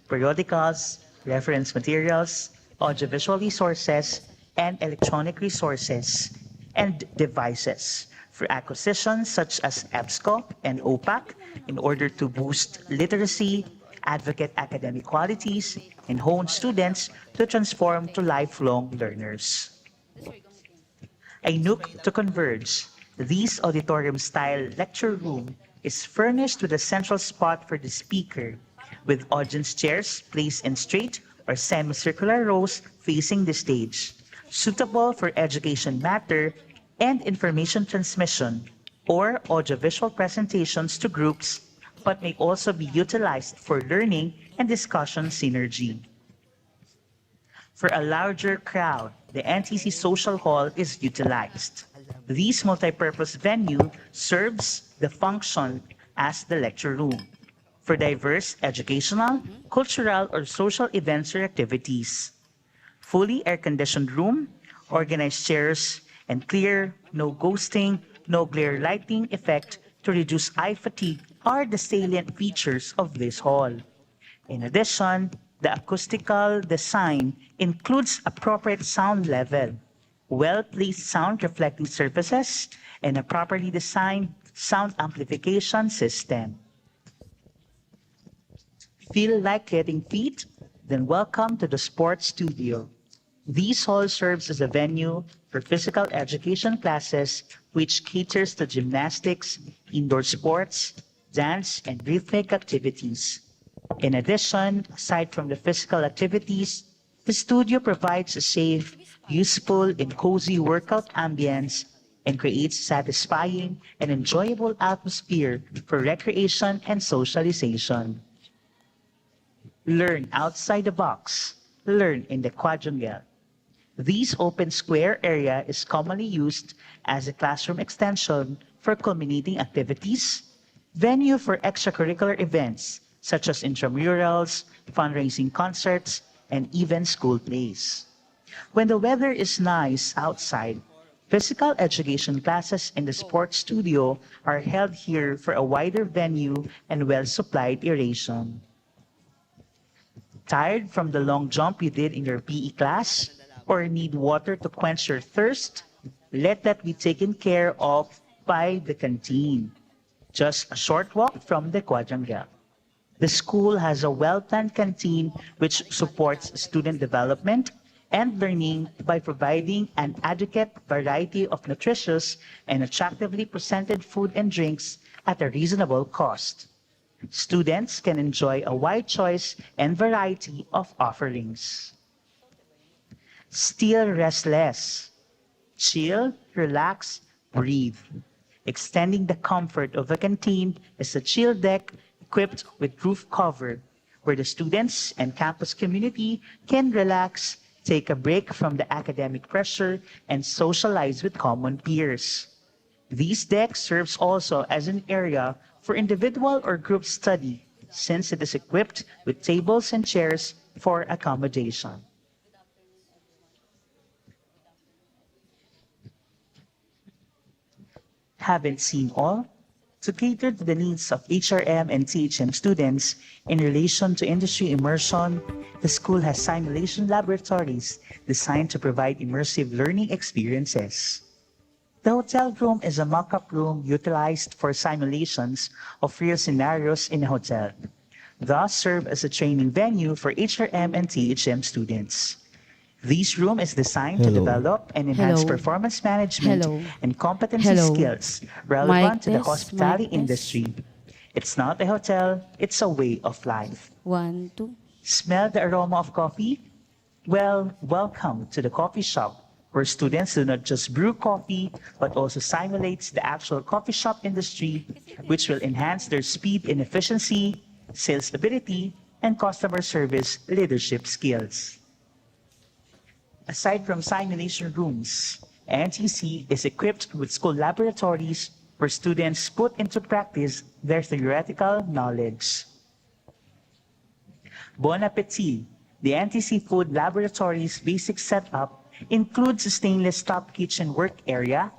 periodicals, reference materials, audiovisual resources, and electronic resources and devices for acquisitions such as EBSCO and OPAC in order to boost literacy, advocate academic qualities, and hone students to transform to lifelong learners. A nook to converge. This auditorium-style lecture room is furnished with a central spot for the speaker, with audience chairs placed in straight or semicircular rows facing the stage, suitable for education matter and information transmission or audiovisual presentations to groups, but may also be utilized for learning and discussion synergy. For a larger crowd, the NTC Social Hall is utilized. This multipurpose venue serves the function as the lecture room for diverse educational, cultural, or social events or activities. Fully air-conditioned room, organized chairs, and clear, no ghosting, no glare lighting effect to reduce eye fatigue are the salient features of this hall. In addition, the acoustical design includes appropriate sound level, well-placed sound reflecting surfaces, and a properly designed sound amplification system. Feel like getting fit? Then welcome to the sports studio. This hall serves as a venue for physical education classes which caters to gymnastics, indoor sports, dance, and rhythmic activities. In addition, aside from the physical activities, the studio provides a safe, useful, and cozy workout ambience and creates a satisfying and enjoyable atmosphere for recreation and socialization. Learn outside the box. Learn in the quadrangle. This open square area is commonly used as a classroom extension for culminating activities, venue for extracurricular events such as intramurals, fundraising concerts, and even school plays. When the weather is nice outside, physical education classes in the sports studio are held here for a wider venue and well-supplied aeration. Tired from the long jump you did in your PE class? Or need water to quench your thirst? Let that be taken care of by the canteen. Just a short walk from the quadrangle. The school has a well-planned canteen which supports student development and learning by providing an adequate variety of nutritious and attractively presented food and drinks at a reasonable cost. Students can enjoy a wide choice and variety of offerings. Still restless. Chill, relax, breathe. Extending the comfort of a canteen is a chill deck equipped with roof cover where the students and campus community can relax, take a break from the academic pressure, and socialize with common peers. This deck serves also as an area for individual or group study since it is equipped with tables and chairs for accommodation. Haven't seen all? To cater to the needs of HRM and THM students in relation to industry immersion, the school has simulation laboratories designed to provide immersive learning experiences. The hotel room is a mock-up room utilized for simulations of real scenarios in a hotel, thus serve as a training venue for HRM and THM students. This room is designed to Hello. develop and enhance Hello. performance management Hello. and competency Hello. skills relevant to the Mic test, hospitality mic test. industry. It's not a hotel, it's a way of life. 1, 2. Smell the aroma of coffee? Well, welcome to the coffee shop, where students do not just brew coffee, but also simulates the actual coffee shop industry, which will enhance their speed and efficiency, sales ability, and customer service leadership skills. Aside from simulation rooms, NTC is equipped with school laboratories where students put into practice their theoretical knowledge. Bon appetit! The NTC Food Laboratory's basic setup includes a stainless top kitchen work area,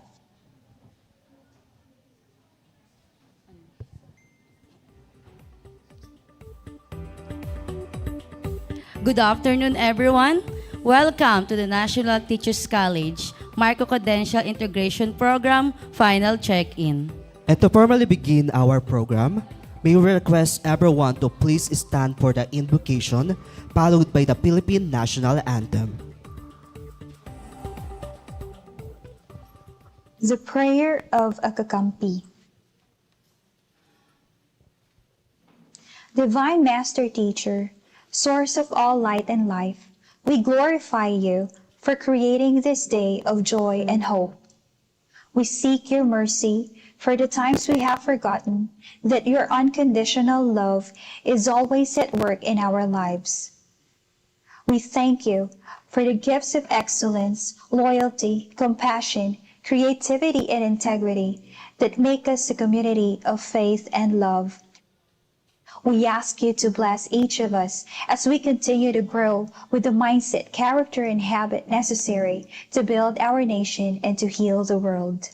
Good afternoon, everyone. Welcome to the National Teachers College Microcredential Integration Program Final Check-in. And to formally begin our program, may we request everyone to please stand for the invocation, followed by the Philippine National Anthem. The prayer of a kakampi. Divine Master Teacher, source of all light and life, we glorify you for creating this day of joy and hope. We seek your mercy for the times we have forgotten that your unconditional love is always at work in our lives. We thank you for the gifts of excellence, loyalty, compassion, creativity, and integrity that make us a community of faith and love. We ask you to bless each of us as we continue to grow with the mindset, character, and habit necessary to build our nation and to heal the world.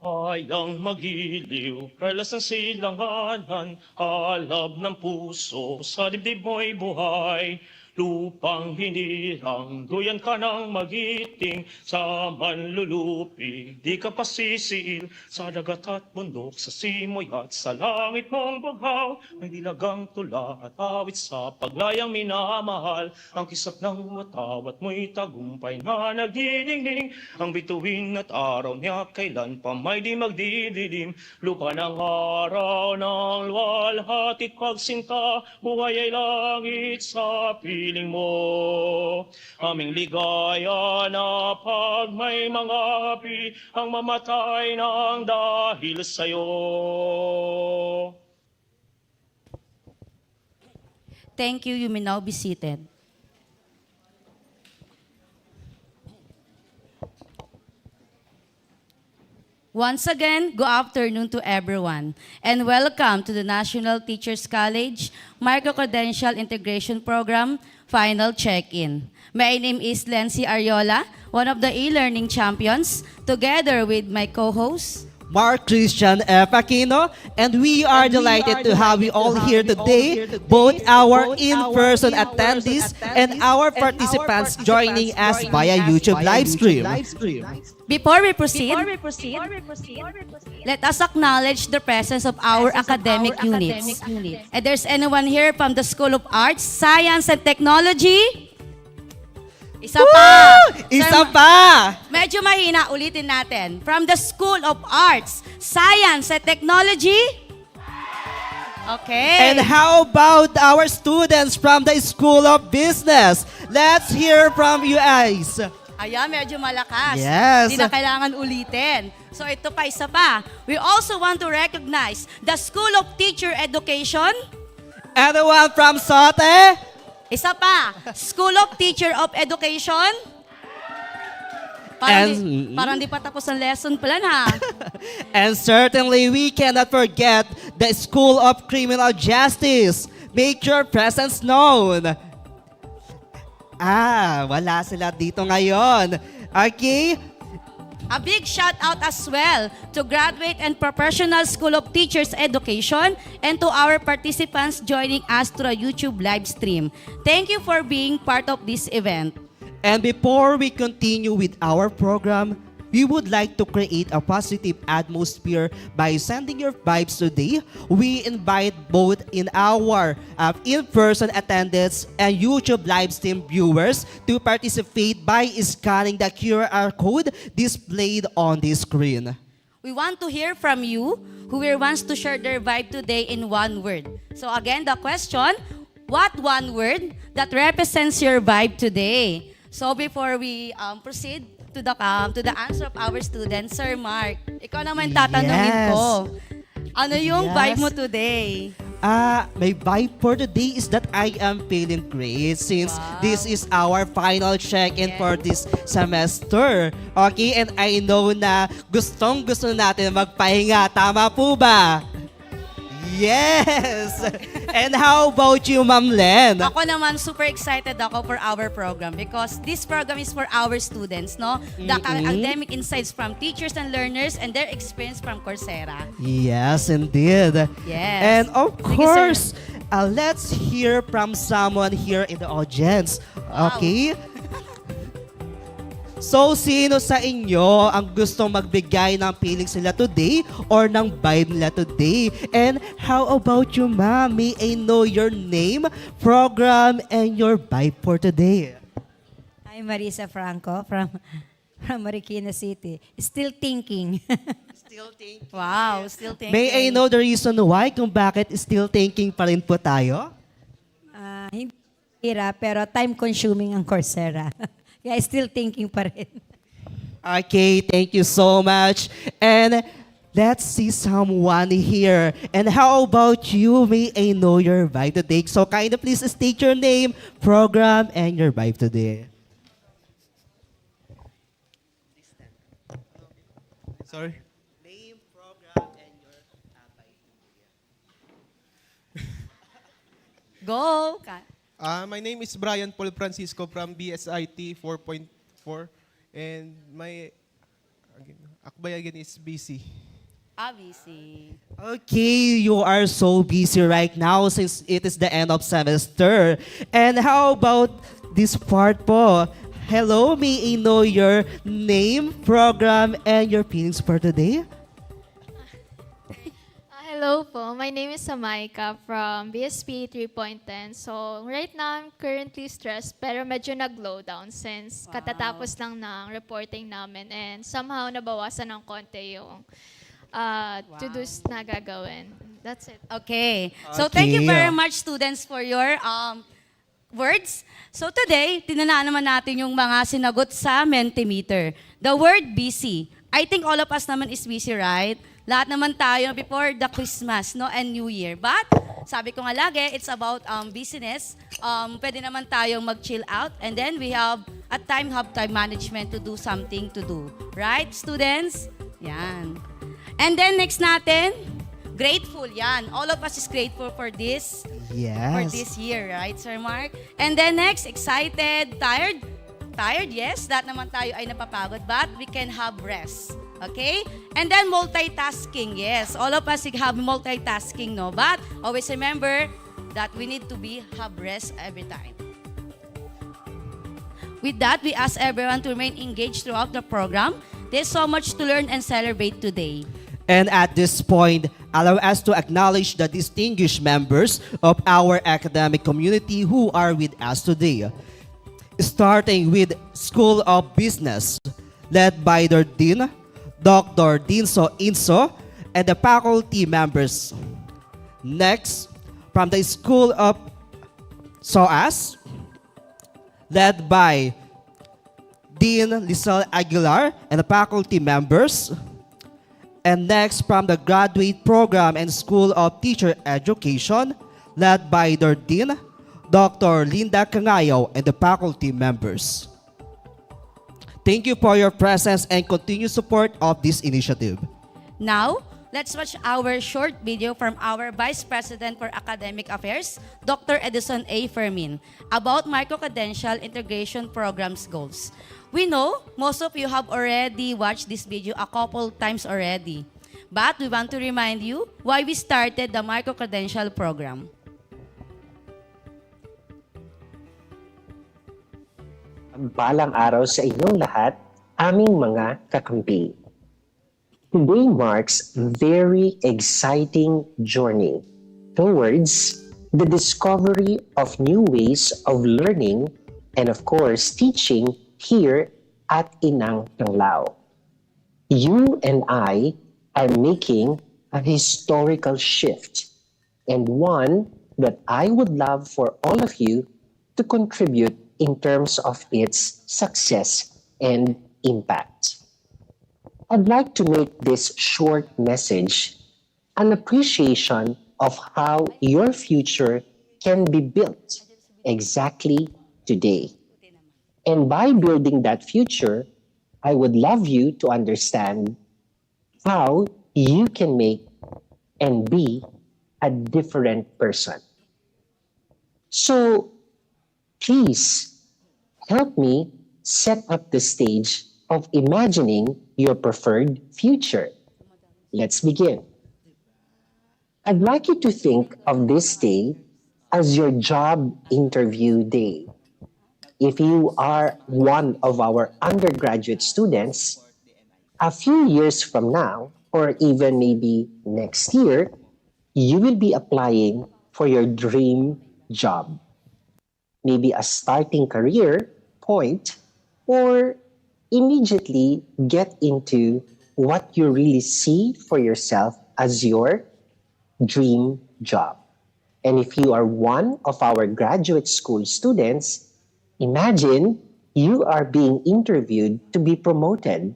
Ayang magiliw, perlas ng silanganan, alab ng puso, sa dibdib mo'y buhay. Lupang hinirang, duyan ka ng magiting, sa manlulupig, di ka pasisiil. Sa dagat at bundok, sa simoy at sa langit mong baghaw, may dilagang tula at awit sa paglayang minamahal. Ang kisap ng watawat mo'y tagumpay na nagdiningning, ang bituin at araw niya kailan pa may di magdidilim. Lupa ng araw ng luwalhati pagsinta, buhay ay langit sa piling mo. Aming ligaya na pag may mga api, ang mamatay ng dahil sa'yo. Thank you. You may now be seated. Once again, good afternoon to everyone, and welcome to the National Teachers College Microcredential Integration Program Final Check-in. My name is Lency Ariola, one of the e-learning champions, together with my co-host, Mark Christian F. Aquino, and we are delighted to have you all here today, both our in-person attendees and our participants joining us via YouTube live stream. Before we proceed, let us acknowledge the presence of our academic units. And there's anyone here from the School of Arts, Science, and Technology? Isa pa! Isa pa! Medyo mahina, ulitin natin. From the School of Arts, Science, and Technology? Okay. And how about our students from the School of Business? Let's hear from you guys. Ayan, medyo malakas. Yes. Hindi na kailangan ulitin. So ito pa, isa pa. We also want to recognize the School of Teacher Education. Anyone from Sote? Isa pa, School of Teacher of Education. Parang di pa tapos ang lesson plan, ha? And certainly, we cannot forget the School of Criminal Justice. Make your presence known. Wala sila dito ngayon. Okay? A big shout out as well to Graduate and Professional School of Teachers Education and to our participants joining us through a YouTube live stream. Thank you for being part of this event. And before we continue with our program, we would like to create a positive atmosphere by sending your vibes today. We invite both in our in-person attendance and YouTube live stream viewers to participate by scanning the QR code displayed on the screen. We want to hear from you who wants to share their vibe today in one word. So again, the question, what one word that represents your vibe today? So before we proceed to the answer of our students, Sir Mark, ikaw naman tatanungin ko. Ano yung vibe mo today? My vibe for today is that I am feeling great since this is our final check-in for this semester. Okay, and I know na gustong-gusto natin magpahinga. Tama po ba? Yes! And how about you, Ma'am Len? Ako naman, super excited ako for our program because this program is for our students, no? The academic insights from teachers and learners and their experience from Coursera. Yes, indeed. Yes. And of Sige, course, let's hear from someone here in the audience. Wow. Okay? So, sino sa inyo ang gustong magbigay ng feelings nila today or ng vibe nila today? And how about you, ma'am? May I know your name, program, and your vibe for today? I'm Marisa Franco from Marikina City. Still thinking. Wow, still thinking. May I know the reason why kung bakit still thinking pa rin po tayo? Hindi hirap, pero time-consuming ang Coursera. Kaya still thinking pa rin. Okay, thank you so much. And let's see someone here. And how about you? May I know your vibe today? So kind of please state your name, program, and your vibe today. Sorry. Name, program, and your vibe. Go! My name is Brian Paul Francisco from BSIT 4.4 and my akbay again is BC. Obviously. Okay, you are so busy right now since it is the end of semester. And how about this part po? Hello, may I know your name, program, and your feelings for today? Hello po, my name is Samaika from BSP 3.10. So right now, I'm currently stressed pero medyo nag-low down since katatapos lang ng reporting namin and somehow nabawasan ng konti yung to-dos na gagawin. That's it. Okay. So thank you Okay. very much, students, for your words. So today, tinanaan naman natin yung mga sinagot sa Mentimeter. The word busy. I think all of us naman is busy, right? Lahat naman tayo before the Christmas, no, and New Year. But, sabi ko nga lagi, it's about business. Pwede naman tayong mag-chill out. And then we have time management to do something to do. Right, students? Yan. And then next natin, grateful. Yan. All of us is grateful for this. Yes. For this year, right, Sir Mark? And then next, excited, tired. Tired, yes. Lahat naman tayo ay napapagod. But we can have rest. Okay? And then multitasking, yes. All of us have multitasking, no? But always remember that we need to have rest every time. With that, we ask everyone to remain engaged throughout the program. There's so much to learn and celebrate today. And at this point, allow us to acknowledge the distinguished members of our academic community who are with us today. Starting with School of Business, led by their Dean, Dr. Dinso Inso, and the faculty members. Next, from the School of SOAS, led by Dean Lizelle Aguilar and the faculty members. And next, from the Graduate Program and School of Teacher Education, led by their Dean, Dr. Linda Cangayo, and the faculty members. Thank you for your presence and continued support of this initiative. Now, let's watch our short video from our Vice President for Academic Affairs, Dr. Edison A. Fermin, about Microcredential Integration Program's goals. We know most of you have already watched this video a couple times already, but we want to remind you why we started the Microcredential program. Balang araw sa inyong lahat, aming mga kakampi. Today marks a very exciting journey towards the discovery of new ways of learning and of course teaching here at Inang Panglao. You and I are making a historical shift and one that I would love for all of you to contribute in terms of its success and impact. I'd like to make this short message an appreciation of how your future can be built exactly today. And by building that future, I would love you to understand how you can make and be a different person. So please help me set up the stage of imagining your preferred future. Let's begin. I'd like you to think of this day as your job interview day. If you are one of our undergraduate students, a few years from now, or even maybe next year, you will be applying for your dream job. Maybe a starting career point, or immediately get into what you really see for yourself as your dream job. And if you are one of our graduate school students, imagine you are being interviewed to be promoted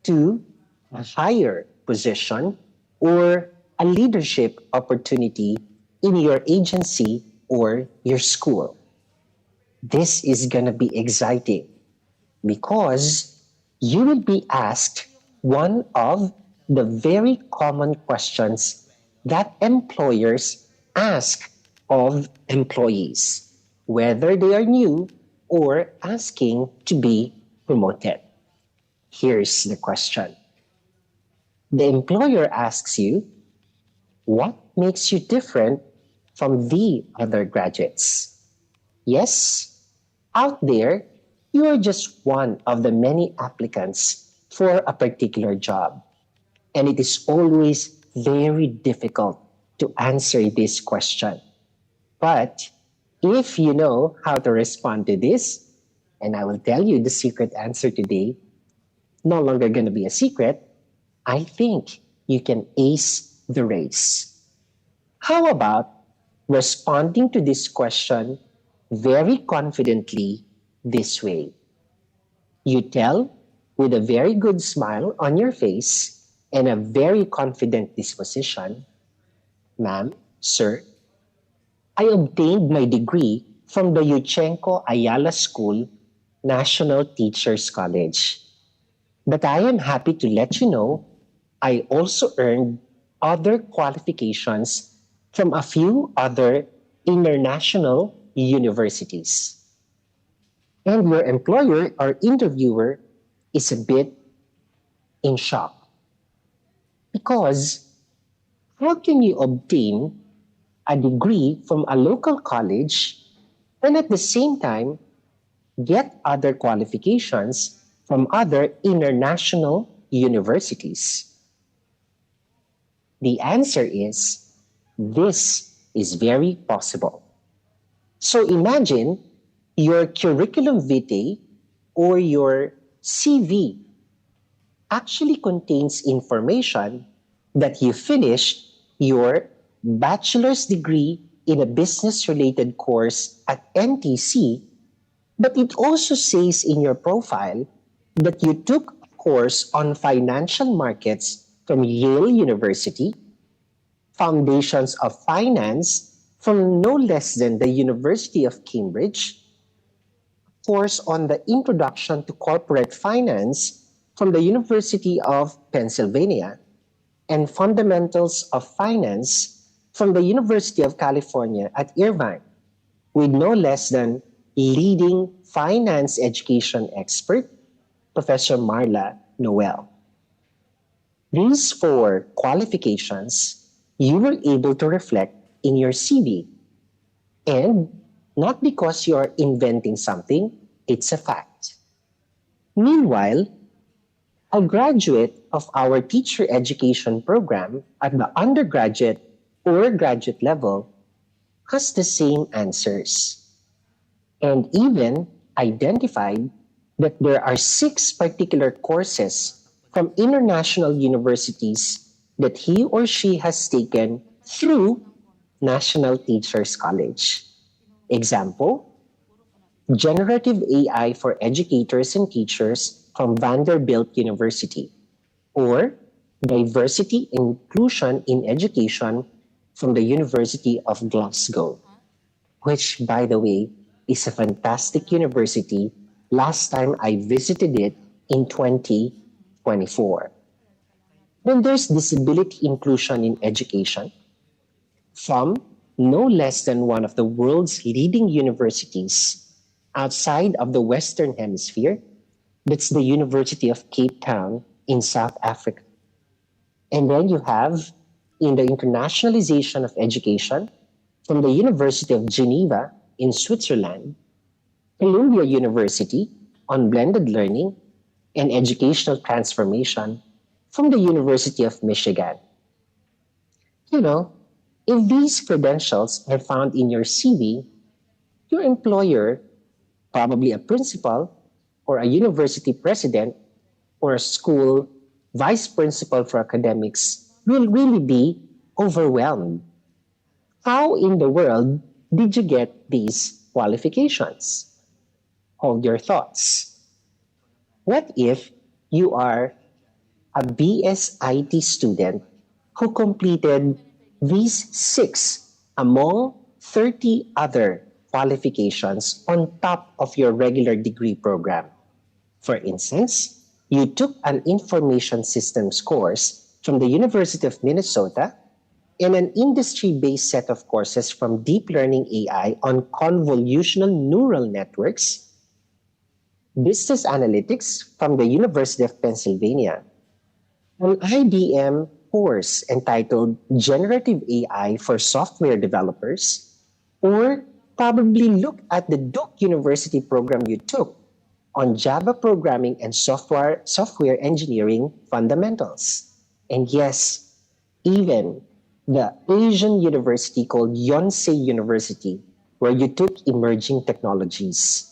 to a higher position or a leadership opportunity in your agency or your school. This is going to be exciting because you will be asked one of the very common questions that employers ask of employees, whether they are new or asking to be promoted. Here's the question. The employer asks you, what makes you different from the other graduates? Yes, out there, you are just one of the many applicants for a particular job. And it is always very difficult to answer this question. But if you know how to respond to this, and I will tell you the secret answer today, no longer going to be a secret, I think you can ace the race. How about responding to this question very confidently this way? You tell with a very good smile on your face and a very confident disposition, "Ma'am, sir, I obtained my degree from the Yuchenko Ayala School, National Teachers College. But I am happy to let you know I also earned other qualifications from a few other international universities." And your employer or interviewer is a bit in shock. Because how can you obtain a degree from a local college and at the same time get other qualifications from other international universities? The answer is, this is very possible. So imagine your curriculum vitae or your CV actually contains information that you finished your bachelor's degree in a business-related course at NTC, but it also says in your profile that you took a course on financial markets from Yale University, Foundations of Finance from no less than the University of Cambridge, course on the Introduction to Corporate Finance from the University of Pennsylvania, and Fundamentals of Finance from the University of California at Irvine, with no less than leading finance education expert, Professor Marla Noel. These 4 qualifications you were able to reflect in your CV. And not because you're inventing something, it's a fact. Meanwhile, a graduate of our teacher education program at the undergraduate or graduate level has the same answers, and even identified that there are 6 particular courses from international universities that he or she has taken through National Teachers College. Example, Generative AI for Educators and Teachers from Vanderbilt University, or Diversity Inclusion in Education from the University of Glasgow, which, by the way, is a fantastic university. Last time I visited it in 2024. Then there's Disability Inclusion in Education from no less than one of the world's leading universities outside of the Western Hemisphere. That's the University of Cape Town in South Africa. And then you have, in the internationalization of education, from the University of Geneva in Switzerland, Columbia University on blended learning and educational transformation from the University of Michigan. You know, if these credentials are found in your CV, your employer, probably a principal or a university president or a school vice principal for academics, will really be overwhelmed. How in the world did you get these qualifications? Hold your thoughts. What if you are a BSIT student who completed these 6 among 30 other qualifications on top of your regular degree program? For instance, you took an information systems course from the University of Minnesota and an industry-based set of courses from deep learning AI on convolutional neural networks, business analytics from the University of Pennsylvania, an IBM course entitled Generative AI for Software Developers, or probably look at the Duke University program you took on Java programming and software engineering fundamentals. And yes, even the Asian university called Yonsei University, where you took emerging technologies,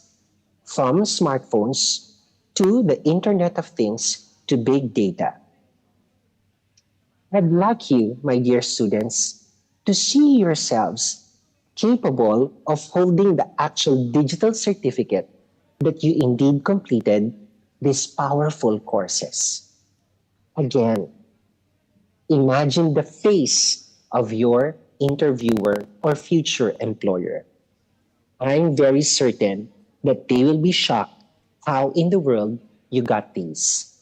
from smartphones to the Internet of Things to big data. I'd like you, my dear students, to see yourselves capable of holding the actual digital certificate that you indeed completed these powerful courses. Again, imagine the face of your interviewer or future employer. I'm very certain that they will be shocked how in the world you got these.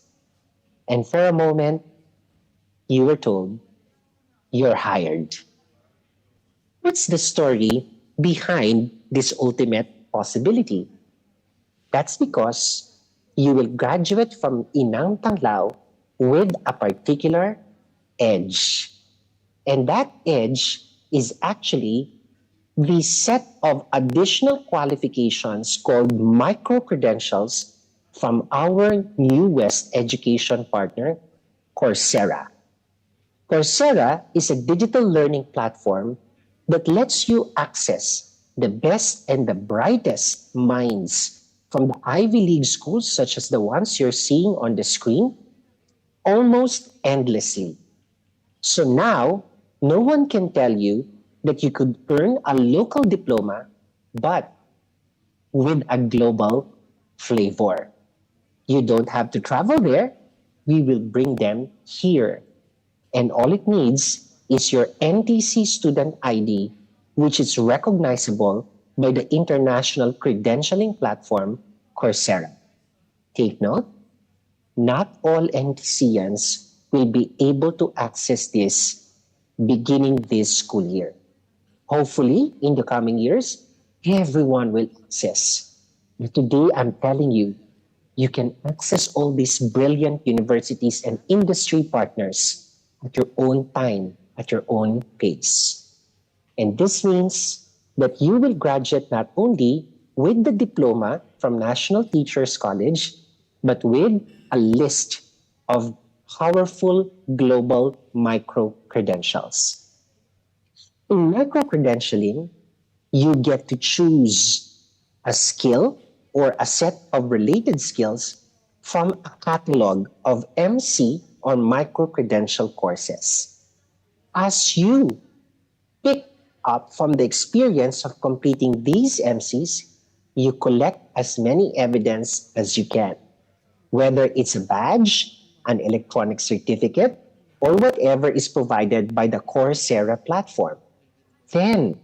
And for a moment, you were told, you're hired. What's the story behind this ultimate possibility? That's because you will graduate from Inang Tanglao with a particular edge. And that edge is actually the set of additional qualifications called Microcredentials from our newest education partner, Coursera. Coursera is a digital learning platform that lets you access the best and the brightest minds from the Ivy League schools, such as the ones you're seeing on the screen, almost endlessly. So now, no one can tell you that you could earn a local diploma, but with a global flavor. You don't have to travel there. We will bring them here. And all it needs is your NTC student ID, which is recognizable by the international credentialing platform Coursera. Take note, not all NTCians will be able to access this beginning this school year. Hopefully, in the coming years, everyone will access. But today, I'm telling you, you can access all these brilliant universities and industry partners at your own time, at your own pace. And this means that you will graduate not only with the diploma from National Teachers College, but with a list of powerful global micro-credentials. In micro-credentialing, you get to choose a skill or a set of related skills from a catalog of MC or micro-credential courses. As you pick up from the experience of completing these MCs, you collect as many evidence as you can, whether it's a badge, an electronic certificate, or whatever is provided by the Coursera platform. Then,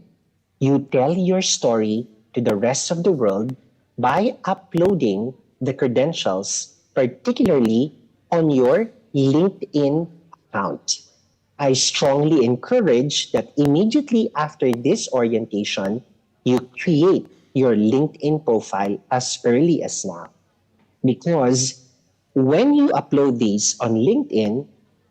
you tell your story to the rest of the world by uploading the credentials, particularly on your LinkedIn account. I strongly encourage that immediately after this orientation, you create your LinkedIn profile as early as now. Because when you upload these on LinkedIn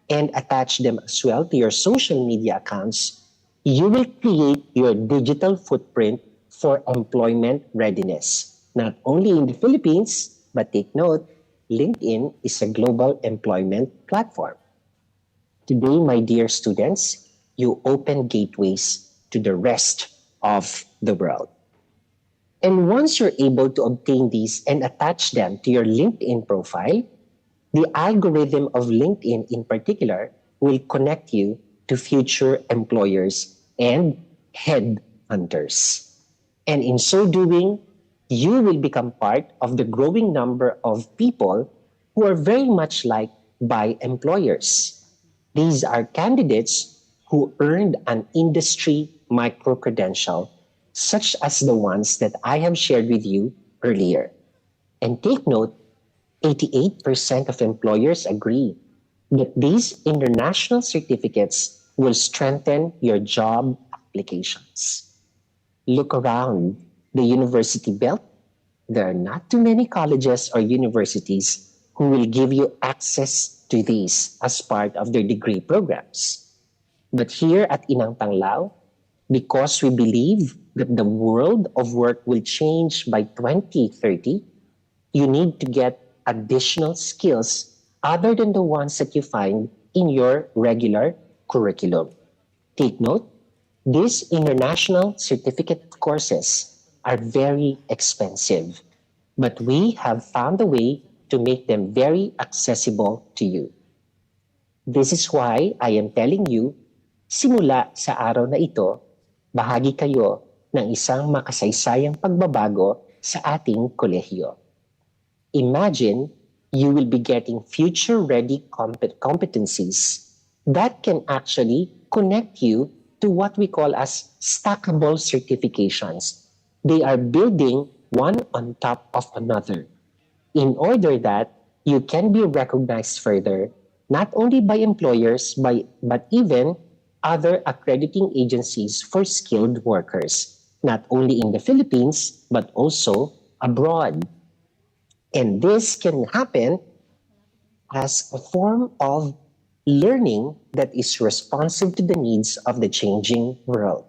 and attach them as well to your social media accounts, you will create your digital footprint for employment readiness, not only in the Philippines, but take note, LinkedIn is a global employment platform. Today, my dear students, you open gateways to the rest of the world. And once you're able to obtain these and attach them to your LinkedIn profile, the algorithm of LinkedIn in particular will connect you to future employers and headhunters. And in so doing, you will become part of the growing number of people who are very much liked by employers. These are candidates who earned an industry micro-credential, such as the ones that I have shared with you earlier. And take note, 88% of employers agree that these international certificates will strengthen your job applications. Look around the university belt. There are not too many colleges or universities who will give you access to these as part of their degree programs. But here at Inang Panglao, because we believe that the world of work will change by 2030, you need to get additional skills other than the ones that you find in your regular curriculum. Take note, these international certificate courses are very expensive, but we have found a way to make them very accessible to you. This is why I am telling you, simula sa araw na ito, bahagi kayo ng isang makasaysayang pagbabago sa ating kolehiyo. Imagine you will be getting future-ready competencies that can actually connect you to what we call as stackable certifications. They are building one on top of another in order that you can be recognized further, not only by employers, but even other accrediting agencies for skilled workers, not only in the Philippines, but also abroad. And this can happen as a form of learning that is responsive to the needs of the changing world.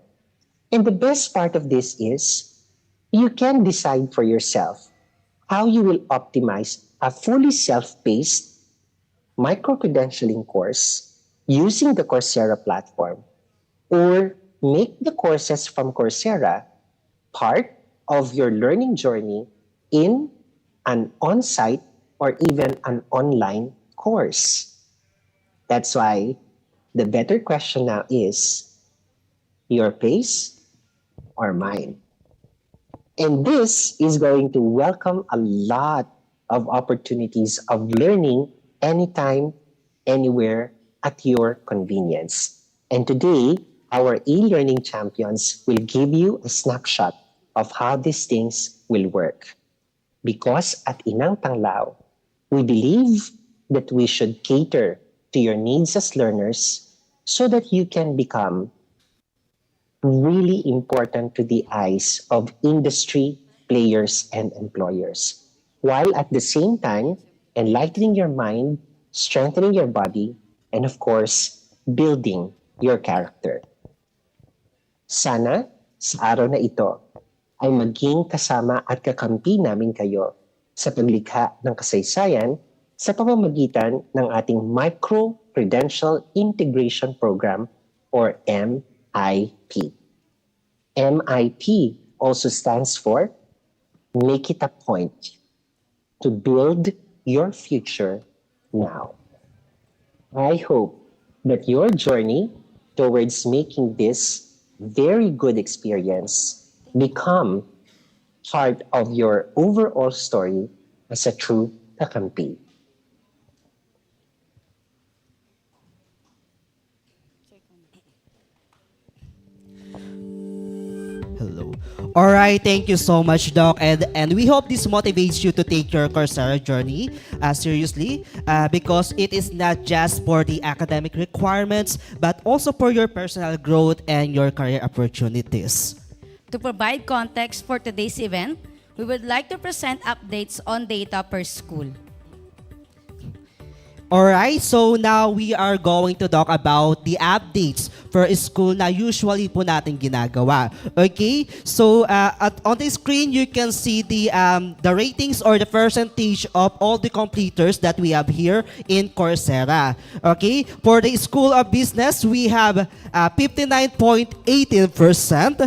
And the best part of this is you can decide for yourself how you will optimize a fully self-paced micro-credentialing course using the Coursera platform, or make the courses from Coursera part of your learning journey in an on-site or even an online course. That's why the better question now is your pace or mine? And this is going to welcome a lot of opportunities of learning anytime, anywhere, at your convenience. And today, our e-learning champions will give you a snapshot of how these things will work. Because at Inang Panglao, we believe that we should cater to your needs as learners so that you can become really important to the eyes of industry players and employers, while at the same time enlightening your mind, strengthening your body, and of course, building your character. Sana sa araw na ito ay maging kasama at kakampi namin kayo sa paglikha ng kasaysayan sa pamamagitan ng ating Micro-Credential Integration Program or MIP. MIP also stands for Make It a Point to Build Your Future Now. I hope that your journey towards making this very good experience become part of your overall story as a true kakampi. Hello. All right, thank you so much, Doc, and we hope this motivates you to take your Coursera journey seriously, because it is not just for the academic requirements, but also for your personal growth and your career opportunities. To provide context for today's event, we would like to present updates on data per school. Alright, so now we are going to talk about the updates for school na usually po natin ginagawa. Okay, so on the screen you can see the ratings or the percentage of all the completers that we have here in Coursera. Okay, for the School of Business, we have 59.18%.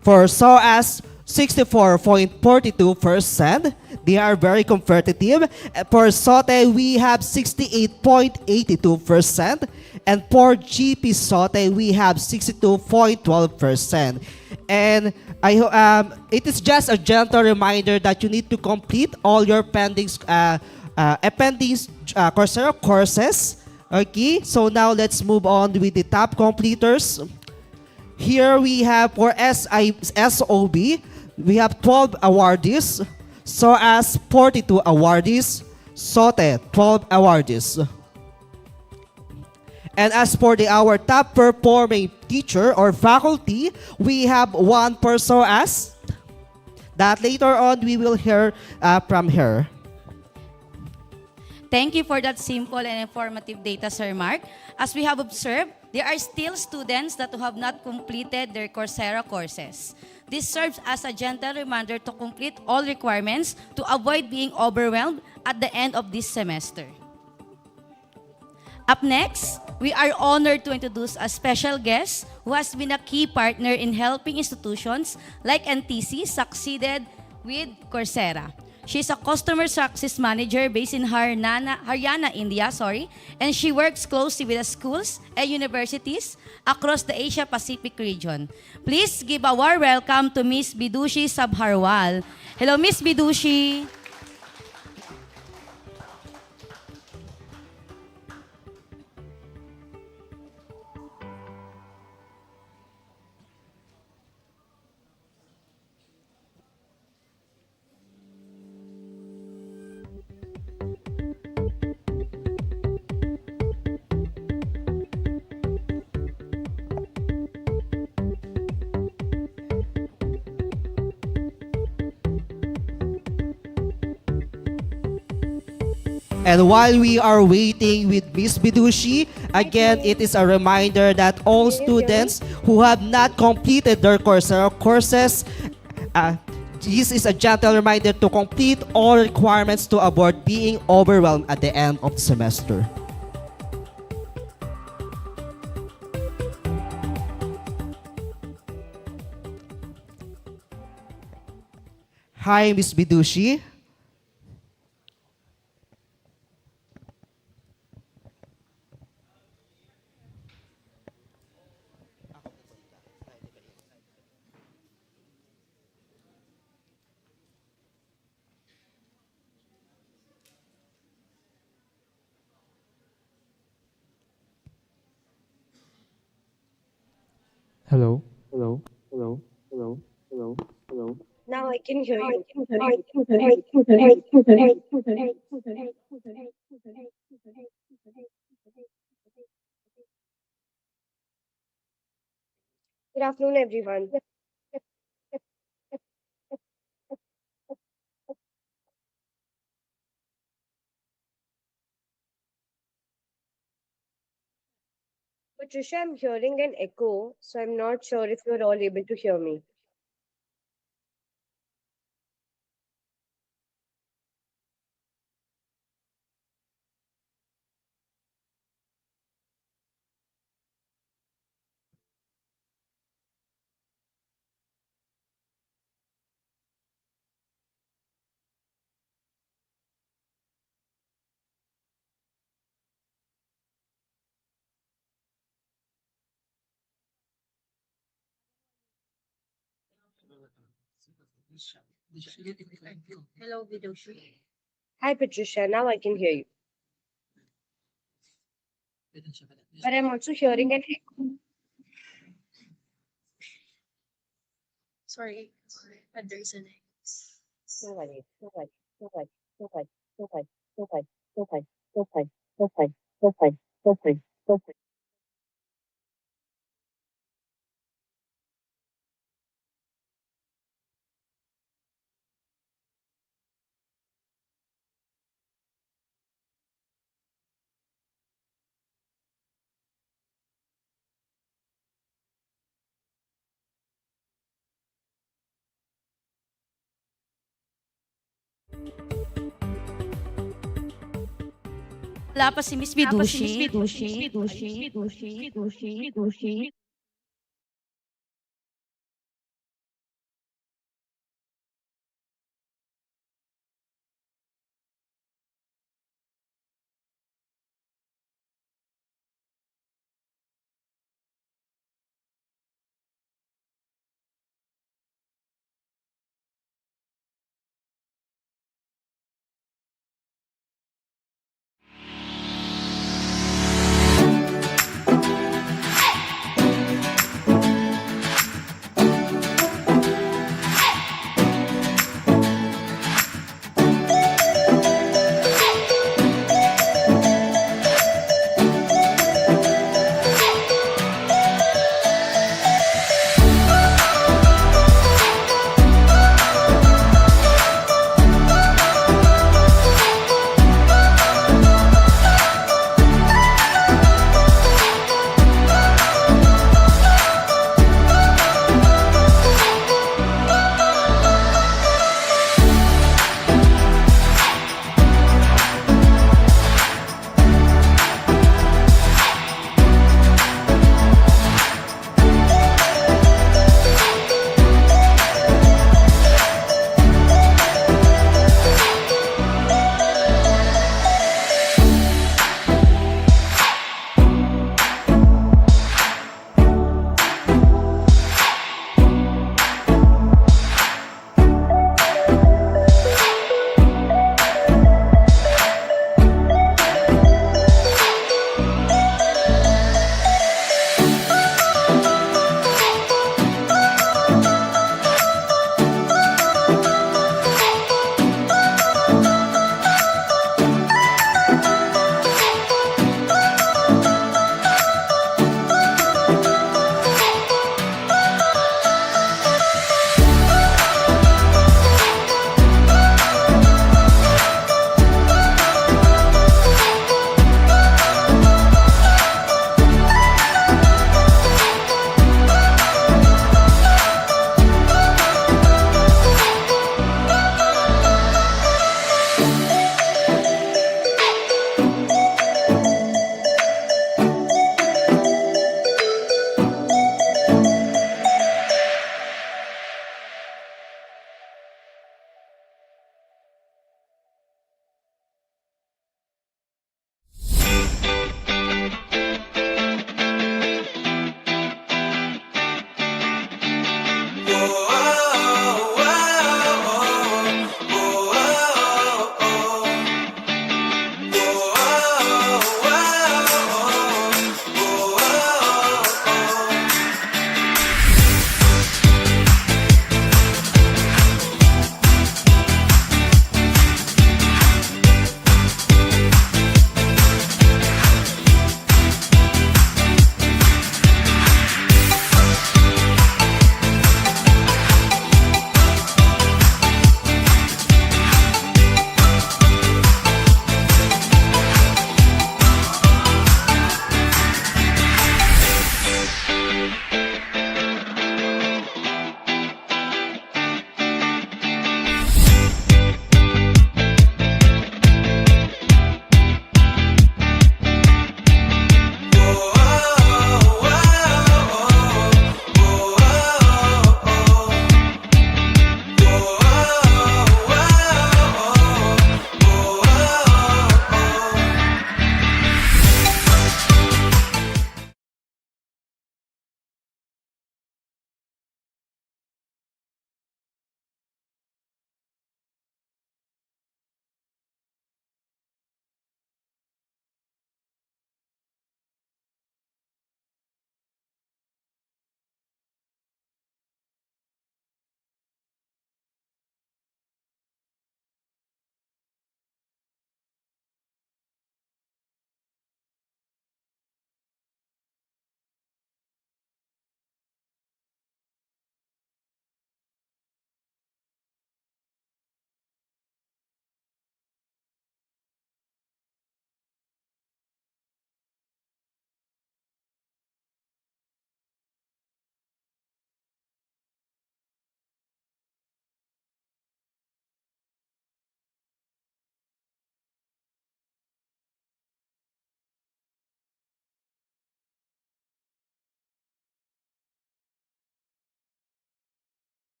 For SOAS, 64.42%. They are very competitive. For SOTE, we have 68.82%. And for GP SOTE, we have 62.12%. And it is just a gentle reminder that you need to complete all your pending Coursera courses. Okay, so now let's move on with the top completers. Here we have for SOB, we have 12 awardees. SOAS, 42 awardees. SOTE, 12 awardees. And as for our top performing teacher or faculty, we have one per SOAS. That later on we will hear from her. Thank you for that simple and informative data, Sir Mark. As we have observed, there are still students that have not completed their Coursera courses. This serves as a gentle reminder to complete all requirements to avoid being overwhelmed at the end of this semester. Up next, we are honored to introduce a special guest who has been a key partner in helping institutions like NTC succeeded with Coursera. She's a customer success manager based in Haryana, India, and she works closely with the schools and universities across the Asia-Pacific region. Please give a warm welcome to Miss Bidushi Sabharwal. Hello, Miss Bidushi. And while we are waiting with Miss Bidushi, again, it is a reminder that all students who have not completed their Coursera courses, this is a gentle reminder to complete all requirements to avoid being overwhelmed at the end of the semester. Hi, Miss Bidushi. Hello, hello, hello, hello, hello, hello. Now I can hear you. Good afternoon, everyone. Patricia, I'm hearing an echo, so I'm not sure if you're all able to hear me. Hello, Vidushi. Hi, Patricia. Now I can hear you. But I'm also hearing an echo. Sorry, but there's an X. Wala pa si Miss Bidushi.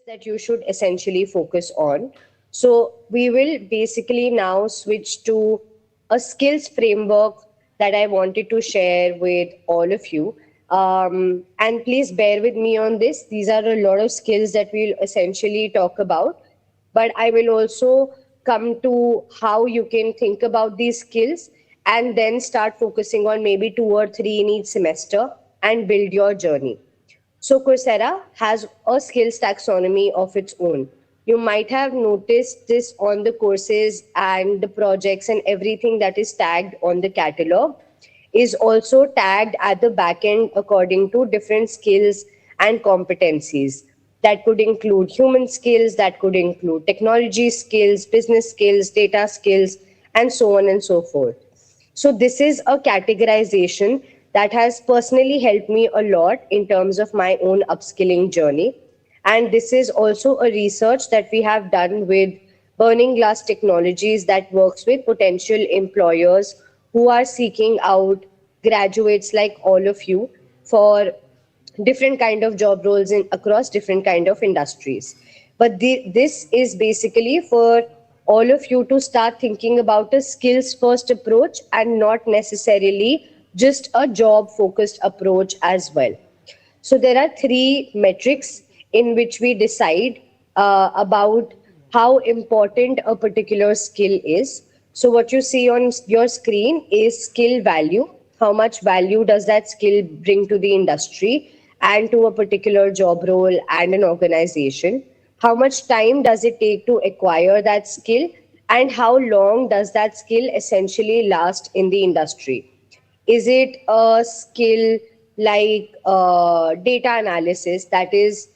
that you should essentially focus on. So we will basically now switch to a skills framework that I wanted to share with all of you. And please bear with me on this. These are a lot of skills that we'll essentially talk about, but I will also come to how you can think about these skills and then start focusing on maybe 2 or 3 in each semester and build your journey. So Coursera has a skills taxonomy of its own. You might have noticed this on the courses and the projects and everything that is tagged on the catalog is also tagged at the back end according to different skills and competencies. That could include human skills, that could include technology skills, business skills, data skills, and so on and so forth. So this is a categorization that has personally helped me a lot in terms of my own upskilling journey. And this is also a research that we have done with Burning Glass Technologies that works with potential employers who are seeking out graduates like all of you for different kind of job roles in across different kind of industries. But this is basically for all of you to start thinking about a skills first approach and not necessarily just a job focused approach as well. So there are 3 metrics in which we decide about how important a particular skill is. So what you see on your screen is skill value. How much value does that skill bring to the industry and to a particular job role and an organization? How much time does it take to acquire that skill? And how long does that skill essentially last in the industry? Is it a skill like data analysis that is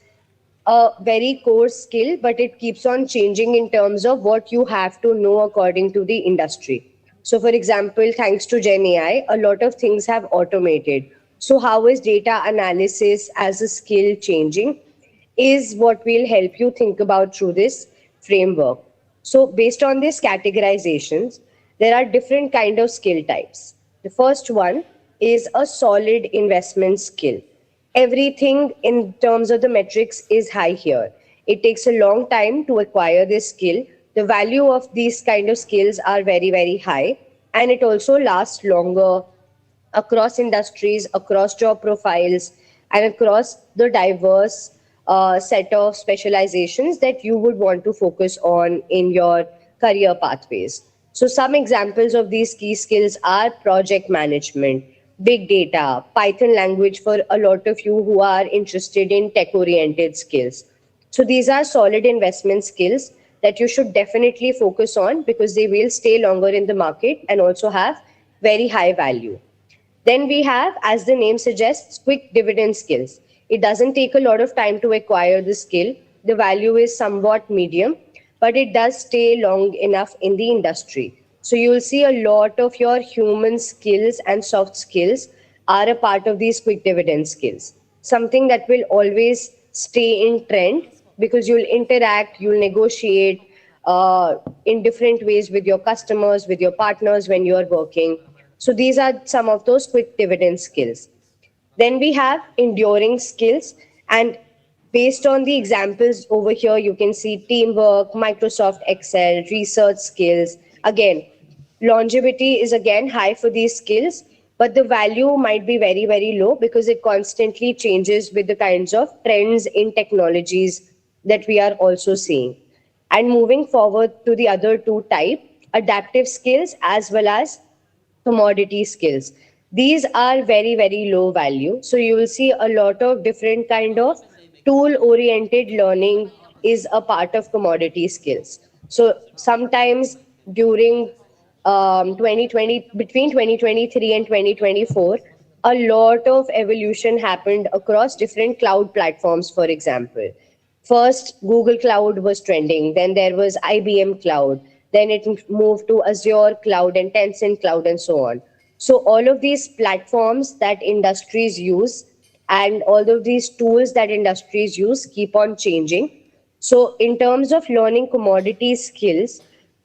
a very core skill, but it keeps on changing in terms of what you have to know according to the industry? So, for example, thanks to Gen AI, a lot of things have automated. So, how is data analysis as a skill changing? Is what will help you think about through this framework. So based on these categorizations, there are different kind of skill types. The first one is a solid investment skill. Everything in terms of the metrics is high here. It takes a long time to acquire this skill. The value of these kind of skills are very, very high, and it also lasts longer across industries, across job profiles, and across the diverse set of specializations that you would want to focus on in your career pathways. So, some examples of these key skills are project management, big data, Python language for a lot of you who are interested in tech oriented skills. So, these are solid investment skills that you should definitely focus on because they will stay longer in the market and also have very high value. Then we have, as the name suggests, quick dividend skills. It doesn't take a lot of time to acquire the skill. The value is somewhat medium, but it does stay long enough in the industry. So you'll see a lot of your human skills and soft skills are a part of these quick dividend skills. Something that will always stay in trend because you'll interact, you'll negotiate in different ways with your customers, with your partners when you're working. So these are some of those quick dividend skills. Then we have enduring skills, and based on the examples over here, you can see teamwork, Microsoft Excel, research skills. Again, longevity is again high for these skills, but the value might be very, very low because it constantly changes with the kinds of trends in technologies that we are also seeing. And moving forward to the other 2 type, adaptive skills as well as commodity skills. These are very, very low value. So you will see a lot of different kind of tool oriented learning is a part of commodity skills. So sometimes during 2020, between 2023 and 2024, a lot of evolution happened across different cloud platforms, for example. First, Google Cloud was trending, then there was IBM Cloud, then it moved to Azure Cloud and Tencent Cloud and so on. So, all of these platforms that industries use and all of these tools that industries use keep on changing. So, in terms of learning commodity skills,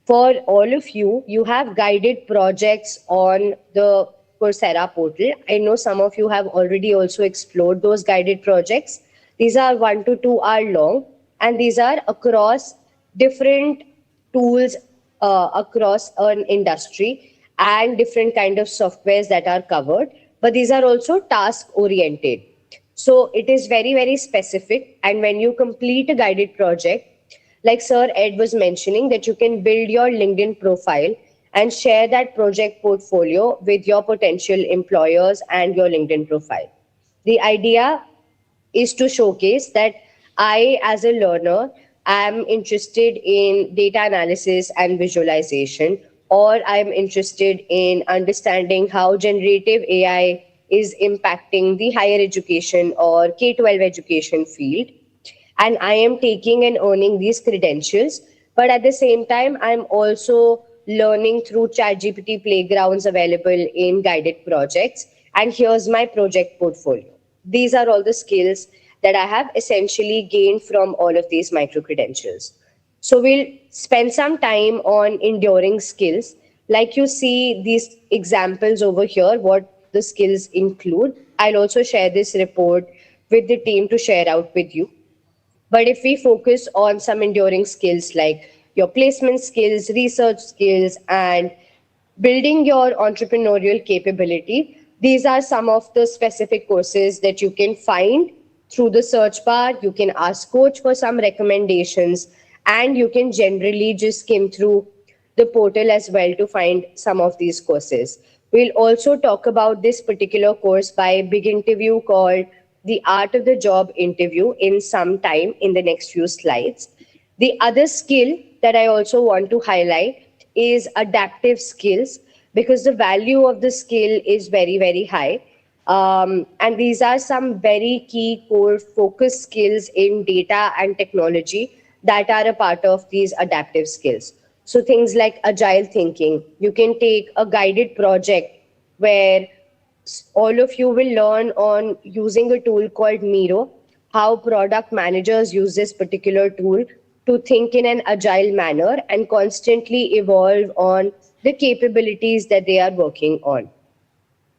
for all of you, you have guided projects on the Coursera portal. I know some of you have already also explored those guided projects. These are 1 to 2 hour long, and these are across different tools across an industry and different kind of softwares that are covered, but these are also task oriented. So it is very, very specific. And when you complete a guided project, like Sir Ed was mentioning, that you can build your LinkedIn profile and share that project portfolio with your potential employers and your LinkedIn profile. The idea is to showcase that I, as a learner, am interested in data analysis and visualization, or I'm interested in understanding how generative AI is impacting the higher education or K 12 education field. And I am taking and earning these credentials. But at the same time, I'm also learning through ChatGPT playgrounds available in guided projects. And here's my project portfolio. These are all the skills that I have essentially gained from all of these micro credentials. So we'll spend some time on enduring skills. Like you see these examples over here, what the skills include. I'll also share this report with the team to share out with you. But if we focus on some enduring skills like your placement skills, research skills, and building your entrepreneurial capability, these are some of the specific courses that you can find through the search bar. You can ask coach for some recommendations, and you can generally just skim through the portal as well to find some of these courses. We'll also talk about this particular course by Big Interview called The Art of the Job Interview in some time in the next few slides. The other skill that I also want to highlight is adaptive skills, because the value of the skill is very, very high. And these are some very key core focus skills in data and technology that are a part of these adaptive skills. So things like agile thinking, you can take a guided project where all of you will learn on using a tool called Miro, how product managers use this particular tool to think in an agile manner and constantly evolve on the capabilities that they are working on.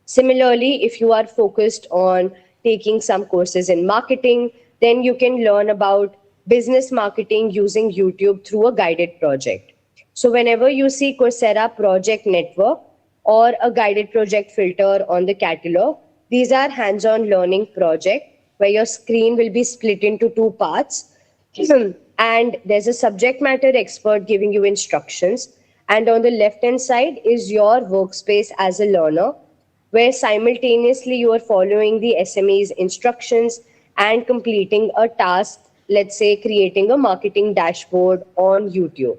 Similarly, if you are focused on taking some courses in marketing, then you can learn about business marketing using YouTube through a guided project. So whenever you see Coursera Project Network or a guided project filter on the catalog, these are hands-on learning project where your screen will be split into two parts. And there's a subject matter expert giving you instructions. And on the left-hand side is your workspace as a learner, where simultaneously you are following the SME's instructions and completing a task, let's say creating a marketing dashboard on YouTube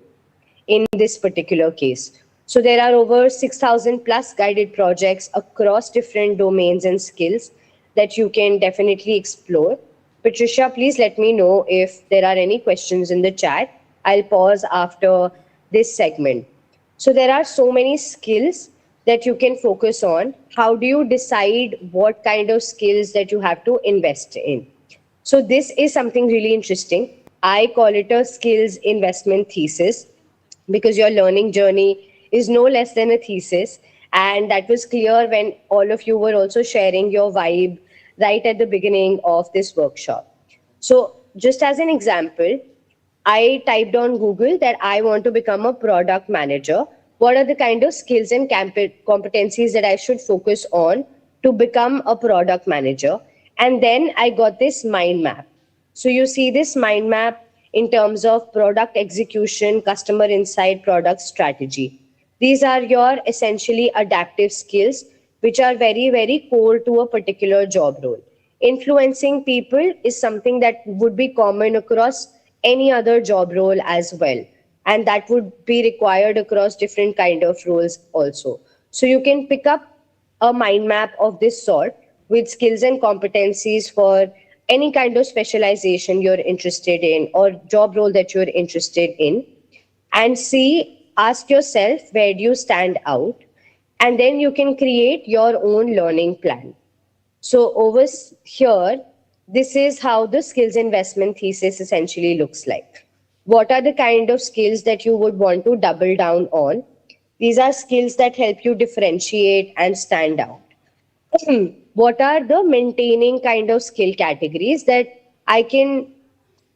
in this particular case. So there are over 6,000 plus guided projects across different domains and skills that you can definitely explore. Patricia, please let me know if there are any questions in the chat. I'll pause after this segment. So there are so many skills that you can focus on. How do you decide what kind of skills that you have to invest in? So this is something really interesting. I call it a skills investment thesis, because your learning journey is no less than a thesis. And that was clear when all of you were also sharing your vibe right at the beginning of this workshop. So just as an example, I typed on Google that I want to become a product manager. What are the kind of skills and competencies that I should focus on to become a product manager? And then I got this mind map. So you see this mind map in terms of product execution, customer insight, product strategy. These are your essentially adaptive skills, which are very, very core to a particular job role. Influencing people is something that would be common across any other job role as well. And that would be required across different kind of roles also. So you can pick up a mind map of this sort with skills and competencies for any kind of specialization you're interested in or job role that you're interested in, and ask yourself, where do you stand out? And then you can create your own learning plan. So over here, this is how the skills investment thesis essentially looks like. What are the kind of skills that you would want to double down on? These are skills that help you differentiate and stand out. What are the maintaining kind of skill categories that I can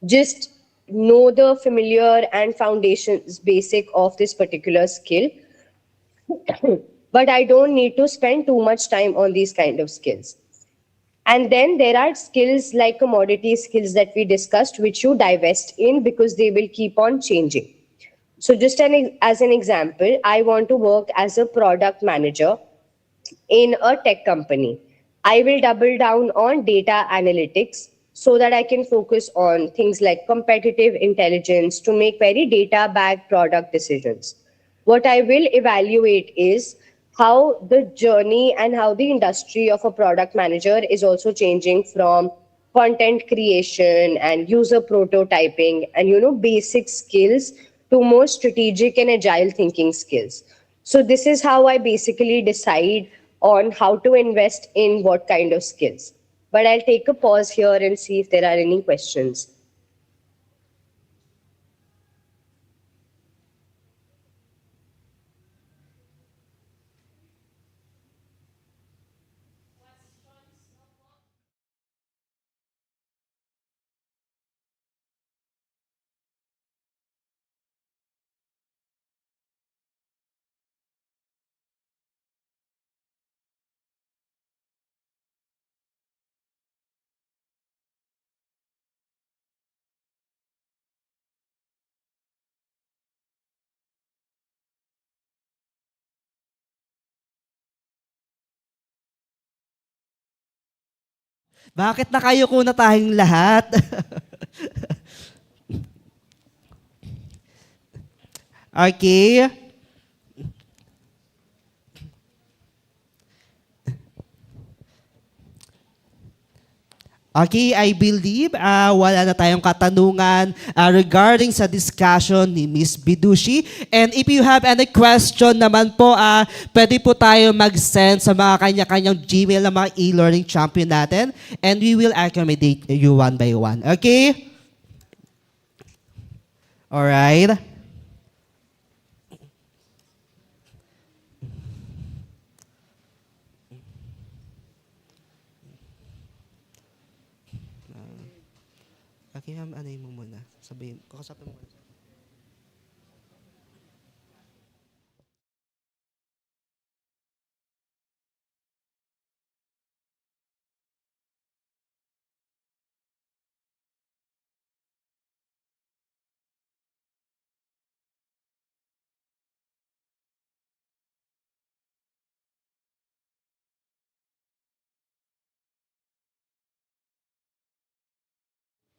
just know the familiar and foundations basic of this particular skill, but I don't need to spend too much time on these kind of skills. And then there are skills like commodity skills that we discussed, which you divest in because they will keep on changing. So, just as an example, I want to work as a product manager in a tech company. I will double down on data analytics so that I can focus on things like competitive intelligence to make very data backed product decisions. What I will evaluate is how the journey and how the industry of a product manager is also changing from content creation and user prototyping and basic skills to more strategic and agile thinking skills. So this is how I basically decide on how to invest in what kind of skills. But I'll take a pause here and see if there are any questions. Bakit nakayuko na tayong lahat? Okay. Okay, I believe wala na tayong katanungan regarding sa discussion ni Miss Bidushi. And if you have any question naman po, pwede po tayo mag-send sa mga kanya-kanyang Gmail ng mga e-learning champion natin. And we will accommodate you one by one. Okay? Alright. Okay, anay mo muna. Sabihin, kakasapin mo muna.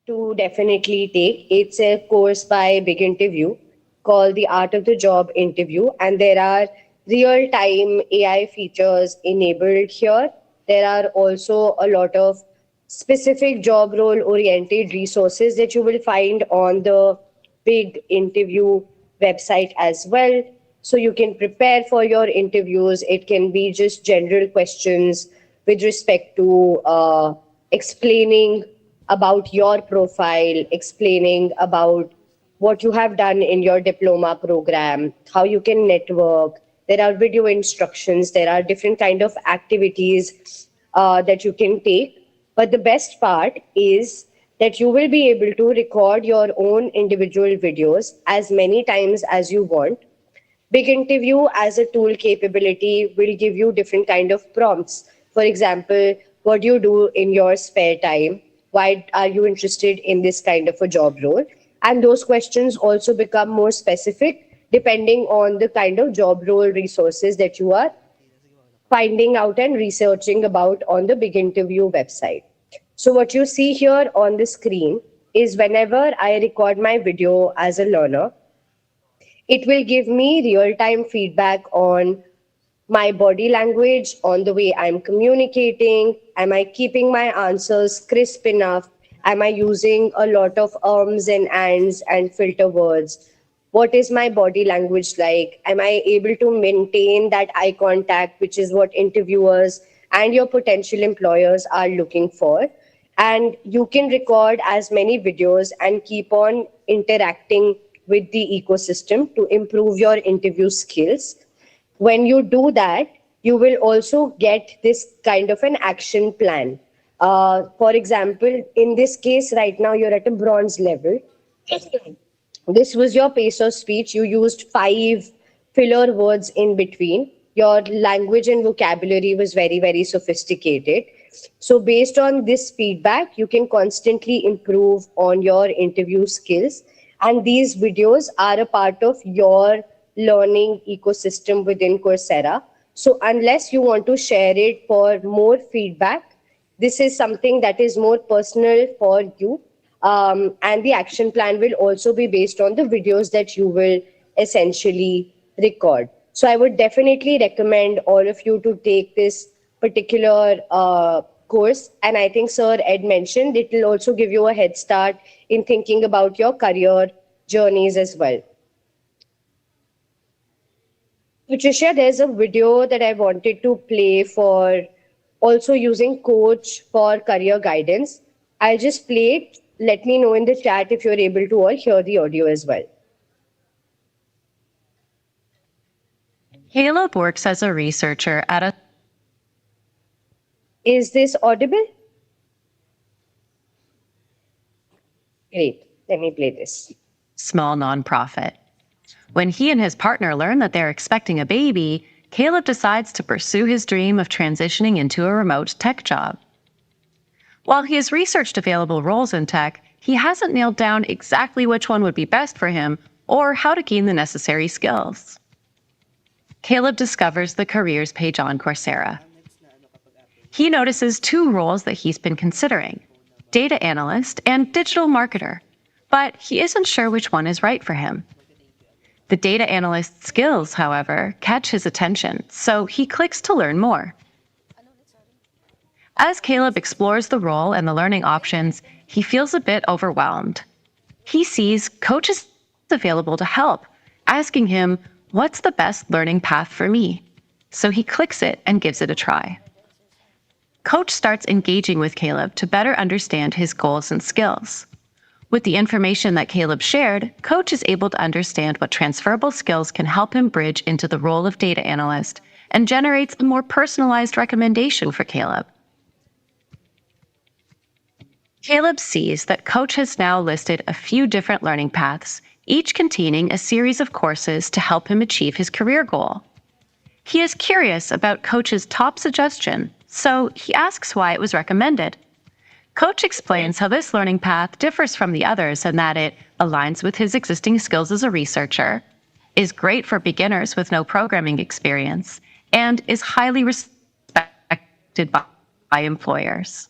To definitely take. It's a course by Big Interview called The Art of the Job Interview, and there are real time AI features enabled here. There are also a lot of specific job role oriented resources that you will find on the Big Interview website as well. So you can prepare for your interviews. It can be just general questions with respect to explaining about your profile, explaining about what you have done in your diploma program, how you can network. There are video instructions. There are different kind of activities that you can take. But the best part is that you will be able to record your own individual videos as many times as you want. Big Interview as a tool capability will give you different kind of prompts. For example, what do you do in your spare time? Why are you interested in this kind of a job role? And those questions also become more specific depending on the kind of job role resources that you are finding out and researching about on the Big Interview website. So what you see here on the screen is whenever I record my video as a learner, it will give me real time feedback on my body language, on the way I'm communicating. Am I keeping my answers crisp enough? Am I using a lot of ums and ands and filter words? What is my body language like? Am I able to maintain that eye contact, which is what interviewers and your potential employers are looking for? And you can record as many videos and keep on interacting with the ecosystem to improve your interview skills. When you do that, you will also get this kind of an action plan. For example, in this case, right now you're at a bronze level. This was your pace of speech. You used 5 filler words in between. Your language and vocabulary was very, very sophisticated. So, based on this feedback, you can constantly improve on your interview skills. And these videos are a part of your learning ecosystem within Coursera. So, unless you want to share it for more feedback, this is something that is more personal for you. And the action plan will also be based on the videos that you will essentially record. So I would definitely recommend all of you to take this particular course. And I think Sir Ed mentioned it will also give you a head start in thinking about your career journeys as well. Patricia, there's a video that I wanted to play for also using coach for career guidance. I'll just play it. Let me know in the chat if you're able to all hear the audio as well. Caleb works as a researcher at a Is this audible? Great. Let me play this. small nonprofit. When he and his partner learn that they're expecting a baby, Caleb decides to pursue his dream of transitioning into a remote tech job. While he has researched available roles in tech, he hasn't nailed down exactly which one would be best for him or how to gain the necessary skills. Caleb discovers the careers page on Coursera. He notices 2 roles that he's been considering, data analyst and digital marketer, but he isn't sure which one is right for him. The data analyst's skills, however, catch his attention, so he clicks to learn more. As Caleb explores the role and the learning options, he feels a bit overwhelmed. He sees coaches available to help, asking him, "What's the best learning path for me?" So he clicks it and gives it a try. Coach starts engaging with Caleb to better understand his goals and skills. With the information that Caleb shared, Coach is able to understand what transferable skills can help him bridge into the role of data analyst and generates a more personalized recommendation for Caleb. Caleb sees that Coach has now listed a few different learning paths, each containing a series of courses to help him achieve his career goal. He is curious about Coach's top suggestion, so he asks why it was recommended. Coach explains how this learning path differs from the others in that it aligns with his existing skills as a researcher, is great for beginners with no programming experience, and is highly respected by employers.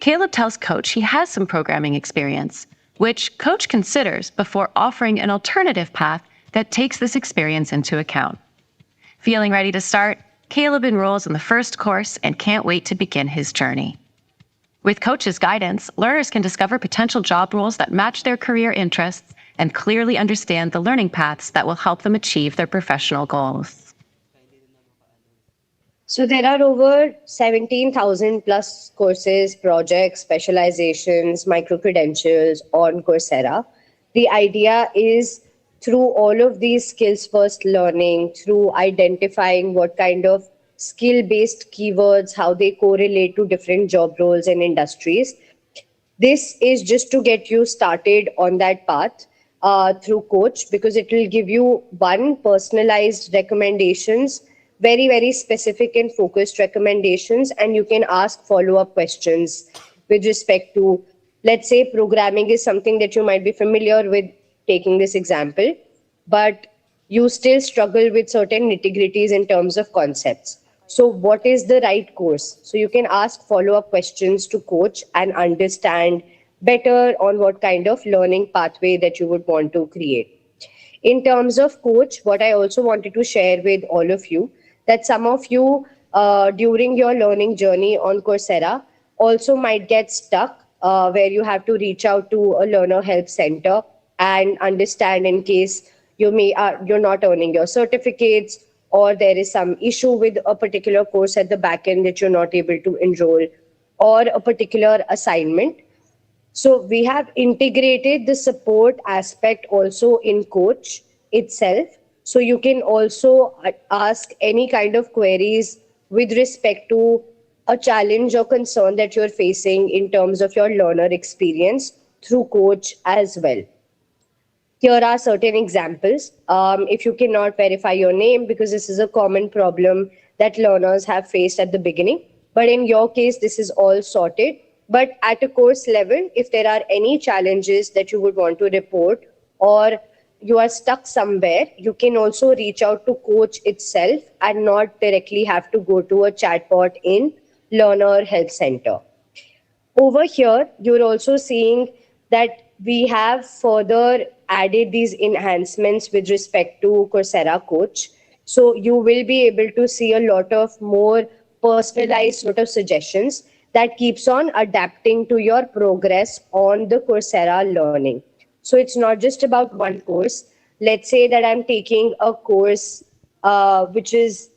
Caleb tells Coach he has some programming experience, which Coach considers before offering an alternative path that takes this experience into account. Feeling ready to start, Caleb enrolls in the first course and can't wait to begin his journey. With Coach's guidance, learners can discover potential job roles that match their career interests and clearly understand the learning paths that will help them achieve their professional goals. So there are over 17,000 plus courses, projects, specializations, microcredentials on Coursera. The idea is through all of these skills first learning, through identifying what kind of skill-based keywords, how they correlate to different job roles and industries. This is just to get you started on that path through Coach, because it will give you one, personalized recommendations, very, very specific and focused recommendations, and you can ask follow-up questions with respect to, let's say, programming is something that you might be familiar with, taking this example, but you still struggle with certain nitty-gritties in terms of concepts. So what is the right course? So you can ask follow-up questions to Coach and understand better on what kind of learning pathway that you would want to create. In terms of Coach, what I also wanted to share with all of you, that some of you during your learning journey on Coursera also might get stuck where you have to reach out to a learner help center and understand in case you're not earning your certificates, or there is some issue with a particular course at the back end that you're not able to enroll, or a particular assignment. So we have integrated the support aspect also in Coach itself. So you can also ask any kind of queries with respect to a challenge or concern that you're facing in terms of your learner experience through Coach as well. Here are certain examples. If you cannot verify your name, because this is a common problem that learners have faced at the beginning, but in your case, this is all sorted. But at a course level, if there are any challenges that you would want to report, or you are stuck somewhere, you can also reach out to Coach itself and not directly have to go to a chatbot in Learner Help Center. Over here, you're also seeing that we have further added these enhancements with respect to Coursera Coach. So you will be able to see a lot of more personalized sort of suggestions that keeps on adapting to your progress on the Coursera learning. So it's not just about one course. Let's say that I'm taking a course which is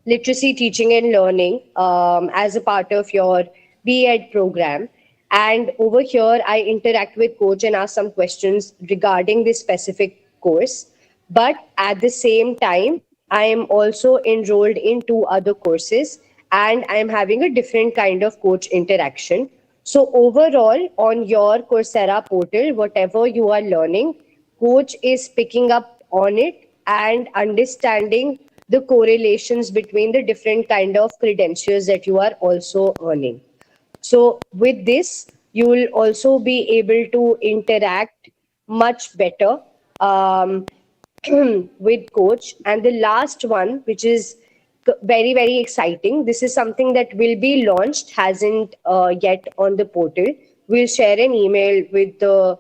literacy teaching and learning as a part of your BEd program. And over here, I interact with coach and ask some questions regarding this specific course. But at the same time, I am also enrolled in two other courses and I am having a different kind of coach interaction. So overall, on your Coursera portal, whatever you are learning, coach is picking up on it and understanding the correlations between the different kind of credentials that you are also earning. So with this, you will also be able to interact much better with coach. And the last one, which is very, very exciting, this is something that will be launched, hasn't yet on the portal. We'll share an email with the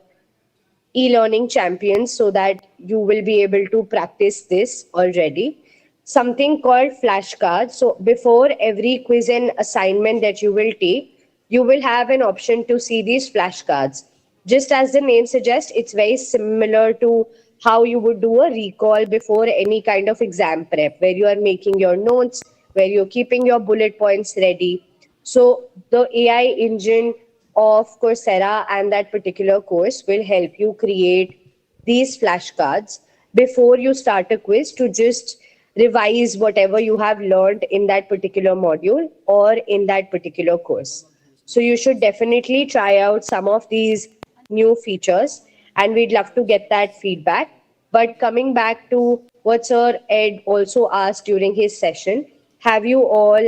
e-learning champions so that you will be able to practice this already. Something called flashcards. So before every quiz and assignment that you will take, you will have an option to see these flashcards. Just as the name suggests, it's very similar to how you would do a recall before any kind of exam prep, where you are making your notes, where you're keeping your bullet points ready. So the AI engine of Coursera and that particular course will help you create these flashcards before you start a quiz to just revise whatever you have learned in that particular module or in that particular course. So you should definitely try out some of these new features and we'd love to get that feedback. But coming back to what Sir Ed also asked during his session, have you all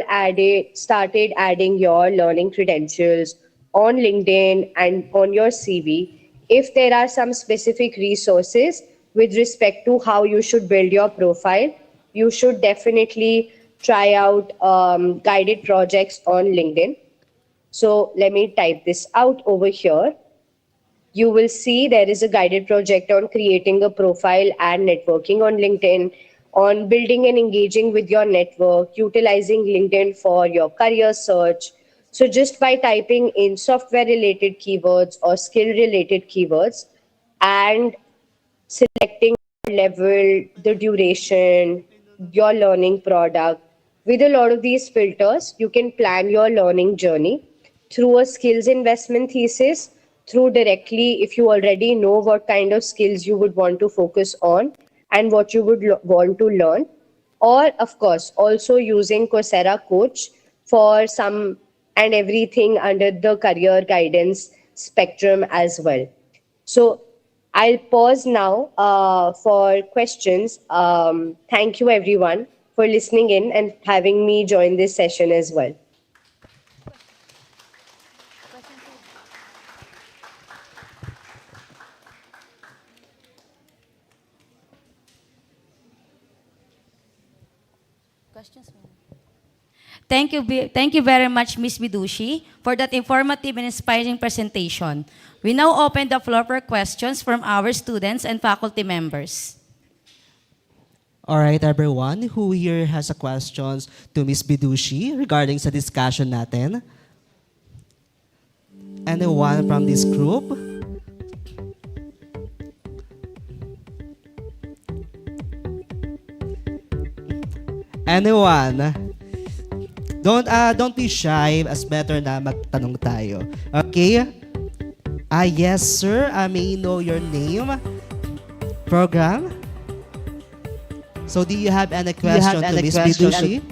started adding your learning credentials on LinkedIn and on your CV? If there are some specific resources with respect to how you should build your profile, you should definitely try out guided projects on LinkedIn. So let me type this out over here. You will see there is a guided project on creating a profile and networking on LinkedIn, on building and engaging with your network, utilizing LinkedIn for your career search. So just by typing in software related keywords or skill related keywords and selecting level, the duration, your learning product, with a lot of these filters, you can plan your learning journey through a skills investment thesis, through directly if you already know what kind of skills you would want to focus on and what you would want to learn, or of course also using Coursera Coach for some and everything under the career guidance spectrum as well. So I'll pause now for questions. Thank you everyone for listening in and having me join this session as well. Thank you very much, Ms. Bidushi, for that informative and inspiring presentation. We now open the floor for questions from our students and faculty members. All right, everyone, who here has a questions to Ms. Bidushi regarding sa discussion natin? Anyone from this group? Anyone? Don't be shy, as better na magtanong tayo. Okay? Yes, sir. May I know your name? Program? So do you have any question to Ms. Bidushi?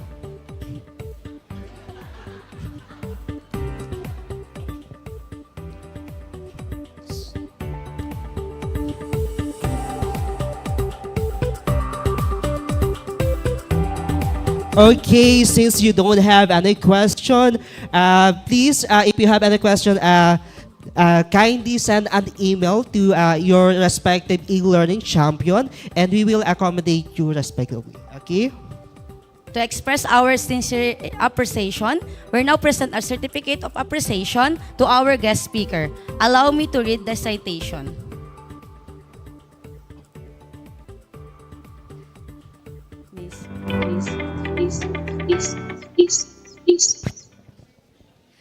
Okay, since you don't have any question, please, if you have any question, kindly send an email to your respective e-learning champion, and we will accommodate you respectively. Okay? To express our sincere appreciation, we now present a certificate of appreciation to our guest speaker. Allow me to read the citation.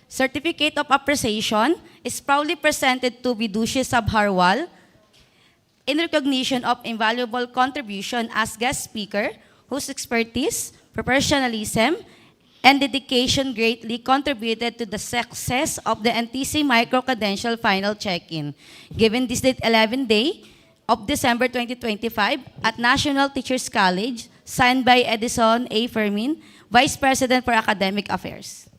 Certificate of Appreciation is proudly presented to Vidushi Sabharwal in recognition of invaluable contribution as guest speaker whose expertise, professionalism, and dedication greatly contributed to the success of the NTC Microcredential final check-in, given this date 11th day of December 2025 at National Teachers College, signed by Edison A. Fermin, Vice President for Academic Affairs.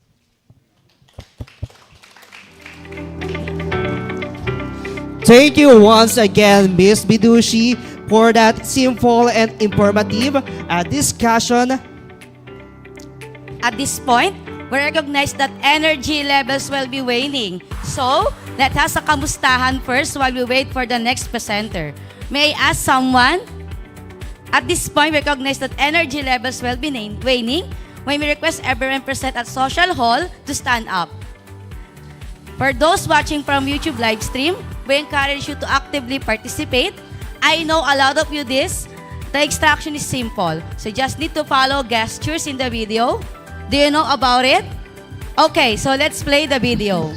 Thank you once again, Ms. Bidushi, for that simple and informative discussion. At this point, we recognize that energy levels will be waning. So, let us sa kamustahan first while we wait for the next presenter. May I ask someone? At this point, we recognize that energy levels will be waning when we request everyone present at Social Hall to stand up. For those watching from YouTube live stream, we encourage you to actively participate. I know a lot of you this. The instruction is simple. So you just need to follow gestures in the video. Do you know about it? Okay, so let's play the video.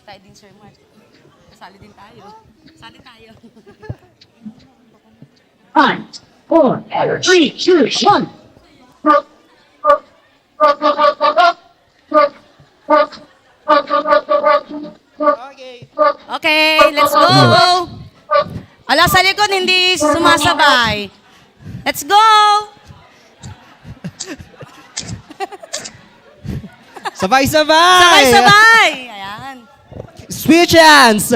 Tayo din, Sir Mark. Sali din tayo. Sali tayo. 5, 4, 3, 2, 1. Okay, let's go! Ala, sa likod, hindi sumasabay. Let's go! Sabay-sabay! Sabay-sabay! Ayan. Switch hands!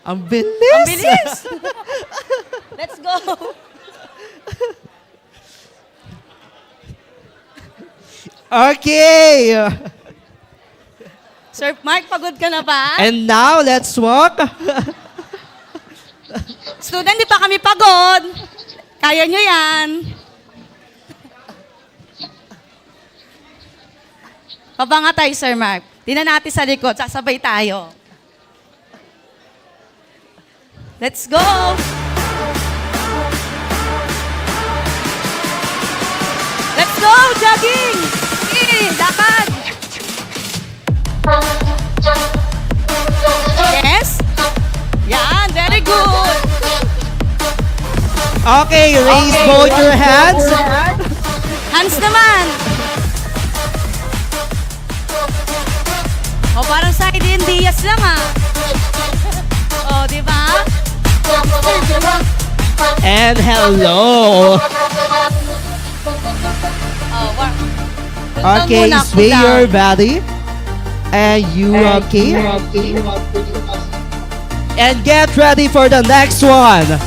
Ang bilis! Ang bilis! Let's go! Okay! Sir Mark, pagod ka na ba? And now, let's walk. Student, di pa kami pagod. Kaya nyo yan. Baba nga tayo, Sir Mark. Tingnan natin sa likod, sasabay tayo. Let's go! Let's go! Jogging! Lakad! Yes? Yan, very good! Okay, raise both your hands. Hands naman! O, parang side in Diaz lang ah. O, di ba? And hello. Okay, sway your body. And you okay? And get ready for the next one.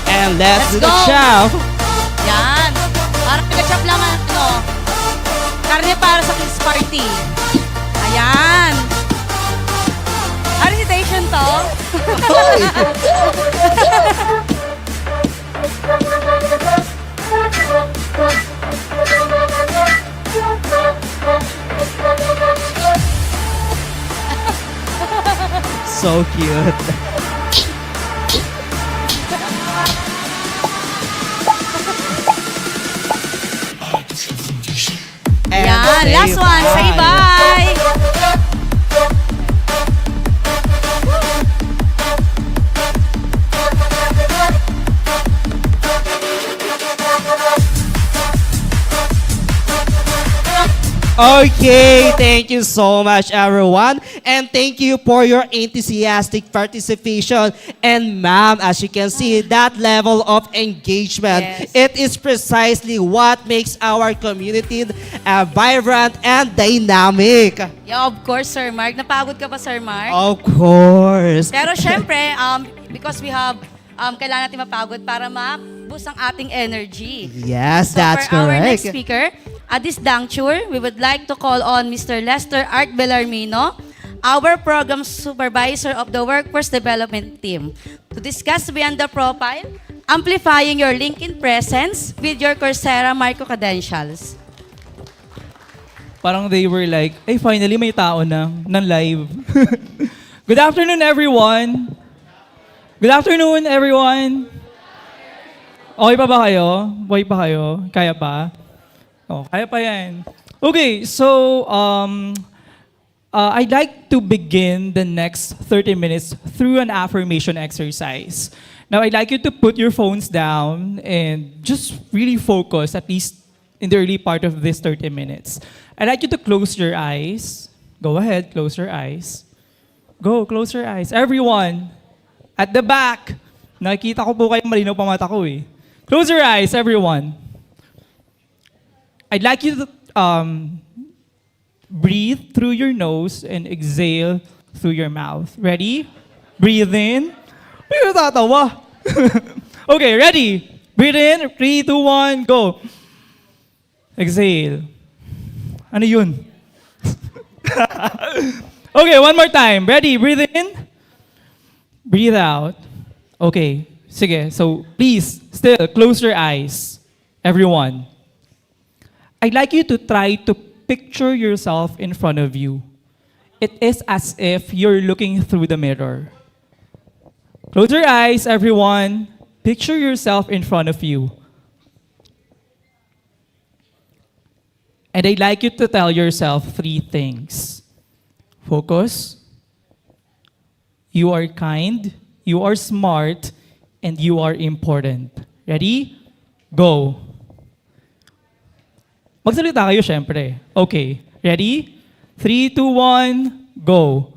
And let's do the chow. Yan. Parang pinag-chop lang ano. Karne para sa kids party. Ayan. Recitation to. So cute. Yan, last one. Say bye. Okay, thank you so much, everyone. And thank you for your enthusiastic participation. And ma'am, as you can see, that level of engagement, Yes. it is precisely what makes our community vibrant and dynamic. Yeah, of course, Sir Mark. Napagod ka ba, Sir Mark? Of course. Pero syempre, because we have, kailangan natin mapagod para ma-boost ang ating energy. Yes, So that's for our next correct. speaker, at this juncture, we would like to call on Mr. Lester Art Bellarmino, our program supervisor of the Workforce Development Team, to discuss beyond the profile, amplifying your LinkedIn presence with your Coursera Microcredentials. Parang they were like, ay finally may tao na ng live. Good afternoon everyone. Good afternoon everyone. Okay pa ba kayo? Buhay pa kayo? Kaya pa? Oh, kaya pa yan. Okay, so I'd like to begin the next 30 minutes through an affirmation exercise. Now, I'd like you to put your phones down and just really focus, at least in the early part of this 30 minutes. I'd like you to close your eyes. Go ahead, close your eyes. Go, close your eyes. Everyone, at the back. Nakikita ko po kayong malinaw pa mata ko eh. Close your eyes, everyone. I'd like you to breathe through your nose and exhale through your mouth. Ready? Breathe in. May natatawa. Okay, ready? Breathe in. 3, 2, 1, go. Exhale. Ano yun? Okay, one more time. Ready? Breathe in. Breathe out. Okay. Sige. So, please, still, close your eyes. Everyone. I'd like you to try to picture yourself in front of you. It is as if you're looking through the mirror. Close your eyes, everyone. Picture yourself in front of you. And I'd like you to tell yourself 3 things. Focus. You are kind. You are smart. And you are important. Ready? Go. Magsalita kayo, syempre. Okay. Ready? 3, 2, 1, go.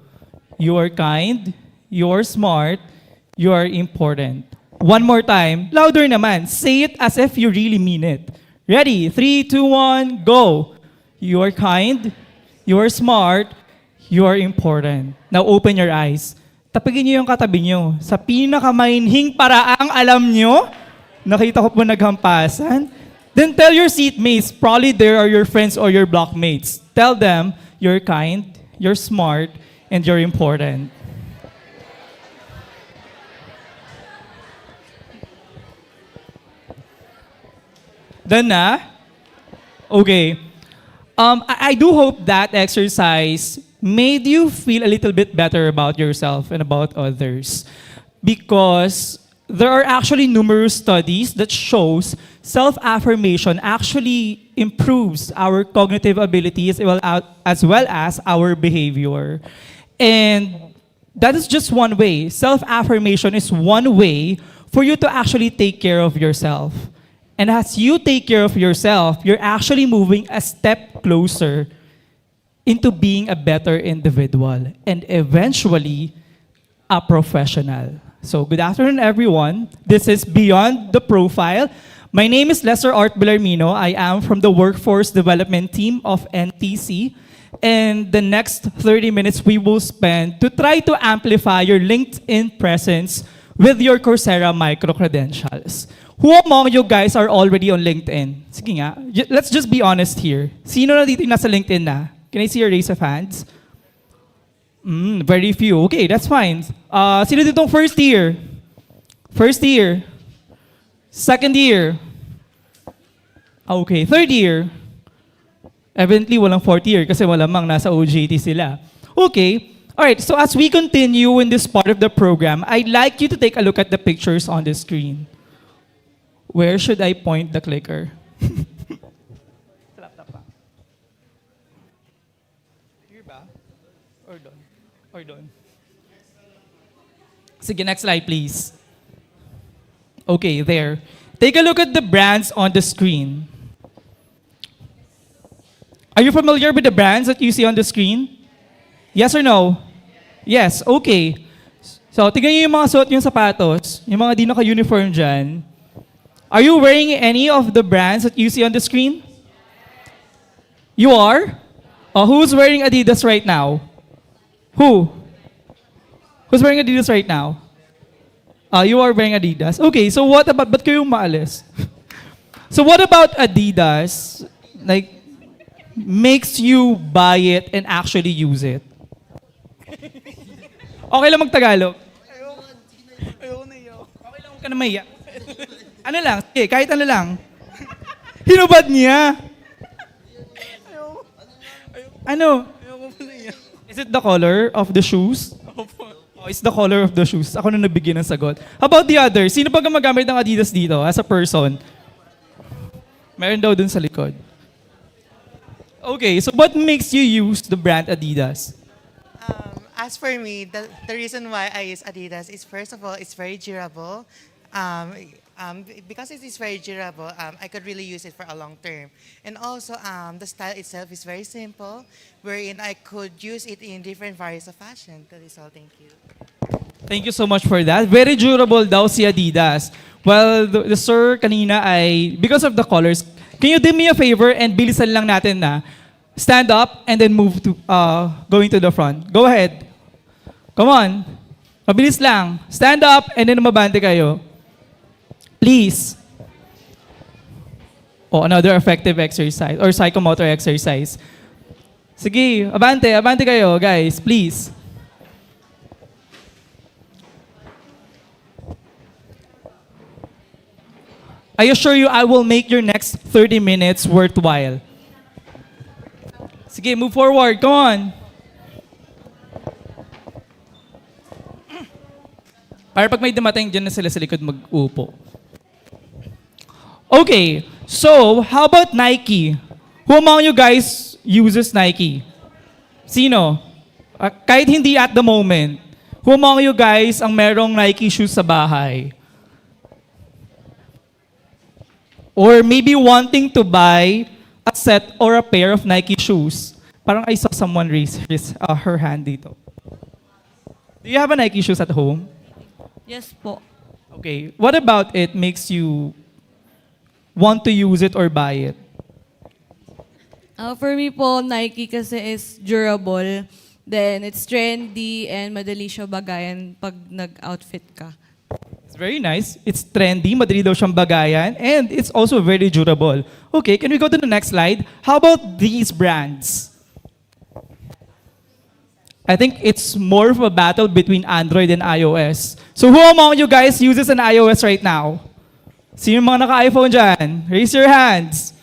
You are kind. You are smart. You are important. One more time. Louder naman. Say it as if you really mean it. Ready? 3, 2, 1, go. You are kind. You are smart. You are important. Now open your eyes. Tapagin niyo yung katabi niyo. Sa pinakamainhing paraang alam niyo, nakita ko po naghampasan. Then tell your seatmates, probably there are your friends or your blockmates. Tell them you're kind, you're smart, and you're important. Done na? Okay. I do hope that exercise made you feel a little bit better about yourself and about others. Because there are actually numerous studies that shows self-affirmation actually improves our cognitive abilities as well as our behavior. And that is just one way. Self-affirmation is one way for you to actually take care of yourself. And as you take care of yourself, you're actually moving a step closer into being a better individual and eventually a professional. So good afternoon, everyone. This is Beyond the Profile. My name is Lester Art Bellarmino. I am from the Workforce Development Team of NTC. And the next 30 minutes we will spend to try to amplify your LinkedIn presence with your Coursera Microcredentials. Who among you guys are already on LinkedIn? Sige nga, let's just be honest here. Sino na dito yung nasa LinkedIn na? Can I see a raise of hands? Very few. Okay, that's fine. Sino ditong first year? First year? Second year? Okay, third year? Evidently, walang fourth year kasi malamang nasa OJT sila. Okay. Alright, so as we continue in this part of the program, I'd like you to take a look at the pictures on the screen. Where should I point the clicker? Here ba? Or doon? Or doon? Sige, next slide, please. Okay, there. Take a look at the brands on the screen. Are you familiar with the brands that you see on the screen? Yes or no? Yes, okay. So, tignan niyo yung mga suot yung sapatos, yung mga di naka-uniform dyan. Are you wearing any of the brands that you see on the screen? You are? Who's wearing Adidas right now? Who? Who's wearing Adidas right now? You are wearing Adidas. Okay, so what about, ba't kayo maalis? So what about Adidas, like, makes you buy it and actually use it? Okay lang mag-Tagalog. Ayoko na iyo. Okay lang, huwag ka na maiyak. Ano lang, sige, kahit ano lang. Hinubad niya. Ano? Ayoko pa na iyo. Is it the color of the shoes? Oh, it's the color of the shoes. Ako na nabigyan ng sagot. How about the other? Sino pa gumagamit ng Adidas dito as a person? Meron daw dun sa likod. Okay, so what makes you use the brand Adidas? As for me, the reason why I use Adidas is, first of all, it's very durable. Because it is very durable, I could really use it for a long term. And also, the style itself is very simple, wherein I could use it in different various of fashion. That is all. Thank you. Thank you so much for that. Very durable daw si Adidas. Well, the sir kanina ay, because of the colors, can you do me a favor and bilisan lang natin na stand up and then move to, going to the front. Go ahead. Come on. Mabilis lang. Stand up and then umabante kayo. Please. Another effective exercise or psychomotor exercise. Sige, abante kayo, guys, please. I assure you, I will make your next 30 minutes worthwhile. Sige, move forward. Come on. Para pag may dumating, dyan na sila sa likod mag-upo. Okay, so how about Nike? Who among you guys uses Nike? Sino? Kahit hindi at the moment. Who among you guys ang merong Nike shoes sa bahay? Or maybe wanting to buy a set or a pair of Nike shoes. Parang I saw someone raise her hand dito. Do you have a Nike shoes at home? Yes po. Okay. What about it makes you want to use it or buy it? For me po, Nike kasi is durable. Then it's trendy and madali siya bagayan pag nag-outfit ka. It's very nice. It's trendy, madali daw siyang bagayan, and it's also very durable. Okay, can we go to the next slide? How about these brands? I think it's more of a battle between Android and iOS. So who among you guys uses an iOS right now? Sino yung mga naka-iPhone dyan? Raise your hands.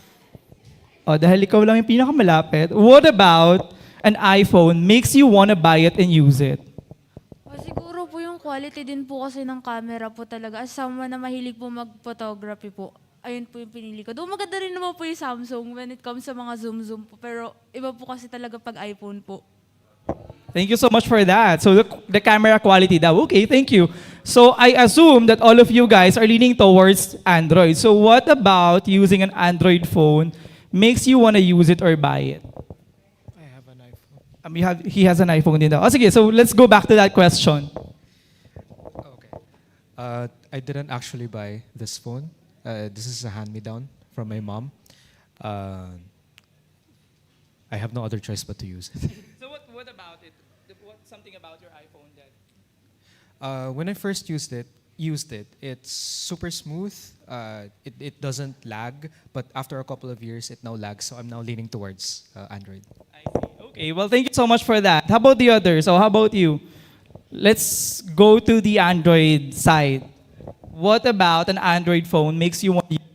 Dahil ikaw lang yung pinakamalapit. What about an iPhone makes you wanna buy it and use it? Siguro po yung quality din po kasi ng camera po talaga. As someone na mahilig po mag-photography po, ayun po yung pinili ko. Doon maganda rin naman po yung Samsung when it comes sa mga zoom-zoom po. Pero iba po kasi talaga pag iPhone po. Thank you so much for that. So the camera quality daw. Okay, thank you. So I assume that all of you guys are leaning towards Android. So what about using an Android phone makes you want to use it or buy it? I have an iPhone. He has an iPhone din daw. Sige, so let's go back to that question. Okay. I didn't actually buy this phone. This is a hand-me-down from my mom. I have no other choice but to use it. So what about it? What's something about your iPhone that? When I first used it, it's super smooth. It doesn't lag, but after a couple of years, it now lags. So I'm now leaning towards Android. I see. Okay, well, thank you so much for that. How about the others? So how about you? Let's go to the Android side. What about an Android phone makes you want to use?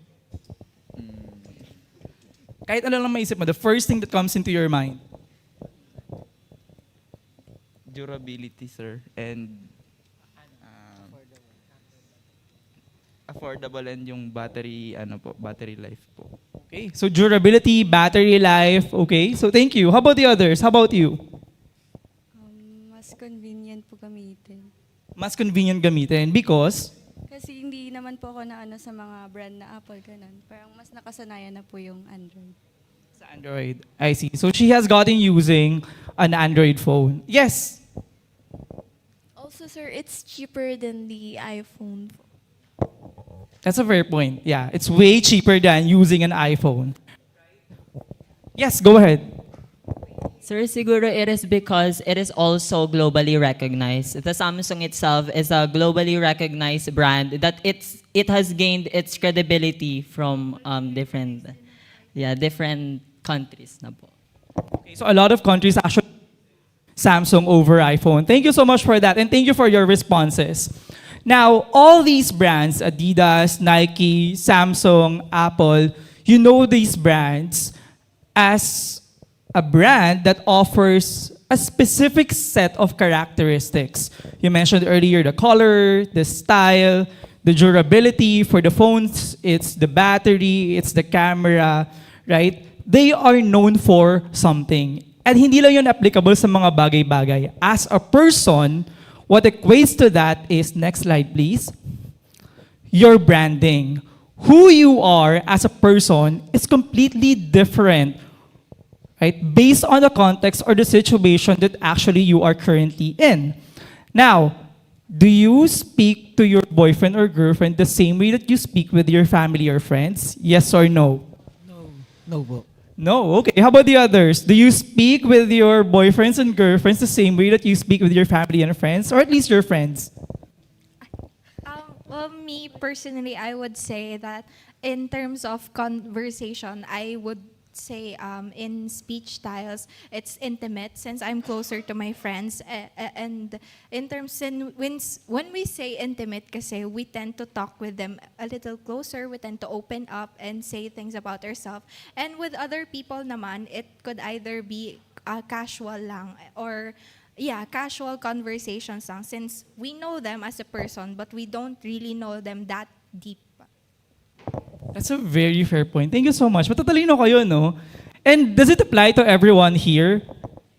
Kahit ano lang maisip mo, the first thing that comes into your mind. Durability, sir, and affordable and yung battery life po. Okay, so durability, battery life, okay. So thank you. How about the others? How about you? Mas convenient po gamitin. Mas convenient gamitin because? Kasi hindi naman po ako na sa mga brand na Apple, ganun. Parang mas nakasanayan na po yung Android. Sa Android. I see. So she has gotten using an Android phone. Yes. Also, sir, it's cheaper than the iPhone. That's a fair point. Yeah, it's way cheaper than using an iPhone. Yes, go ahead. Sir, siguro it is because it is also globally recognized. The Samsung itself is a globally recognized brand that it has gained its credibility from different countries na po. Okay, so a lot of countries actually Samsung over iPhone. Thank you so much for that, and thank you for your responses. Now, all these brands, Adidas, Nike, Samsung, Apple, you know these brands as a brand that offers a specific set of characteristics. You mentioned earlier the color, the style, the durability. For the phones, it's the battery, it's the camera, right? They are known for something. At hindi lang yun applicable sa mga bagay-bagay. As a person, what equates to that is, next slide please, your branding. Who you are as a person is completely different, right? Based on the context or the situation that actually you are currently in. Now, do you speak to your boyfriend or girlfriend the same way that you speak with your family or friends? Yes or no? No po. No, okay. How about the others? Do you speak with your boyfriends and girlfriends the same way that you speak with your family and friends, or at least your friends? Well, me personally, I would say that in terms of conversation, I would say in speech styles, it's intimate since I'm closer to my friends. And in terms, when we say intimate, kasi we tend to talk with them a little closer, we tend to open up and say things about ourselves. And with other people naman, it could either be casual lang or casual conversations lang since we know them as a person but we don't really know them that deep. That's a very fair point. Thank you so much. Matatalino kayo, no? And does it apply to everyone here?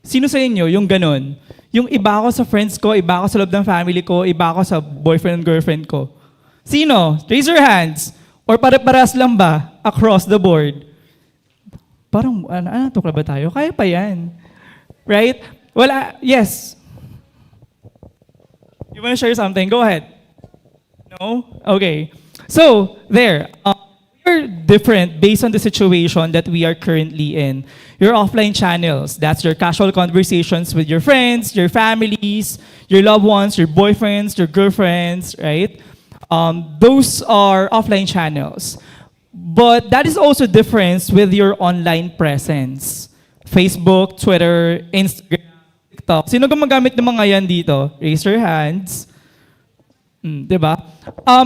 Sino sa inyo yung ganun? Yung iba ako sa friends ko, iba ako sa loob ng family ko, iba ako sa boyfriend and girlfriend ko. Sino? Raise your hands. Or pare-paras lang ba? Across the board. Parang, tukla ba tayo? Kaya pa yan. Right? Well, yes. You want to share something? Go ahead. No? Okay. So, there. We're different based on the situation that we are currently in. Your offline channels, that's your casual conversations with your friends, your families, your loved ones, your boyfriends, your girlfriends, right? Those are offline channels. But that is also different with your online presence. Facebook, Twitter, Instagram, TikTok. Sino gumagamit ng mga yan dito? Raise your hands. Diba?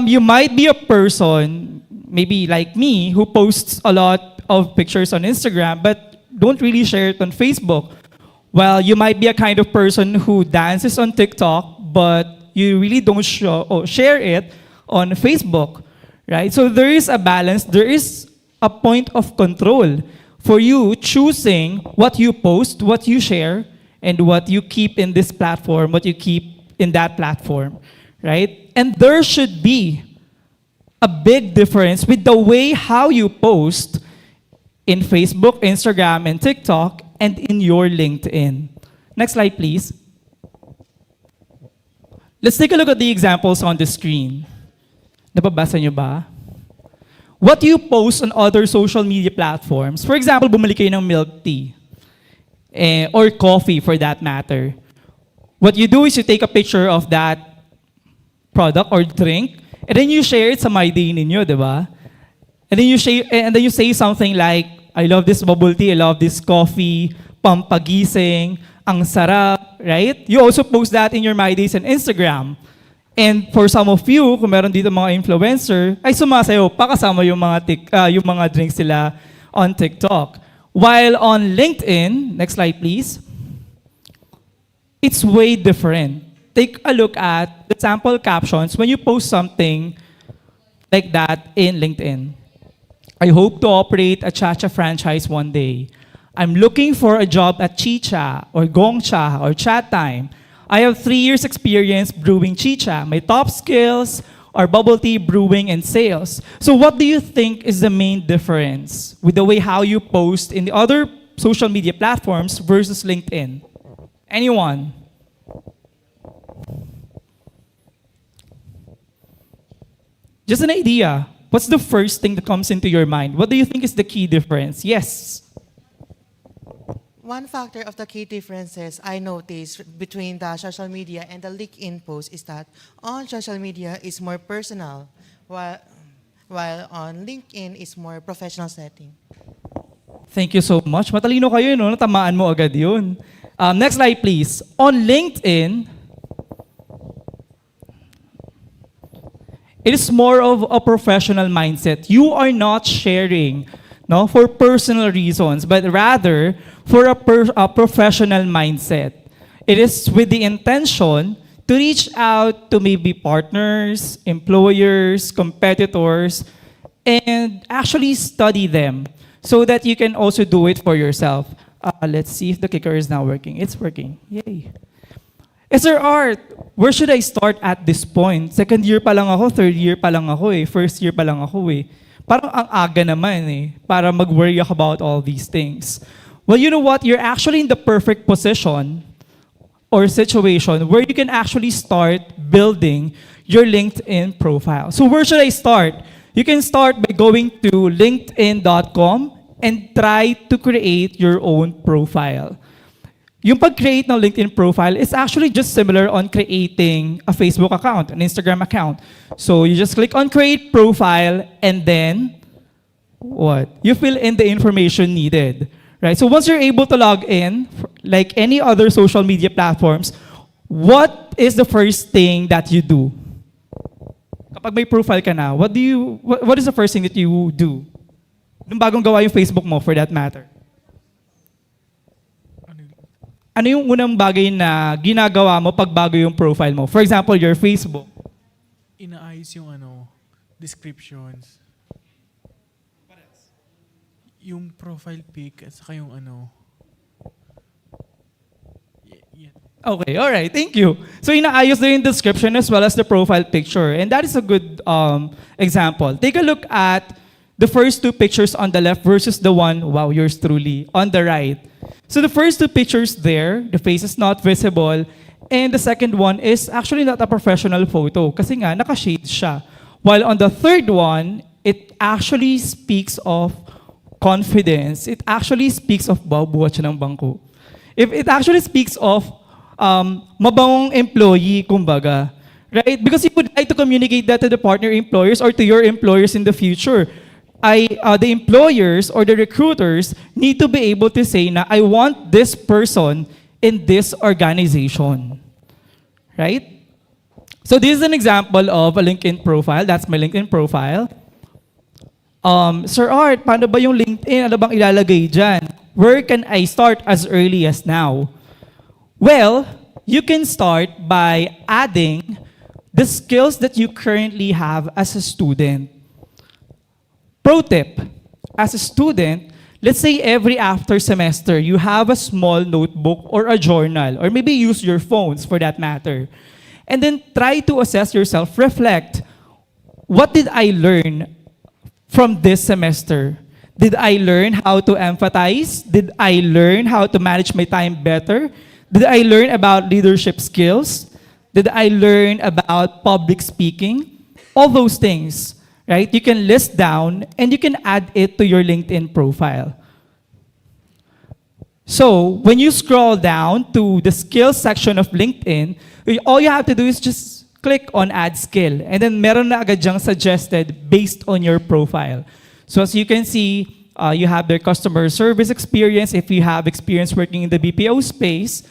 You might be a person, maybe like me, who posts a lot of pictures on Instagram, but don't really share it on Facebook. Well, you might be a kind of person who dances on TikTok, but you really don't share it on Facebook, right? So there is a balance, there is a point of control for you choosing what you post, what you share, and what you keep in this platform, what you keep in that platform, right? And there should be a big difference with the way how you post in Facebook, Instagram, and TikTok, and in your LinkedIn. Next slide, please. Let's take a look at the examples on the screen. Nababasa niyo ba? What you post on other social media platforms, for example, bumili kayo ng milk tea, or coffee for that matter. What you do is you take a picture of that product or drink, and then you share it sa My Day ninyo, di ba? And then you say something like, I love this bubble tea, I love this coffee, pampagising, ang sarap, right? You also post that in your My Days on Instagram. And for some of you, kung meron dito mga influencer, ay sumasayo pa kasama yung mga drinks sila on TikTok. While on LinkedIn, next slide please, it's way different. Take a look at the sample captions when you post something like that in LinkedIn. I hope to operate a Chacha franchise one day. I'm looking for a job at Chicha or Gongcha or Chat Time. I have 3 years experience brewing chicha. My top skills, or bubble tea, brewing, and sales. So what do you think is the main difference with the way how you post in the other social media platforms versus LinkedIn? Anyone? Just an idea. What's the first thing that comes into your mind? What do you think is the key difference? Yes. One factor of the key differences I noticed between the social media and the LinkedIn post is that on social media is more personal, while on LinkedIn is more professional setting. Thank you so much. Matalino kayo, no? Natamaan mo agad yun. Next slide, please. On LinkedIn, it is more of a professional mindset. You are not sharing, no, for personal reasons, but rather for a professional mindset. It is with the intention to reach out to maybe partners, employers, competitors, and actually study them so that you can also do it for yourself. Let's see if the clicker is now working. It's working. Yay. Sir Art, where should I start at this point? Second year pa lang ako, third year pa lang ako eh, first year pa lang ako eh. Parang ang aga naman eh, para mag-worry about all these things. Well, you know what? You're actually in the perfect position or situation where you can actually start building your LinkedIn profile. So where should I start? You can start by going to linkedin.com and try to create your own profile. Yung pag-create ng LinkedIn profile is actually just similar on creating a Facebook account, an Instagram account. So you just click on create profile and then what? You fill in the information needed. Right? So once you're able to log in, like any other social media platforms, what is the first thing that you do? Kapag may profile ka na, what is the first thing that you do? Nung bagong gawa yung Facebook mo, for that matter. Ano yung unang bagay na ginagawa mo pag bago yung profile mo? For example, your Facebook. Inaayos yung descriptions. Yung profile pic at saka yung Okay, all right, thank you. So inaayos na yung description as well as the profile picture. And that is a good example. Take a look at the first two pictures on the left versus the one, wow, yours truly, on the right. So the first two pictures there, the face is not visible, and the second one is actually not a professional photo kasi nga, naka-shade siya. While on the third one, it actually speaks of confidence. It actually speaks of, wow, buhat siya ng bangko. If it actually speaks of mabangong employee, kumbaga, right? Because you would like to communicate that to the partner employers or to your employers in the future. The employers or the recruiters need to be able to say na, I want this person in this organization. Right? So this is an example of a LinkedIn profile. That's my LinkedIn profile. Sir Art, paano ba yung LinkedIn? Ano bang ilalagay dyan? Where can I start as early as now? Well, you can start by adding the skills that you currently have as a student. Pro tip, as a student, let's say every after semester, you have a small notebook or a journal, or maybe use your phones for that matter. And then try to assess yourself, reflect, what did I learn from this semester? Did I learn how to empathize? Did I learn how to manage my time better? Did I learn about leadership skills? Did I learn about public speaking? All those things, right? You can list down and you can add it to your LinkedIn profile. So when you scroll down to the skills section of LinkedIn, all you have to do is just click on add skill. And then meron na agad dyang suggested based on your profile. So as you can see, you have their customer service experience if you have experience working in the BPO space,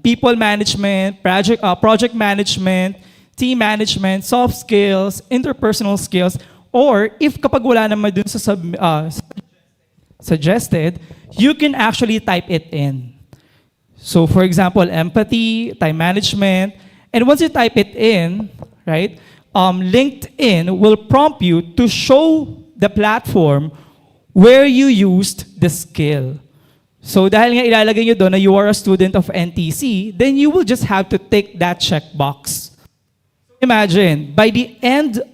people management, project management, team management, soft skills, interpersonal skills, or if kapag wala naman dun sa suggested, you can actually type it in. So for example, empathy, time management, and once you type it in, right, LinkedIn will prompt you to show the platform where you used the skill. So dahil nga ilalagay nyo doon na you are a student of NTC, then you will just have to tick that checkbox. imagine, by the end of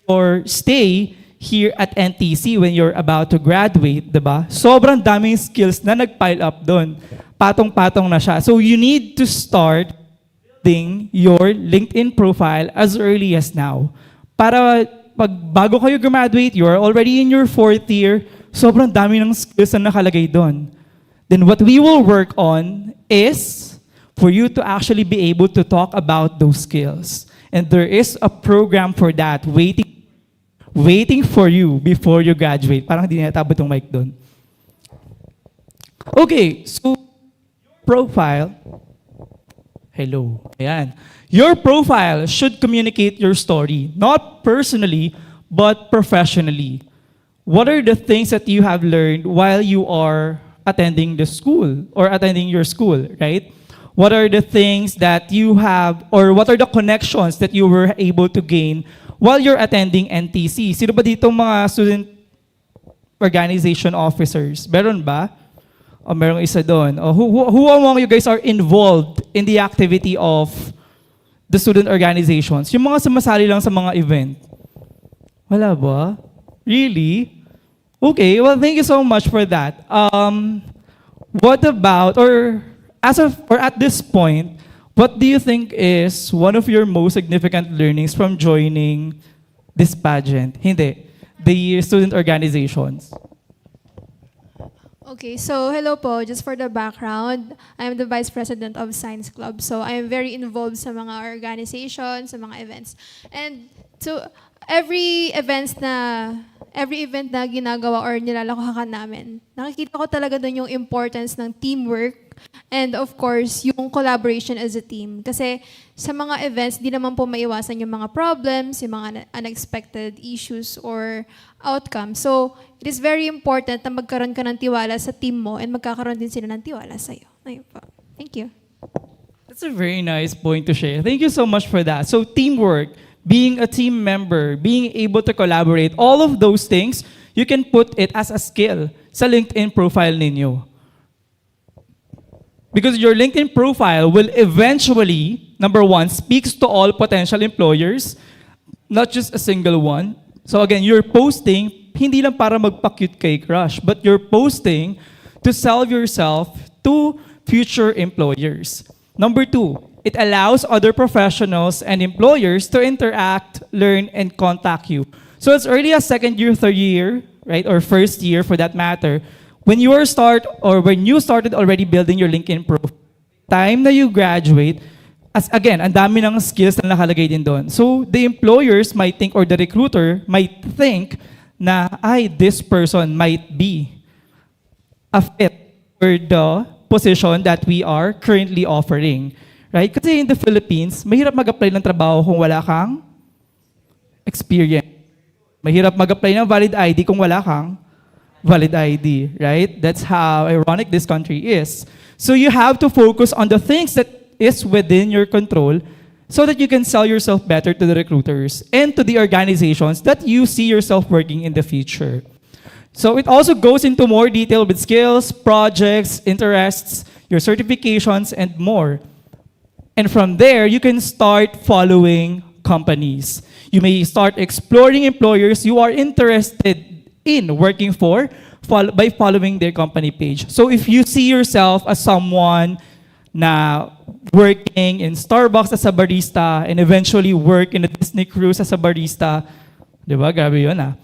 your stay here at NTC when you're about to graduate, diba? Sobrang daming skills na nag-pile up doon. Patong-patong na siya. So you need to start building your LinkedIn profile as early as now. Para pag bago kayo graduate, you are already in your 4th year, sobrang dami ng skills na nakalagay doon. Then what we will work on is for you to actually be able to talk about those skills. And there is a program for that waiting for you before you graduate. Parang hindi natabot yung mic doon. Okay, so profile. Hello. Ayan. Your profile should communicate your story, not personally, but professionally. What are the things that you have learned while you are attending the school or attending your school, right? What are the things that you have, or what are the connections that you were able to gain while you're attending NTC? Sino ba dito mga student organization officers? Meron ba? O merong isa doon? O who among you guys are involved in the activity of the student organizations? Yung mga sumasali lang sa mga event. Wala ba? Really? Okay, well, thank you so much for that. What about, or at this point, what do you think is one of your most significant learnings from joining this pageant? Hindi, the student organizations. Okay, so hello po. Just for the background, I'm the Vice President of Science Club. So I'm very involved sa mga organizations, sa mga events. And so every event na ginagawa or nilalakahan namin, nakikita ko talaga doon yung importance ng teamwork and of course, yung collaboration as a team. Kasi sa mga events, di naman po maiwasan yung mga problems, yung mga unexpected issues or outcomes. So, it is very important na magkaroon ka ng tiwala sa team mo and magkakaroon din sila ng tiwala sa'yo. Ayun po. Thank you. That's a very nice point to share. Thank you so much for that. So, teamwork, being a team member, being able to collaborate, all of those things, you can put it as a skill sa LinkedIn profile ninyo. Because your LinkedIn profile will eventually, number one, speaks to all potential employers, not just a single one. So again, you're posting, hindi lang para magpa-cute kay crush, but you're posting to sell yourself to future employers. Number two, it allows other professionals and employers to interact, learn, and contact you. So as early as 2nd year, 3rd year, right, or 1st year for that matter, when you started already building your LinkedIn profile, time na you graduate, as again, ang dami ng skills na nakalagay din doon. So the employers might think, or the recruiter might think na, this person might be a fit for the position that we are currently offering. Right? Kasi in the Philippines, mahirap mag-apply ng trabaho kung wala kang experience. Mahirap mag-apply ng valid ID kung wala kang valid ID, right? That's how ironic this country is. So you have to focus on the things that is within your control so that you can sell yourself better to the recruiters and to the organizations that you see yourself working in the future. So it also goes into more detail with skills, projects, interests, your certifications, and more. And from there, you can start following companies. You may start exploring employers you are interested in working for by following their company page. So if you see yourself as someone na working in Starbucks as a barista and eventually work in a Disney cruise as a barista, di ba? Grabe yun ah.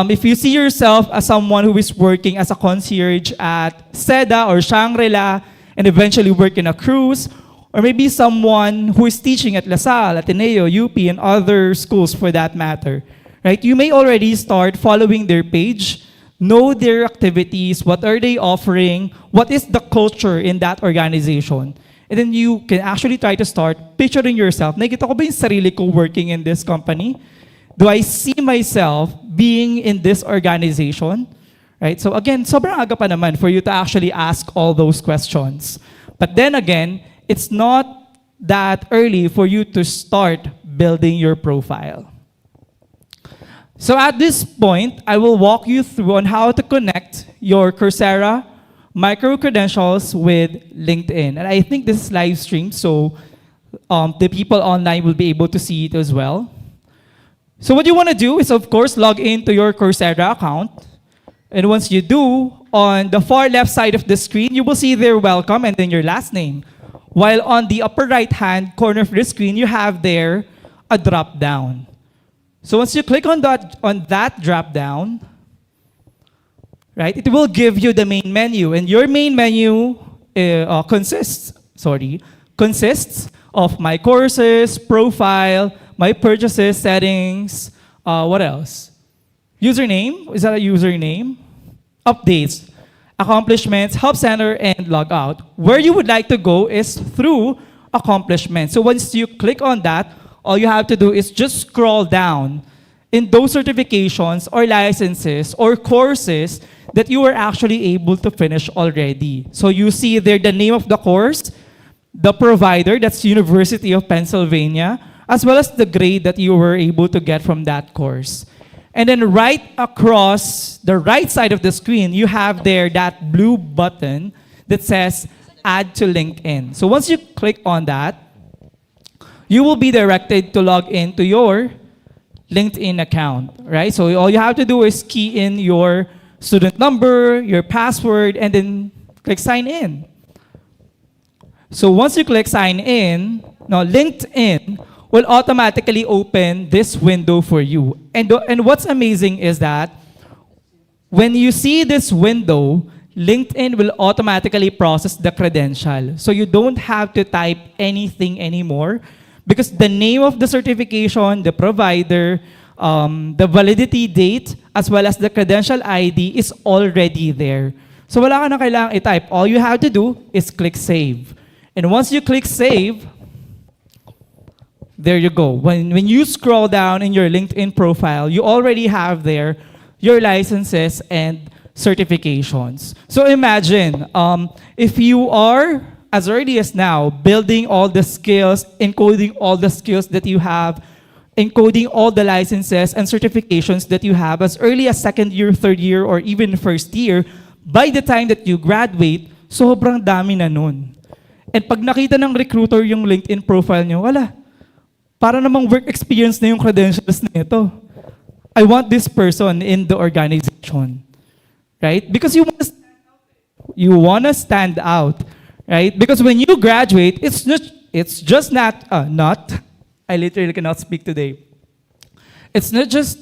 If you see yourself as someone who is working as a concierge at Seda or Shangri-La and eventually work in a cruise, or maybe someone who is teaching at LaSalle, Ateneo, UP, and other schools for that matter, right? You may already start following their page, know their activities, what are they offering, what is the culture in that organization. And then you can actually try to start picturing yourself. Nakita ko ba yung sarili ko working in this company? Do I see myself being in this organization? Right? So again, sobrang aga pa naman for you to actually ask all those questions. But then again, it's not that early for you to start building your profile. So at this point, I will walk you through on how to connect your Coursera Microcredentials with LinkedIn. And I think this is live stream, so the people online will be able to see it as well. So what you want to do is, of course, log into your Coursera account. And once you do, on the far left side of the screen, you will see their welcome and then your last name. While on the upper right-hand corner of the screen, you have there a drop-down. So once you click on that drop-down, right, it will give you the main menu. And your main menu consists of my courses, profile, my purchases, settings, what else? Username, is that a username? Updates, accomplishments, help center, and logout. Where you would like to go is through accomplishments. So once you click on that, all you have to do is just scroll down in those certifications or licenses or courses that you were actually able to finish already. So you see there the name of the course, the provider, that's University of Pennsylvania, as well as the grade that you were able to get from that course. And then right across the right side of the screen, you have there that blue button that says Add to LinkedIn. So once you click on that, you will be directed to log into your LinkedIn account, right? So all you have to do is key in your student number, your password, and then click sign in. So once you click sign in, now LinkedIn will automatically open this window for you. And what's amazing is that when you see this window, LinkedIn will automatically process the credential. So you don't have to type anything anymore because the name of the certification, the provider, the validity date, as well as the credential ID is already there. So wala ka na kailangang i-type. All you have to do is click save. And once you click save, there you go. When you scroll down in your LinkedIn profile, you already have there your licenses and certifications. So imagine, if you are, as early as now, building all the skills, encoding all the skills that you have, encoding all the licenses and certifications that you have as early as second year, third year, or even first year, by the time that you graduate, sobrang dami na nun. And pag nakita ng recruiter yung LinkedIn profile nyo, wala. Para namang work experience na yung credentials na ito. I want this person in the organization. Right? Because you want to stand out. Right? Because when you graduate, it's just not, I literally cannot speak today. It's not just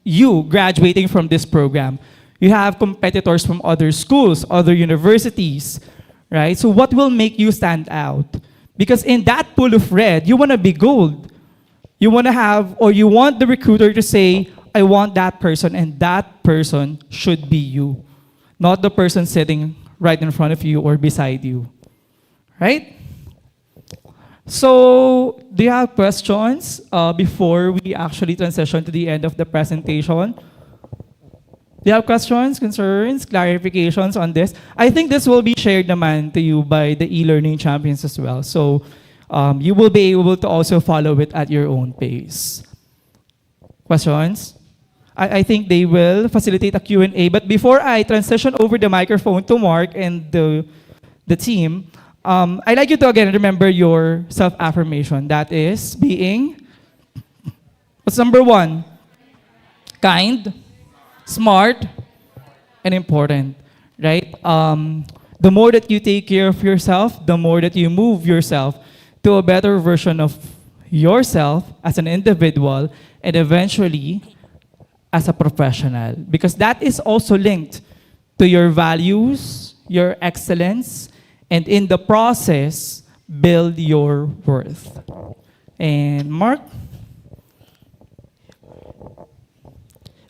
you graduating from this program. You have competitors from other schools, other universities, right? So what will make you stand out? Because in that pool of red, you want to be gold. You want to have, or you want the recruiter to say, I want that person, and that person should be you, not the person sitting right in front of you or beside you, right? So, do you have questions before we actually transition to the end of the presentation? Do you have questions, concerns, clarifications on this? I think this will be shared naman to you by the e-learning champions as well. So, you will be able to also follow it at your own pace. Questions? I think they will facilitate a Q&A. But before I transition over the microphone to Mark and the team, I'd like you to again remember your self-affirmation. That is being, what's number one? Kind, smart, and important, right? The more that you take care of yourself, the more that you move yourself to a better version of yourself as an individual and eventually as a professional. Because that is also linked to your values, your excellence, and in the process, build your worth. And Mark?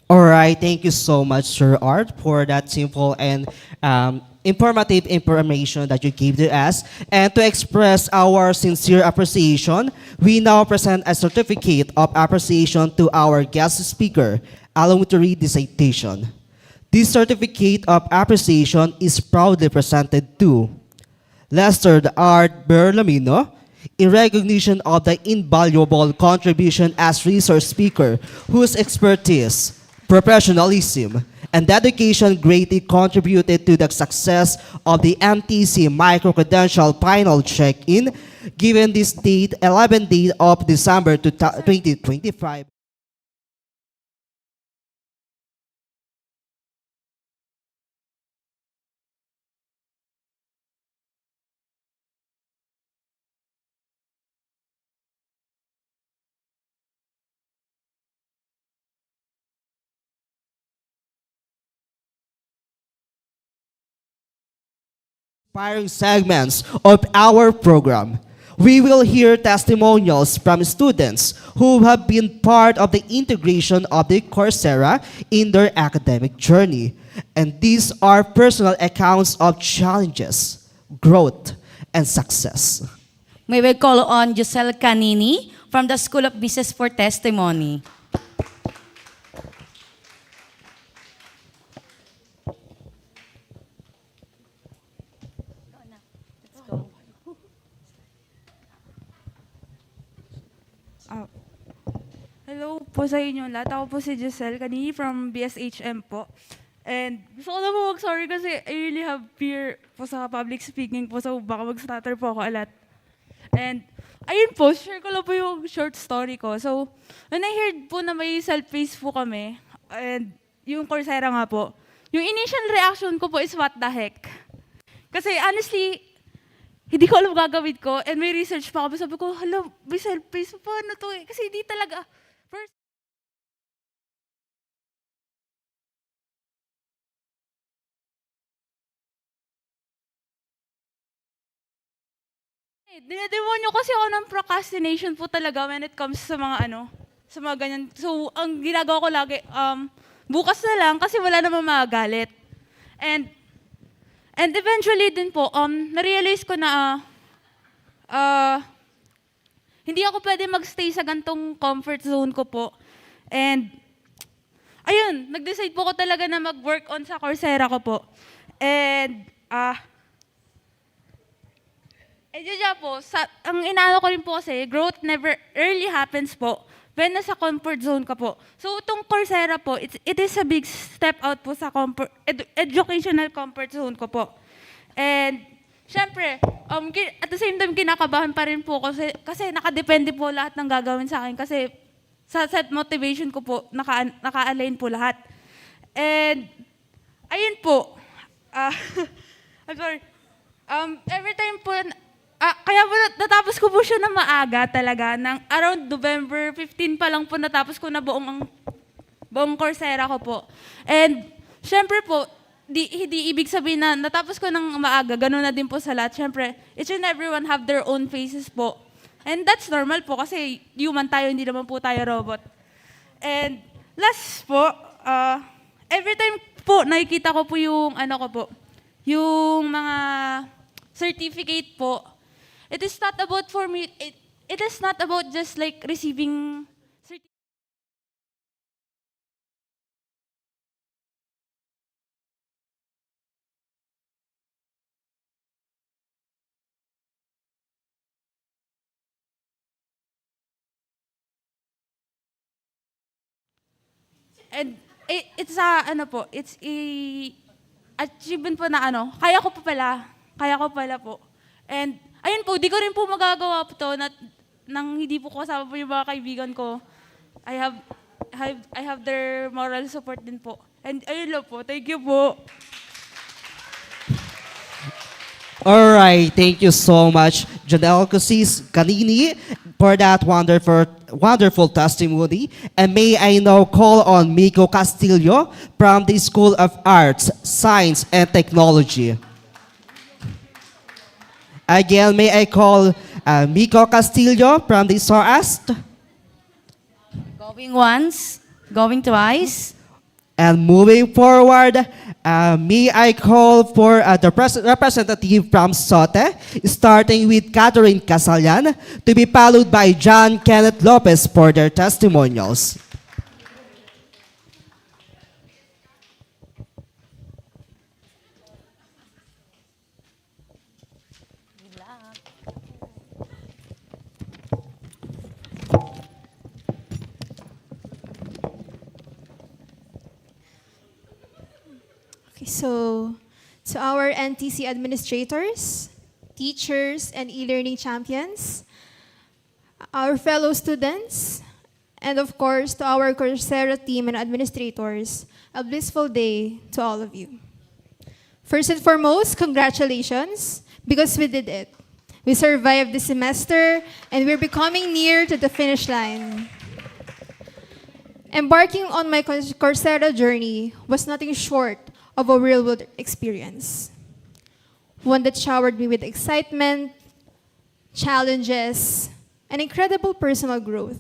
All right, thank you so much, Sir Art, for that simple and informative information that you gave to us. And to express our sincere appreciation, we now present a certificate of appreciation to our guest speaker. Allow me to read the citation. This certificate of appreciation is proudly presented to Lester Art Berlamino in recognition of the invaluable contribution as resource speaker whose expertise, professionalism, and dedication greatly contributed to the success of the MTC Microcredential final check-in, given this date, 11th day of December 2025. Inspiring segments of our program. We will hear testimonials from students who have been part of the integration of the Coursera in their academic journey. And these are personal accounts of challenges, growth, and success. May we call on Giselle Canini from the School of Business for testimony. Hello po sa inyo lahat. Ako po si Giselle Canini from BSHM po. And gusto ko na po mag-sorry kasi I really have fear po sa public speaking po. So baka mag-stutter po ako a lot. And ayun po, share ko lang po yung short story ko. So when I heard po na may self-paced po kami, and yung Coursera nga po, yung initial reaction ko po is what the heck. Kasi honestly, hindi ko alam gagawin ko. And may research pa ako. Sabi ko, hala, may self-paced pa, paano to eh? Kasi hindi talaga. First, dinademonyo kasi ako ng procrastination po talaga when it comes sa mga sa mga ganyan. So, ang ginagawa ko lagi, bukas na lang kasi wala namang magagalit. And eventually din po, na-realize ko na hindi ako pwede magstay sa gantong comfort zone ko po. And ayun, nag-decide po ko talaga na mag-work on sa Coursera ko po. And yun po, ang inaano ko rin po kasi, growth never early happens po when nasa comfort zone ka po. So itong Coursera po, it is a big step out po sa educational comfort zone ko po. And syempre, at the same time, kinakabahan pa rin po kasi nakadepende po lahat ng gagawin sa akin kasi sa set motivation ko po, naka-align po lahat. And ayun po, I'm sorry, every time po, kaya po natapos ko po siya na maaga talaga, ng around November 15 pa lang po natapos ko na buong Coursera ko po. And syempre po, hindi ibig sabihin na natapos ko ng maaga, gano'n na din po sa lahat. Syempre, each and everyone have their own phases po. And that's normal po kasi human tayo, hindi naman po tayo robot. And last po, every time po nakikita ko po yung yung mga certificate po, it is not about for me, it is not about just like receiving certificate. And it's a achievement po na kaya ko pala po. And ayun po, di ko rin po magagawa po to nang hindi po kasama po yung mga kaibigan ko. I have their moral support din po. And ayun lang po, thank you po. All right, thank you so much, Janelle Canini, for that wonderful testimony. And may I now call on Miko Castillo from the School of Arts, Science, and Technology. Again, may I call Miko Castillo from the SOAS? Going once, going twice. And moving forward, may I call for the representative from SOTE, starting with Catherine Casallan, to be followed by John Kenneth Lopez for their testimonials. So, to our NTC administrators, teachers, and e-learning champions, our fellow students, and of course, to our Coursera team and administrators, a blissful day to all of you. First and foremost, congratulations, because we did it. We survived the semester, and we're becoming near to the finish line. Embarking on my Coursera journey was nothing short of a real-world experience. One that showered me with excitement, challenges, and incredible personal growth.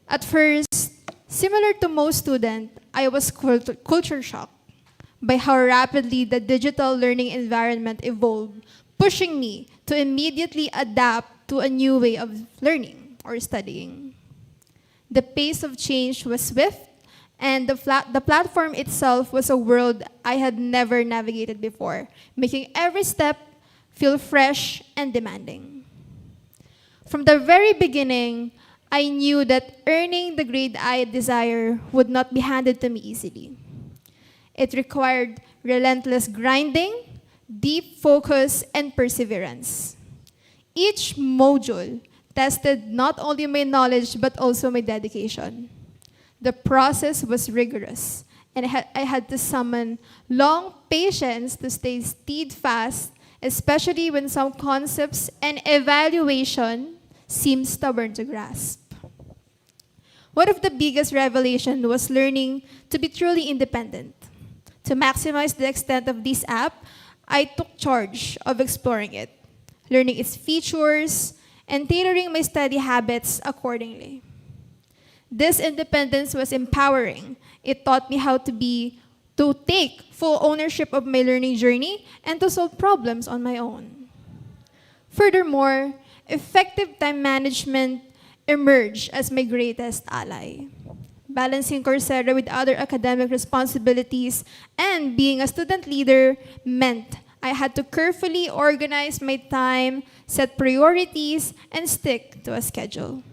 At first, similar to most students, I was culture shocked by how rapidly the digital learning environment evolved, pushing me to immediately adapt to a new way of learning or studying. The pace of change was swift, and the platform itself was a world I had never navigated before, making every step feel fresh and demanding. From the very beginning, I knew that earning the grade I desire would not be handed to me easily. It required relentless grinding, deep focus, and perseverance. Each module tested not only my knowledge but also my dedication. The process was rigorous, and I had to summon long patience to stay steadfast, especially when some concepts and evaluation seemed stubborn to grasp. One of the biggest revelations was learning to be truly independent. To maximize the extent of this app, I took charge of exploring it, learning its features, and tailoring my study habits accordingly. This independence was empowering. It taught me how to take full ownership of my learning journey and to solve problems on my own. Furthermore, effective time management emerged as my greatest ally. Balancing Coursera with other academic responsibilities and being a student leader meant I had to carefully organize my time, set priorities, and stick to a schedule.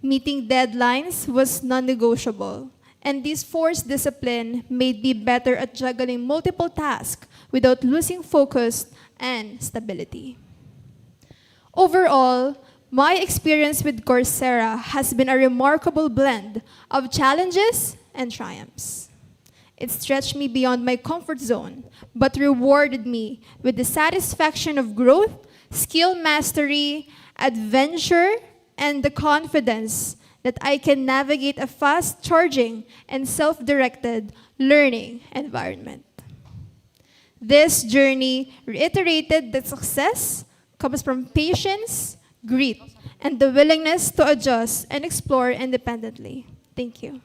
Meeting deadlines was non-negotiable, and this forced discipline made me better at juggling multiple tasks without losing focus and stability. Overall, my experience with Coursera has been a remarkable blend of challenges and triumphs. It stretched me beyond my comfort zone, but rewarded me with the satisfaction of growth, skill mastery, adventure, and the confidence that I can navigate a fast-charging and self-directed learning environment. This journey reiterated that success comes from patience, grit, and the willingness to adjust and explore independently. Thank you.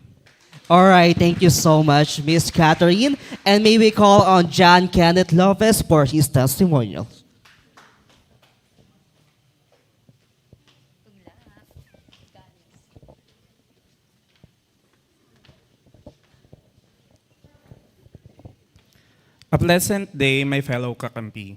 All right, thank you so much, Miss Catherine. And may we call on John Kenneth Lopez for his testimonial. A pleasant day, my fellow kakampi.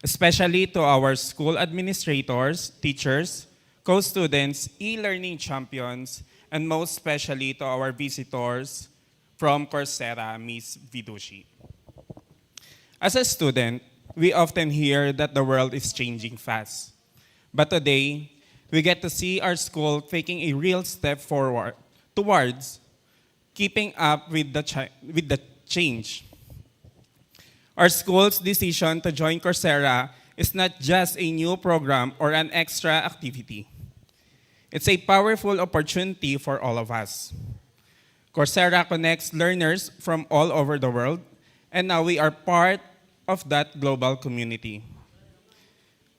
Especially to our school administrators, teachers, co-students, e-learning champions, and most especially to our visitors from Coursera, Ms. Vidushi. As a student, we often hear that the world is changing fast. But today, we get to see our school taking a real step forward towards keeping up with the change. Our school's decision to join Coursera is not just a new program or an extra activity. It's a powerful opportunity for all of us. Coursera connects learners from all over the world, and now we are part of that global community.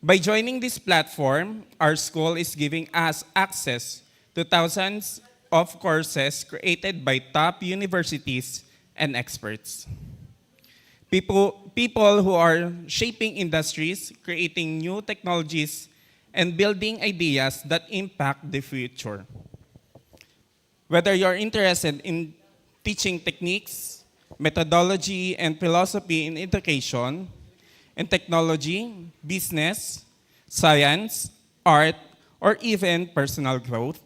By joining this platform, our school is giving us access to thousands of courses created by top universities and experts. People who are shaping industries, creating new technologies, and building ideas that impact the future. Whether you're interested in teaching techniques, methodology, and philosophy in education, in technology, business, science, art, or even personal growth,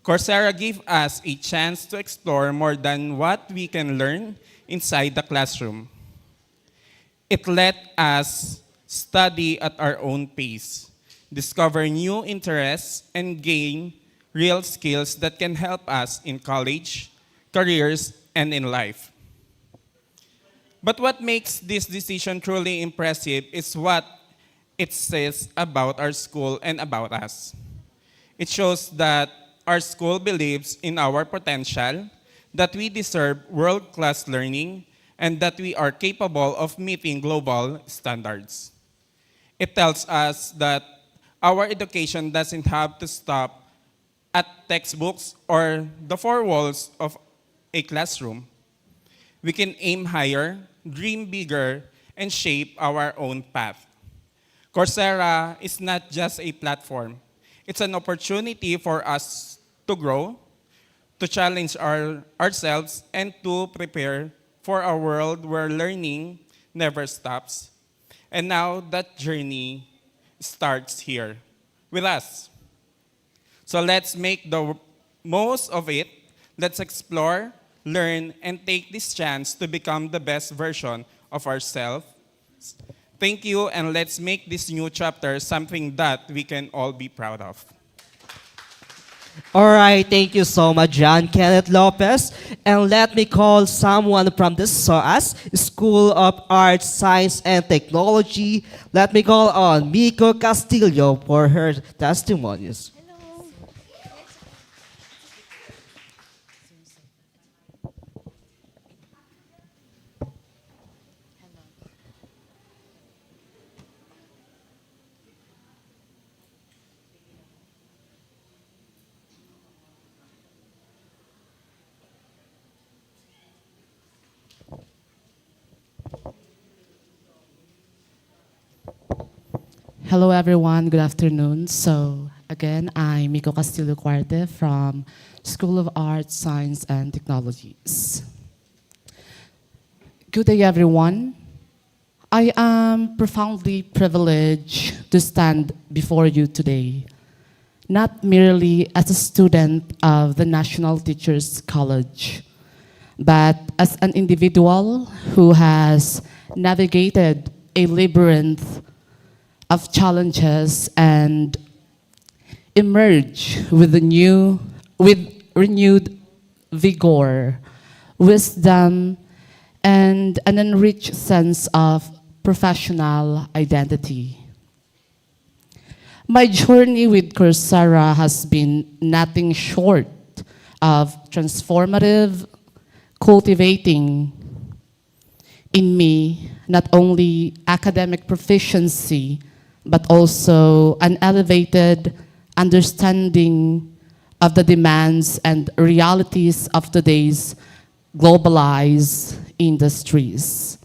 Coursera gives us a chance to explore more than what we can learn inside the classroom. It let us study at our own pace, discover new interests, and gain real skills that can help us in college, careers, and in life. But what makes this decision truly impressive is what it says about our school and about us. It shows that our school believes in our potential, that we deserve world-class learning, and that we are capable of meeting global standards. It tells us that our education doesn't have to stop at textbooks or the four walls of a classroom. We can aim higher, dream bigger, and shape our own path. Coursera is not just a platform. It's an opportunity for us to grow, to challenge ourselves, and to prepare for a world where learning never stops. And now that journey starts here with us. So let's make the most of it. Let's explore, learn, and take this chance to become the best version of ourselves. Thank you, and let's make this new chapter something that we can all be proud of. All right, thank you so much, John Kenneth Lopez. And let me call someone from the SOAS, School of Arts, Science, and Technology. Let me call on Miko Castillo for her testimonies. Hello everyone, good afternoon. So again, I'm Miko Castillo Cuarte from School of Arts, Science, and Technologies. Good day everyone. I am profoundly privileged to stand before you today, not merely as a student of the National Teachers College, but as an individual who has navigated a labyrinth of challenges and emerge with renewed vigor, wisdom, and an enriched sense of professional identity. My journey with Coursera has been nothing short of transformative, cultivating in me not only academic proficiency, but also an elevated understanding of the demands and realities of today's globalized industries.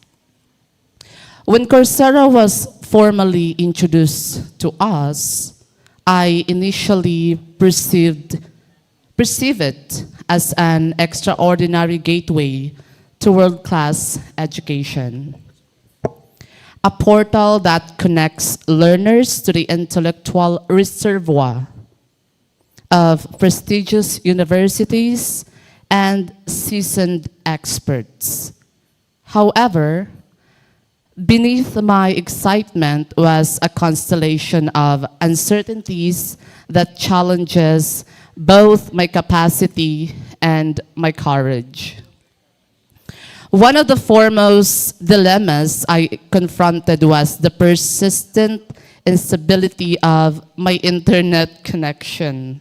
When Coursera was formally introduced to us, I initially perceived it as an extraordinary gateway to world-class education. A portal that connects learners to the intellectual reservoir of prestigious universities and seasoned experts. However, beneath my excitement was a constellation of uncertainties that challenges both my capacity and my courage. One of the foremost dilemmas I confronted was the persistent instability of my internet connection.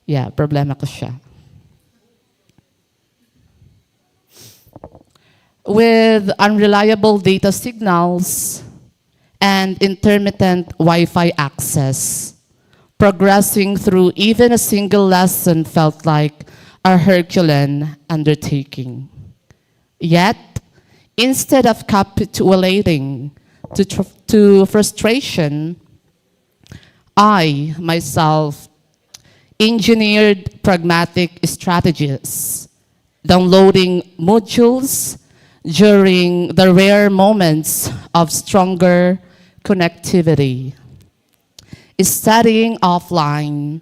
Yeah, problema ko siya. With unreliable data signals and intermittent Wi-Fi access, progressing through even a single lesson felt like a Herculean undertaking. Yet, instead of capitulating to frustration, I myself engineered pragmatic strategies, downloading modules during the rare moments of stronger connectivity, studying offline,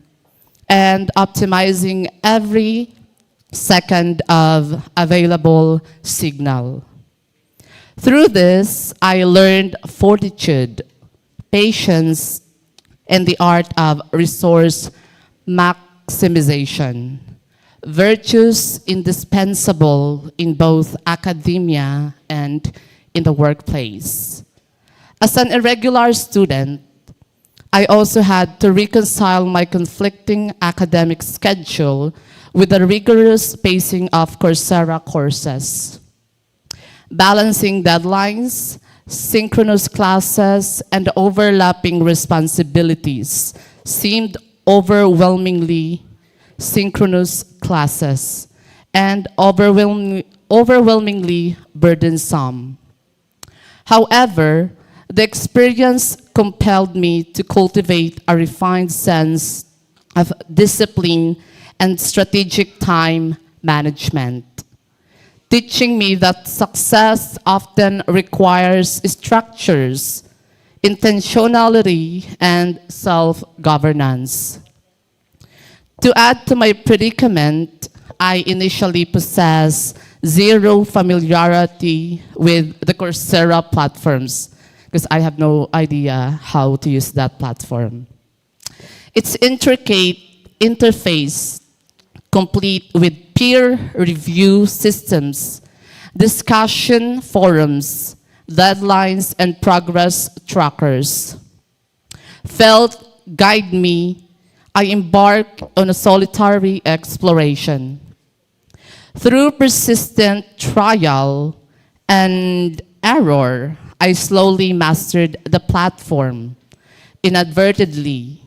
and optimizing every second of available signal. Through this, I learned fortitude, patience, and the art of resource maximization, virtues indispensable in both academia and in the workplace. As an irregular student, I also had to reconcile my conflicting academic schedule with the rigorous pacing of Coursera courses. Balancing deadlines, synchronous classes, and overlapping responsibilities seemed overwhelmingly synchronous classes and overwhelmingly burdensome. However, the experience compelled me to cultivate a refined sense of discipline and strategic time management, teaching me that success often requires structures, intentionality, and self-governance. To add to my predicament, I initially possessed zero familiarity with the Coursera platforms because I have no idea how to use that platform. Its intricate interface, complete with peer review systems, discussion forums, deadlines, and progress trackers, felt guide me. I embarked on a solitary exploration. Through persistent trial and error, I slowly mastered the platform, inadvertently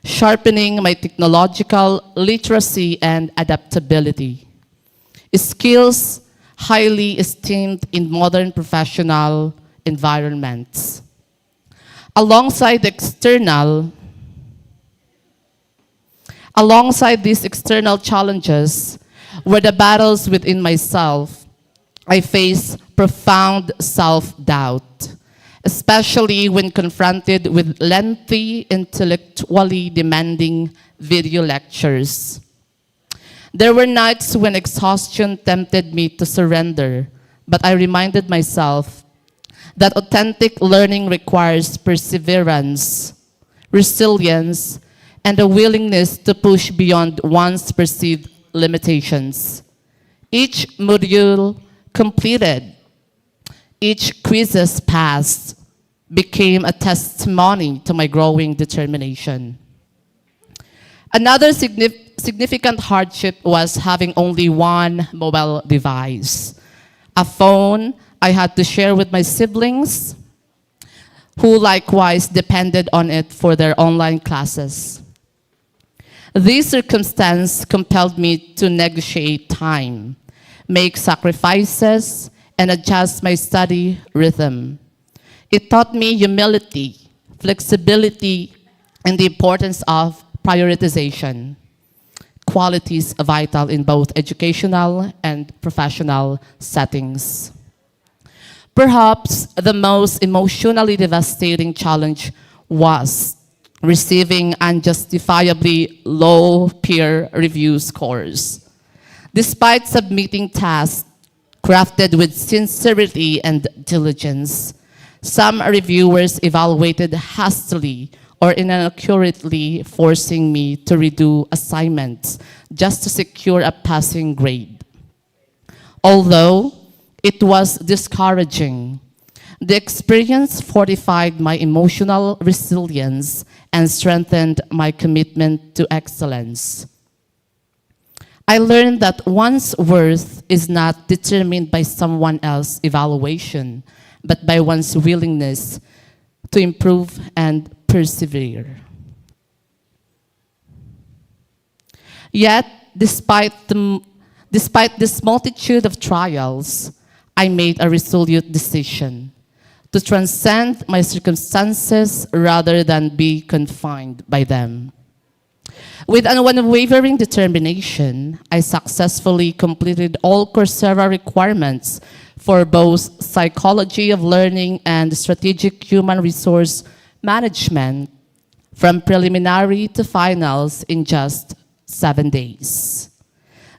sharpening my technological literacy and adaptability, skills highly esteemed in modern professional environments. Alongside these external challenges were the battles within myself. I faced profound self-doubt, especially when confronted with lengthy, intellectually demanding video lectures. There were nights when exhaustion tempted me to surrender, but I reminded myself that authentic learning requires perseverance, resilience, and a willingness to push beyond one's perceived limitations. Each module completed, each quizzes passed, became a testimony to my growing determination. Another significant hardship was having only one mobile device, a phone I had to share with my siblings, who likewise depended on it for their online classes. This circumstance compelled me to negotiate time, make sacrifices, and adjust my study rhythm. It taught me humility, flexibility, and the importance of prioritization, qualities vital in both educational and professional settings. Perhaps the most emotionally devastating challenge was receiving unjustifiably low peer review scores. Despite submitting tasks crafted with sincerity and diligence, some reviewers evaluated hastily or inaccurately, forcing me to redo assignments just to secure a passing grade. Although it was discouraging, the experience fortified my emotional resilience and strengthened my commitment to excellence. I learned that one's worth is not determined by someone else's evaluation, but by one's willingness to improve and persevere. Yet, despite this multitude of trials, I made a resolute decision to transcend my circumstances rather than be confined by them. With an unwavering determination, I successfully completed all Coursera requirements for both psychology of learning and strategic human resource management, from preliminary to finals in just 7 days.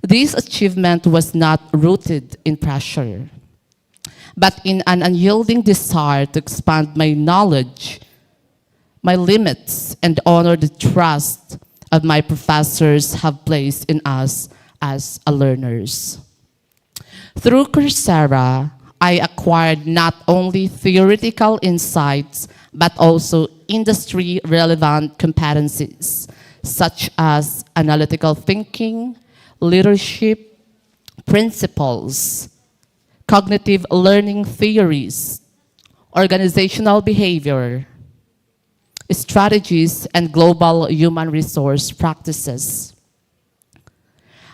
This achievement was not rooted in pressure, but in an unyielding desire to expand my knowledge, my limits, and honor the trust of my professors have placed in us as learners. Through Coursera, I acquired not only theoretical insights, but also industry-relevant competencies, such as analytical thinking, leadership principles, cognitive learning theories, organizational behavior, strategies, and global human resource practices.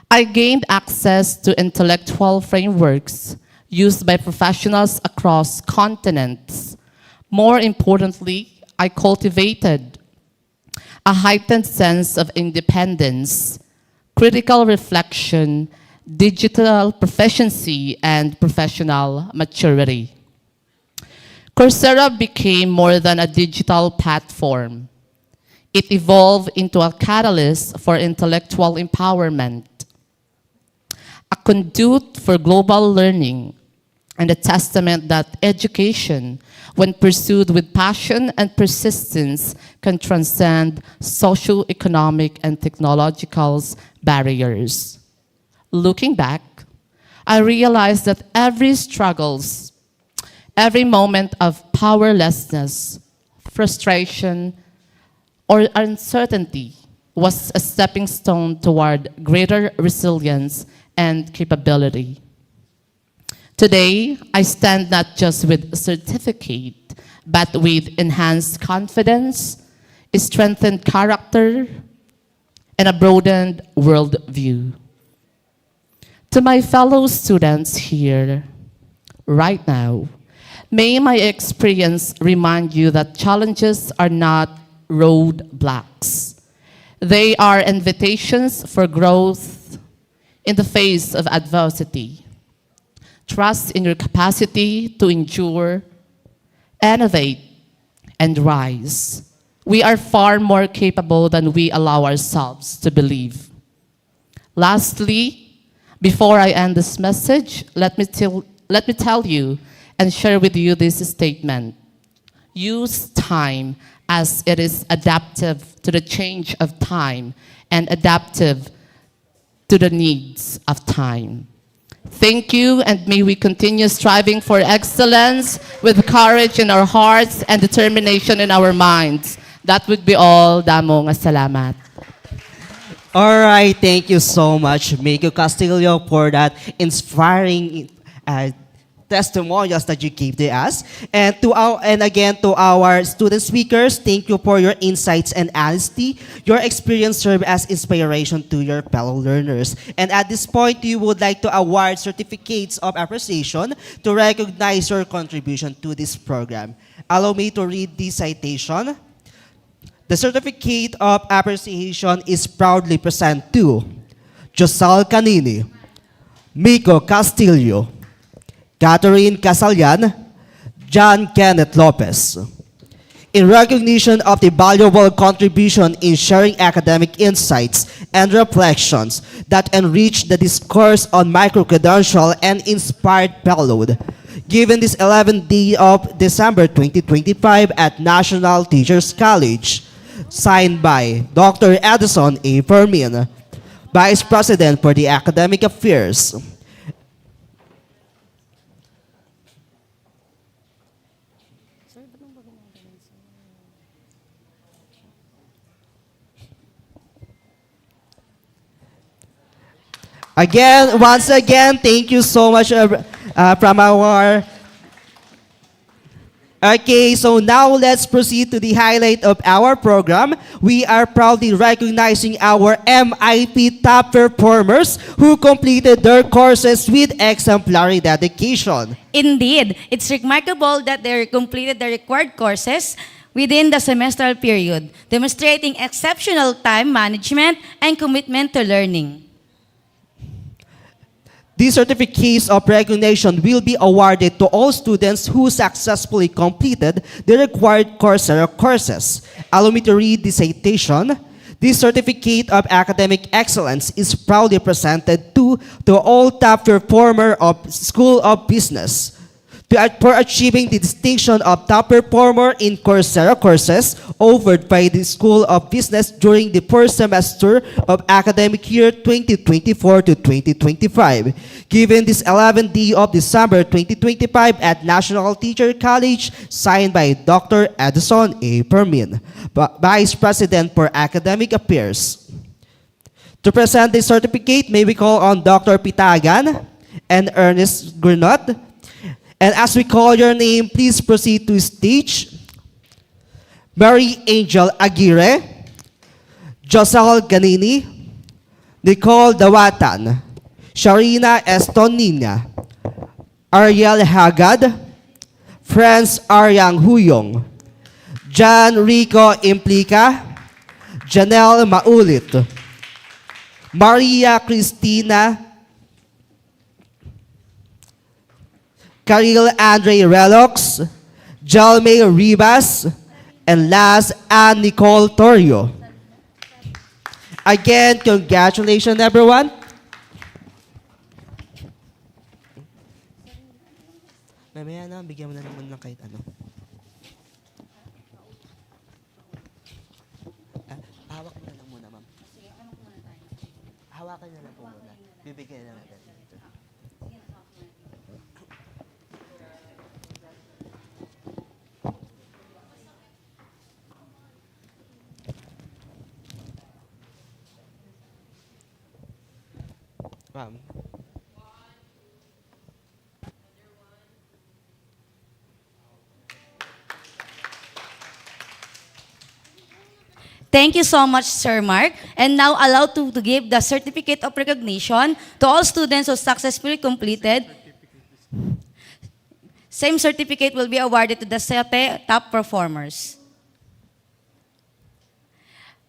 I gained access to intellectual frameworks used by professionals across continents. More importantly, I cultivated a heightened sense of independence, critical reflection, digital proficiency, and professional maturity. Coursera became more than a digital platform. It evolved into a catalyst for intellectual empowerment, a conduit for global learning, and a testament that education, when pursued with passion and persistence, can transcend socio-economic and technological barriers. Looking back, I realized that every struggles, every moment of powerlessness, frustration, or uncertainty was a stepping stone toward greater resilience and capability. Today, I stand not just with a certificate, but with enhanced confidence, a strengthened character, and a broadened worldview. To my fellow students here, right now, may my experience remind you that challenges are not roadblocks. They are invitations for growth in the face of adversity. Trust in your capacity to endure, innovate, and rise. We are far more capable than we allow ourselves to believe. Lastly, before I end this message, let me tell you and share with you this statement. Use time as it is adaptive to the change of time and adaptive to the needs of time. Thank you, and may we continue striving for excellence with courage in our hearts and determination in our minds. That would be all. Damo nga salamat. All right, thank you so much, Miko Castillo, for that inspiring testimonials that you gave to us. And again to our student speakers, thank you for your insights and honesty. Your experience served as inspiration to your fellow learners. And at this point, you would like to award certificates of appreciation to recognize your contribution to this program. Allow me to read the citation. The certificate of appreciation is proudly present to Josal Canini, Miko Castillo, Catherine Casallan, John Kenneth Lopez. In recognition of the valuable contribution in sharing academic insights and reflections that enrich the discourse on microcredential and inspired fellowship, given this 11th day of December 2025 at National Teachers College, signed by Dr. Edison A. Fermin, Vice President for the Academic Affairs. Again, once again, thank you so much from our... Okay, so now let's proceed to the highlight of our program. We are proudly recognizing our MIP top performers who completed their courses with exemplary dedication. Indeed, it's remarkable that they completed the required courses within the semestral period, demonstrating exceptional time management and commitment to learning. These certificates of recognition will be awarded to all students who successfully completed the required Coursera courses. Allow me to read the citation. This certificate of academic excellence is proudly presented to all top performer of School of Business for achieving the distinction of top performer in Coursera courses offered by the School of Business during the first semester of academic year 2024 to 2025. Given this 11th day of December 2025 at National Teacher College, signed by Dr. Edison A. Permin, Vice President for Academic Affairs. To present this certificate, may we call on Dr. Pitagan and Ernest Gurnot. And as we call your name, please proceed to stage. Mary Angel Aguirre, Josel Ganini, Nicole Dawatan, Sharina Estonina, Ariel Hagad, Franz Aryang Huyong, John Rico Implica, Janelle Maulit, Maria Cristina Karil Andre Relox, Jalme Rivas, and last, Anne Nicole Torrio. Again, congratulations, everyone. Mamaya na, bigyan mo na naman ng kahit ano. Hawak na lang muna, ma'am. Hawakan na lang po muna. Bibigyan na natin. Ma'am. Thank you so much, Sir Mark. And now allow to give the certificate of recognition to all students who successfully completed. Same certificate will be awarded to the top performers.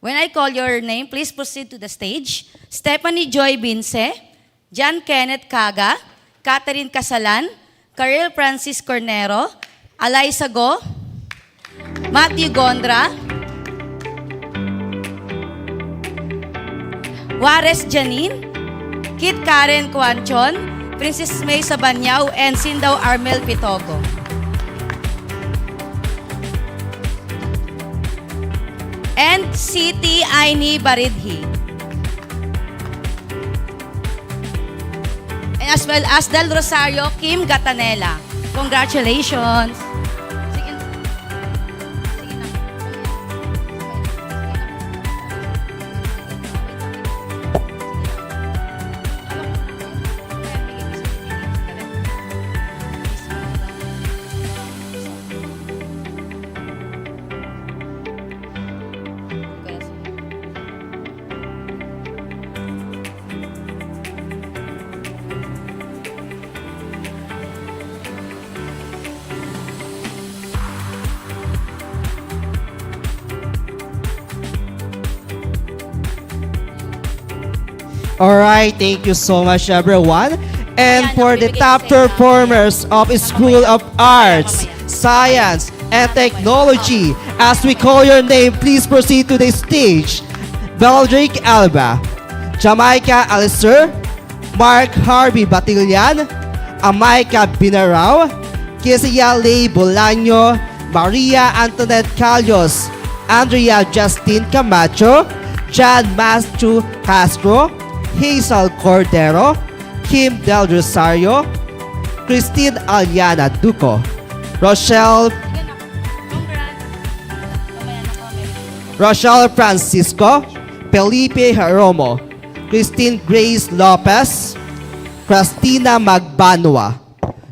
When I call your name, please proceed to the stage. Stephanie Joy Bince, John Kenneth Caga, Catherine Casalan, Karel Francis Cornero, Eliza Go, Matthew Gondra, Juarez Janine, Kit Karen Cuanchon, Princess May Sabanyao, and Sindaw Armel Pitogo. And Siti Aini Baridhi. And as well as Del Rosario Kim Gatanela. Congratulations. Sige na. Sige na. All right, thank you so much, everyone. And for the top performers of School of Arts, Science, and Technology, as we call your name, please proceed to the stage. Valdrick Alba, Jamaica Alicer, Mark Harvey Batilyan, Amaika Binarao, Kisia Ley Bolaño, Maria Antoinette Calyos, Andrea Justine Camacho, John Matthew Castro, Hazel Cordero, Kim Del Rosario, Christine Aliana Duco, Rochelle Francisco, Felipe Jaromo, Christine Grace Lopez, Christina Magbanua,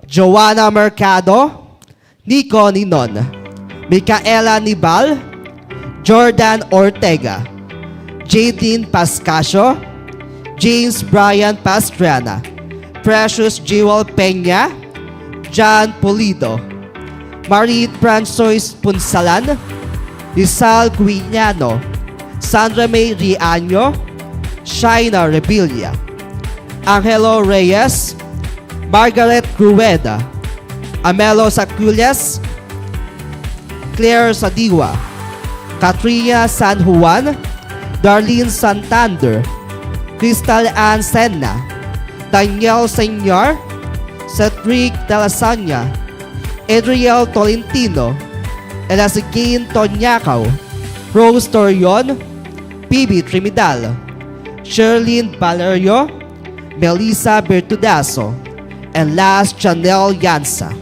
Joanna Mercado, Nico Ninon, Micaela Nibal, Jordan Ortega, Jadine Pascasio, James Brian Pastrana, Precious Jewel Peña, John Pulido, Marie Francois Punsalan, Rizal Guiñano, Sandra May Riaño, Shaina Rebilla, Angelo Reyes, Margaret Rueda, Amelo Sacules, Claire Sadiwa, Katrina San Juan, Darlene Santander, Crystal Ann Senna, Daniel Senyor, Cedric Delasanya, Adriel Tolentino, Elasigain Tonyakaw, Rose Torion, PB Trimidal, Sherlyn Valerio, Melissa Bertudaso, and last, Chanel Yansa.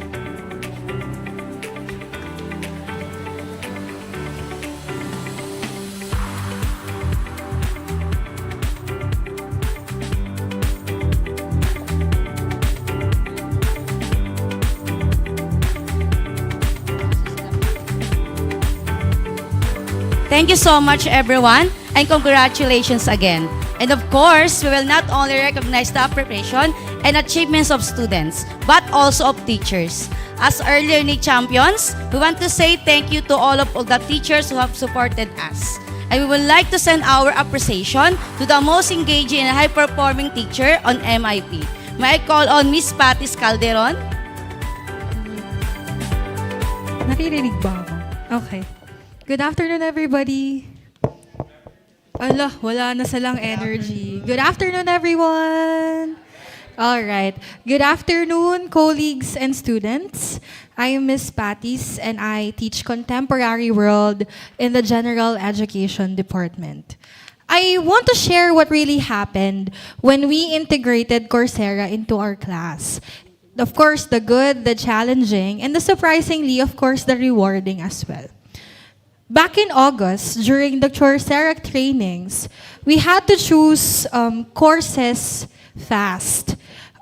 Thank you so much, everyone, and congratulations again. And of course, we will not only recognize the preparation and achievements of students, but also of teachers. As early learning champions, we want to say thank you to all of the teachers who have supported us. And we would like to send our appreciation to the most engaging and high-performing teacher on MIP. May I call on Miss Patis Calderon? Naririnig ba ako? Okay. Good afternoon, everybody. Ala, wala na silang energy. Good afternoon, everyone. All right. Good afternoon, colleagues and students. I am Miss Patis, and I teach Contemporary World in the General Education Department. I want to share what really happened when we integrated Coursera into our class. Of course, the good, the challenging, and the surprisingly, of course, the rewarding as well. Back in August, during the Coursera trainings, we had to choose courses fast.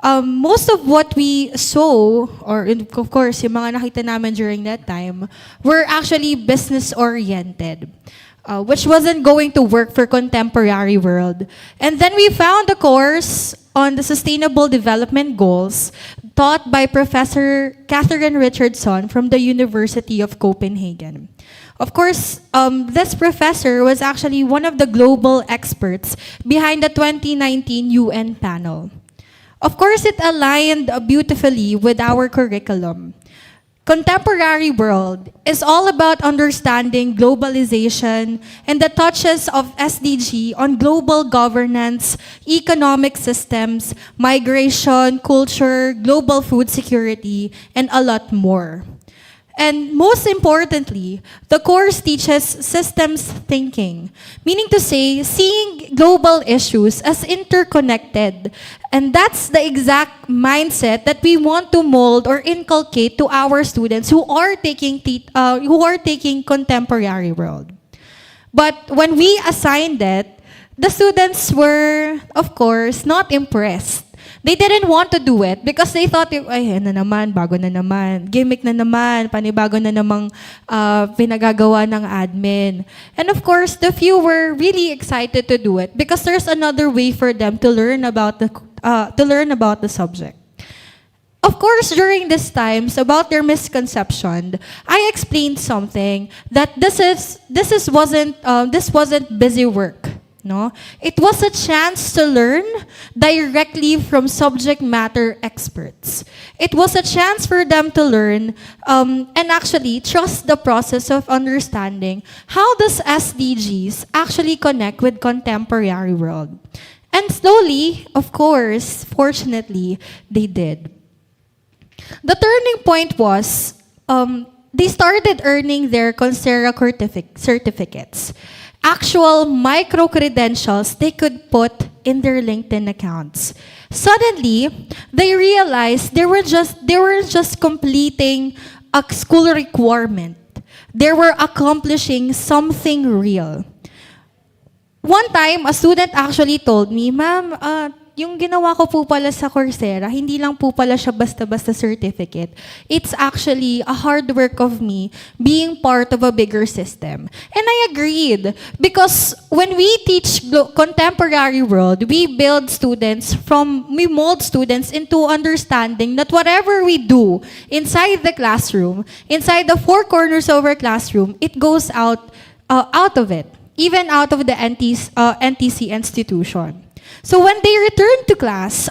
Most of what we saw, or of course, yung mga nakita namin during that time, were actually business-oriented, which wasn't going to work for contemporary world. And then we found a course on the Sustainable Development Goals taught by Professor Catherine Richardson from the University of Copenhagen. Of course, this professor was actually one of the global experts behind the 2019 UN panel. Of course, it aligned beautifully with our curriculum. Contemporary World is all about understanding globalization and the touches of SDG on global governance, economic systems, migration, culture, global food security, and a lot more. And most importantly, the course teaches systems thinking, meaning to say, seeing global issues as interconnected. And that's the exact mindset that we want to mold or inculcate to our students who are taking Contemporary World. But when we assigned it, the students were, of course, not impressed. They didn't want to do it because they thought, ay, na naman, bago na naman, gimmick na naman, panibago na namang pinagagawa ng admin. And of course, the few were really excited to do it because there's another way for them to learn about the subject. Of course, during these times, about their misconception, I explained something that this wasn't busy work. No? It was a chance to learn directly from subject matter experts. It was a chance for them to learn and actually trust the process of understanding how does SDGs actually connect with contemporary world. And slowly, of course, fortunately, they did. The turning point was they started earning their Coursera certificates. Actual micro-credentials they could put in their LinkedIn accounts. Suddenly, they realized they were just completing a school requirement. They were accomplishing something real. One time, a student actually told me, "Ma'am, yung ginawa ko po pala sa Coursera, hindi lang po pala siya basta-basta certificate. It's actually a hard work of me being part of a bigger system." And I agreed. Because when we teach contemporary world, we mold students into understanding that whatever we do inside the classroom, inside the four corners of our classroom, it goes out of it, even out of the NTC institution. So when they returned to class,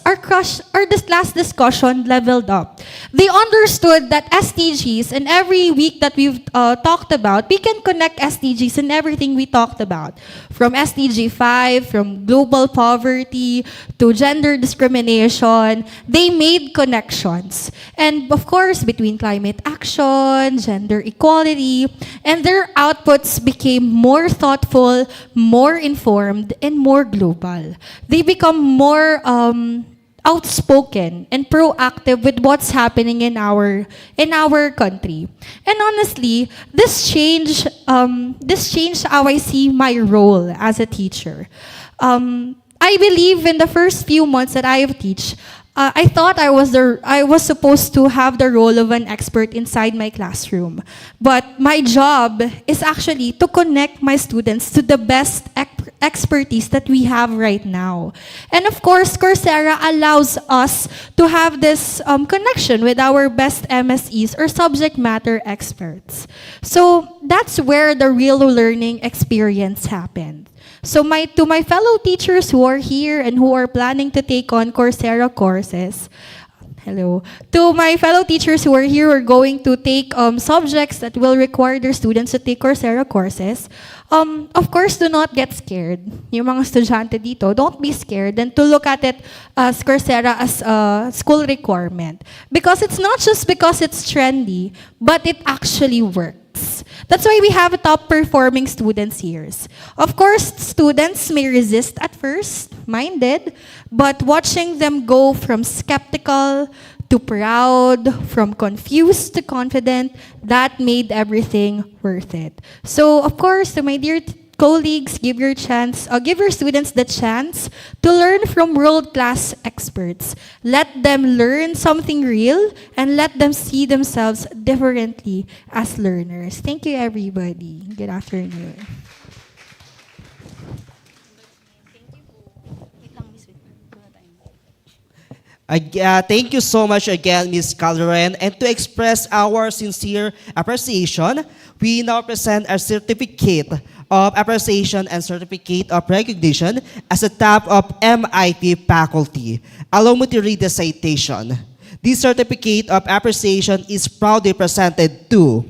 this last discussion leveled up. They understood that SDGs, and every week that we've talked about, we can connect SDGs and everything we talked about. From SDG 5, from global poverty to gender discrimination, they made connections. And of course, between climate action, gender equality, and their outputs became more thoughtful, more informed, and more global. They become more outspoken and proactive with what's happening in our country. And honestly, this changed how I see my role as a teacher. I believe in the first few months that I have teach, I thought I was supposed to have the role of an expert inside my classroom. But my job is actually to connect my students to the best expertise that we have right now. And of course, Coursera allows us to have this connection with our best MSEs or subject matter experts. So that's where the real learning experience happened. So to my fellow teachers who are here and who are planning to take on Coursera courses, hello. To my fellow teachers who are here who are going to take subjects that will require their students to take Coursera courses, of course, do not get scared. Yung mga estudyante dito, don't be scared and to look at it as Coursera as a school requirement. Because it's not just because it's trendy, but it actually works. That's why we have top performing students here. Of course, students may resist at first, mine did, but watching them go from skeptical to proud, from confused to confident, that made everything worth it. So, of course, to my dear colleagues, give your students the chance to learn from world-class experts. Let them learn something real and let them see themselves differently as learners. Thank you, everybody. Good afternoon. Thank you so much again, Ms. Calderon. And to express our sincere appreciation, we now present our certificate of appreciation and certificate of recognition as a top of MIT faculty. Allow me to read the citation. This certificate of appreciation is proudly presented to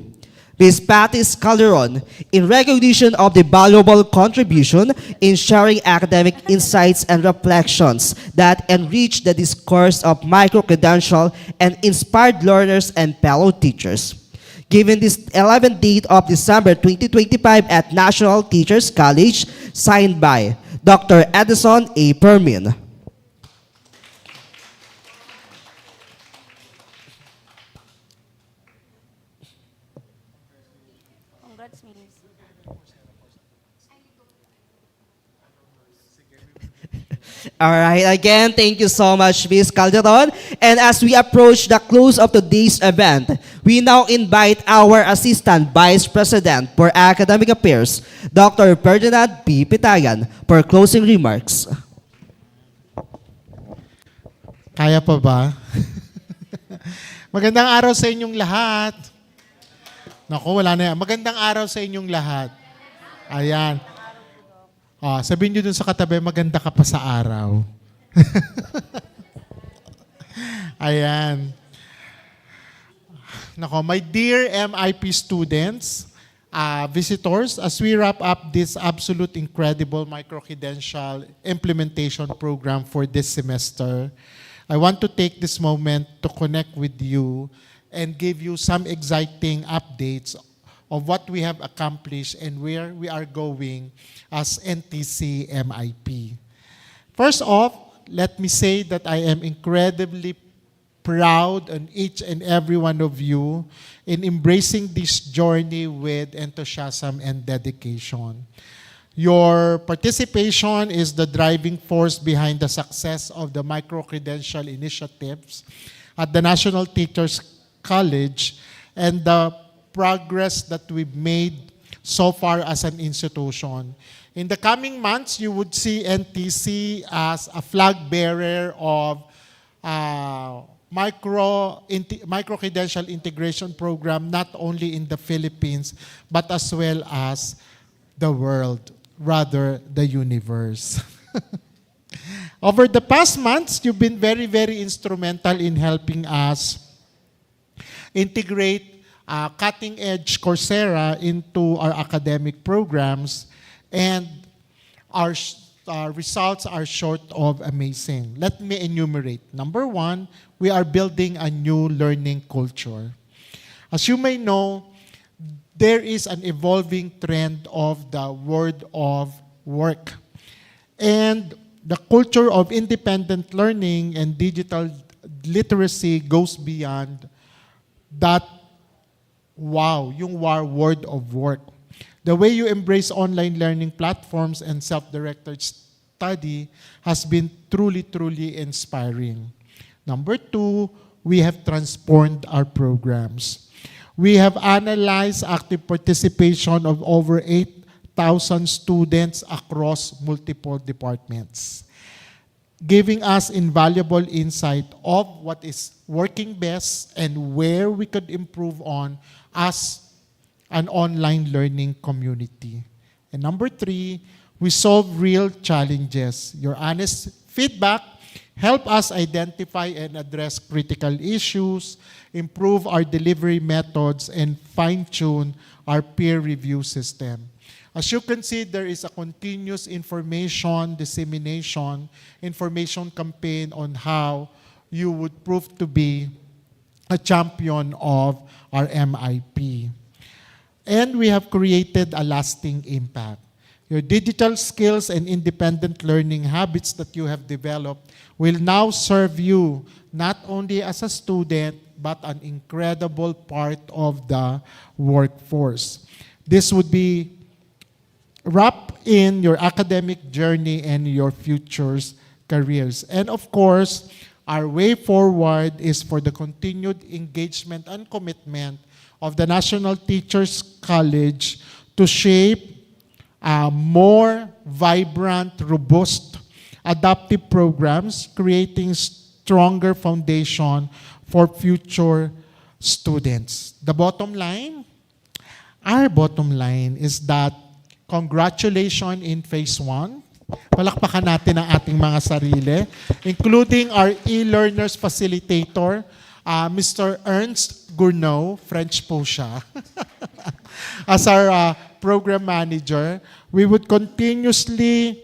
Ms. Patty Calderon in recognition of the valuable contribution in sharing academic insights and reflections that enrich the discourse of Microcredential and inspired learners and fellow teachers. Given this 11th date of December 2025 at National Teachers College, signed by Dr. Edison A. Permin. All right, again, thank you so much, Ms. Calderon. And as we approach the close of today's event, we now invite our Assistant Vice President for Academic Affairs, Dr. Ferdinand P. Pitagan, for closing remarks. Kaya pa ba? Magandang araw sa inyong lahat. Naku, wala na yan. Magandang araw sa inyong lahat. Ayan. Sabihin nyo dun sa katabi, maganda ka pa sa araw. Ayan. Nako, my dear MIP students, visitors, as we wrap up this absolute incredible Microcredential implementation program for this semester, I want to take this moment to connect with you and give you some exciting updates of what we have accomplished and where we are going as NTC MIP. First off, let me say that I am incredibly proud on each and every one of you in embracing this journey with enthusiasm and dedication. Your participation is the driving force behind the success of the micro-credential initiatives at the National Teachers College and the progress that we've made so far as an institution. In the coming months, you would see NTC as a flag bearer of micro-credential integration program, not only in the Philippines, but as well as the world, rather the universe. Over the past months, you've been very, very instrumental in helping us integrate cutting-edge Coursera into our academic programs, and our results are short of amazing. Let me enumerate. Number one, we are building a new learning culture. As you may know, there is an evolving trend of the world of work. And the culture of independent learning and digital literacy goes beyond that yung world of work. The way you embrace online learning platforms and self-directed study has been truly, truly inspiring. Number two, we have transformed our programs. We have analyzed active participation of over 8,000 students across multiple departments, giving us invaluable insight of what is working best and where we could improve on as an online learning community. And number three, we solve real challenges. Your honest feedback help us identify and address critical issues, improve our delivery methods, and fine-tune our peer review system. As you can see, there is a continuous information dissemination, information campaign on how you would prove to be a champion of our MIP. And we have created a lasting impact. Your digital skills and independent learning habits that you have developed will now serve you not only as a student, but an incredible part of the workforce. This would be wrapped in your academic journey and your future's careers. And of course, our way forward is for the continued engagement and commitment of the National Teachers College to shape more vibrant, robust, adaptive programs, creating stronger foundation for future students. The bottom line, our bottom line is that congratulations in phase 1. Palakpakan natin ang ating mga sarili, including our e-learners facilitator, Mr. Ernst Gourneau, French po siya, as our program manager. We would continuously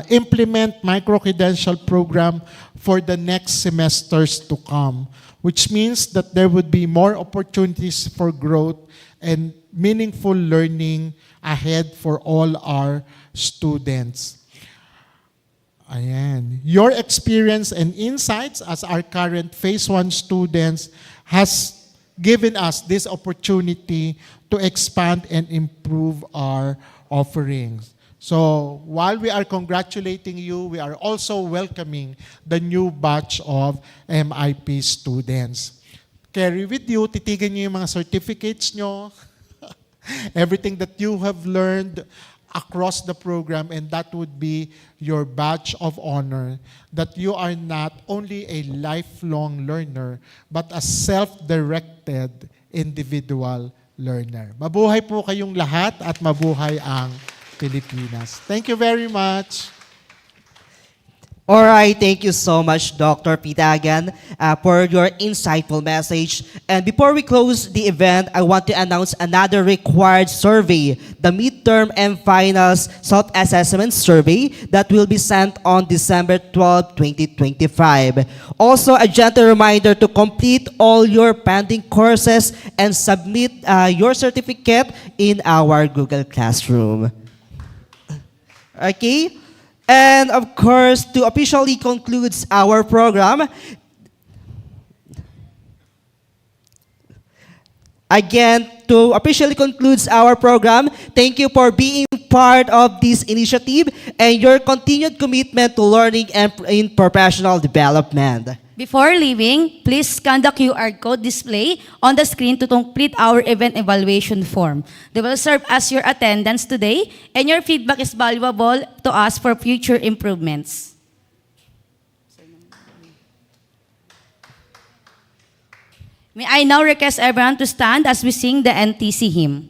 implement Microcredential program for the next semesters to come, which means that there would be more opportunities for growth and meaningful learning ahead for all our students. Ayan. Your experience and insights as our current phase 1 students has given us this opportunity to expand and improve our offerings. So while we are congratulating you, we are also welcoming the new batch of MIP students. Carry with you, titigan niyo yung mga certificates nyo, everything that you have learned across the program, and that would be your badge of honor, that you are not only a lifelong learner, but a self-directed individual learner. Mabuhay po kayong lahat at mabuhay ang Pilipinas. Thank you very much. All right, thank you so much, Dr. Pitagan, for your insightful message. And before we close the event, I want to announce another required survey, the midterm and finals self-assessment survey that will be sent on December 12, 2025. Also, a gentle reminder to complete all your pending courses and submit your certificate in our Google Classroom. Okay? And of course, to officially conclude our program, again, to officially conclude our program, thank you for being part of this initiative and your continued commitment to learning and in professional development. Before leaving, please scan the QR code display on the screen to complete our event evaluation form. They will serve as your attendance today, and your feedback is valuable to us for future improvements. May I now request everyone to stand as we sing the NTC hymn.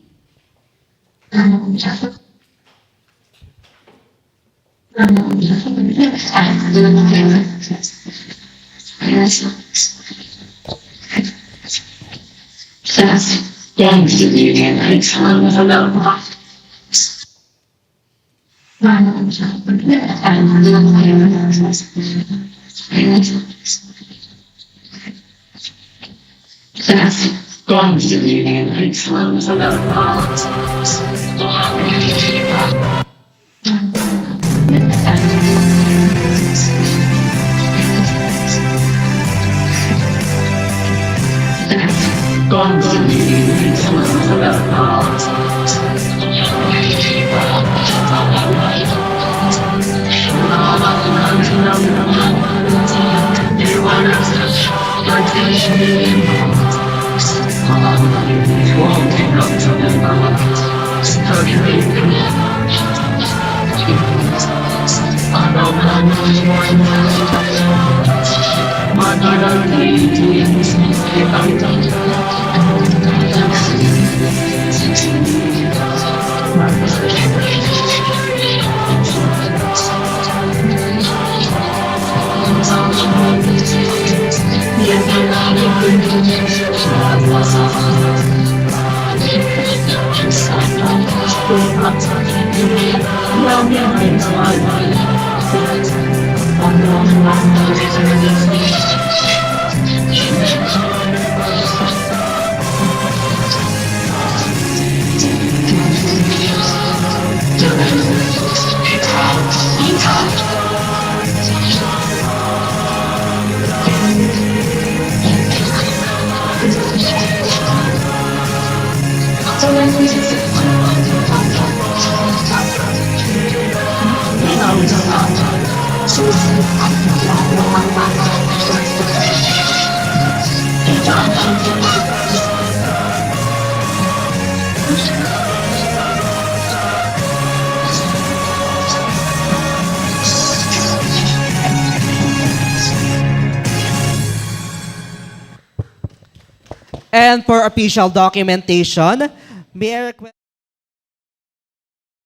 And for official documentation, may I request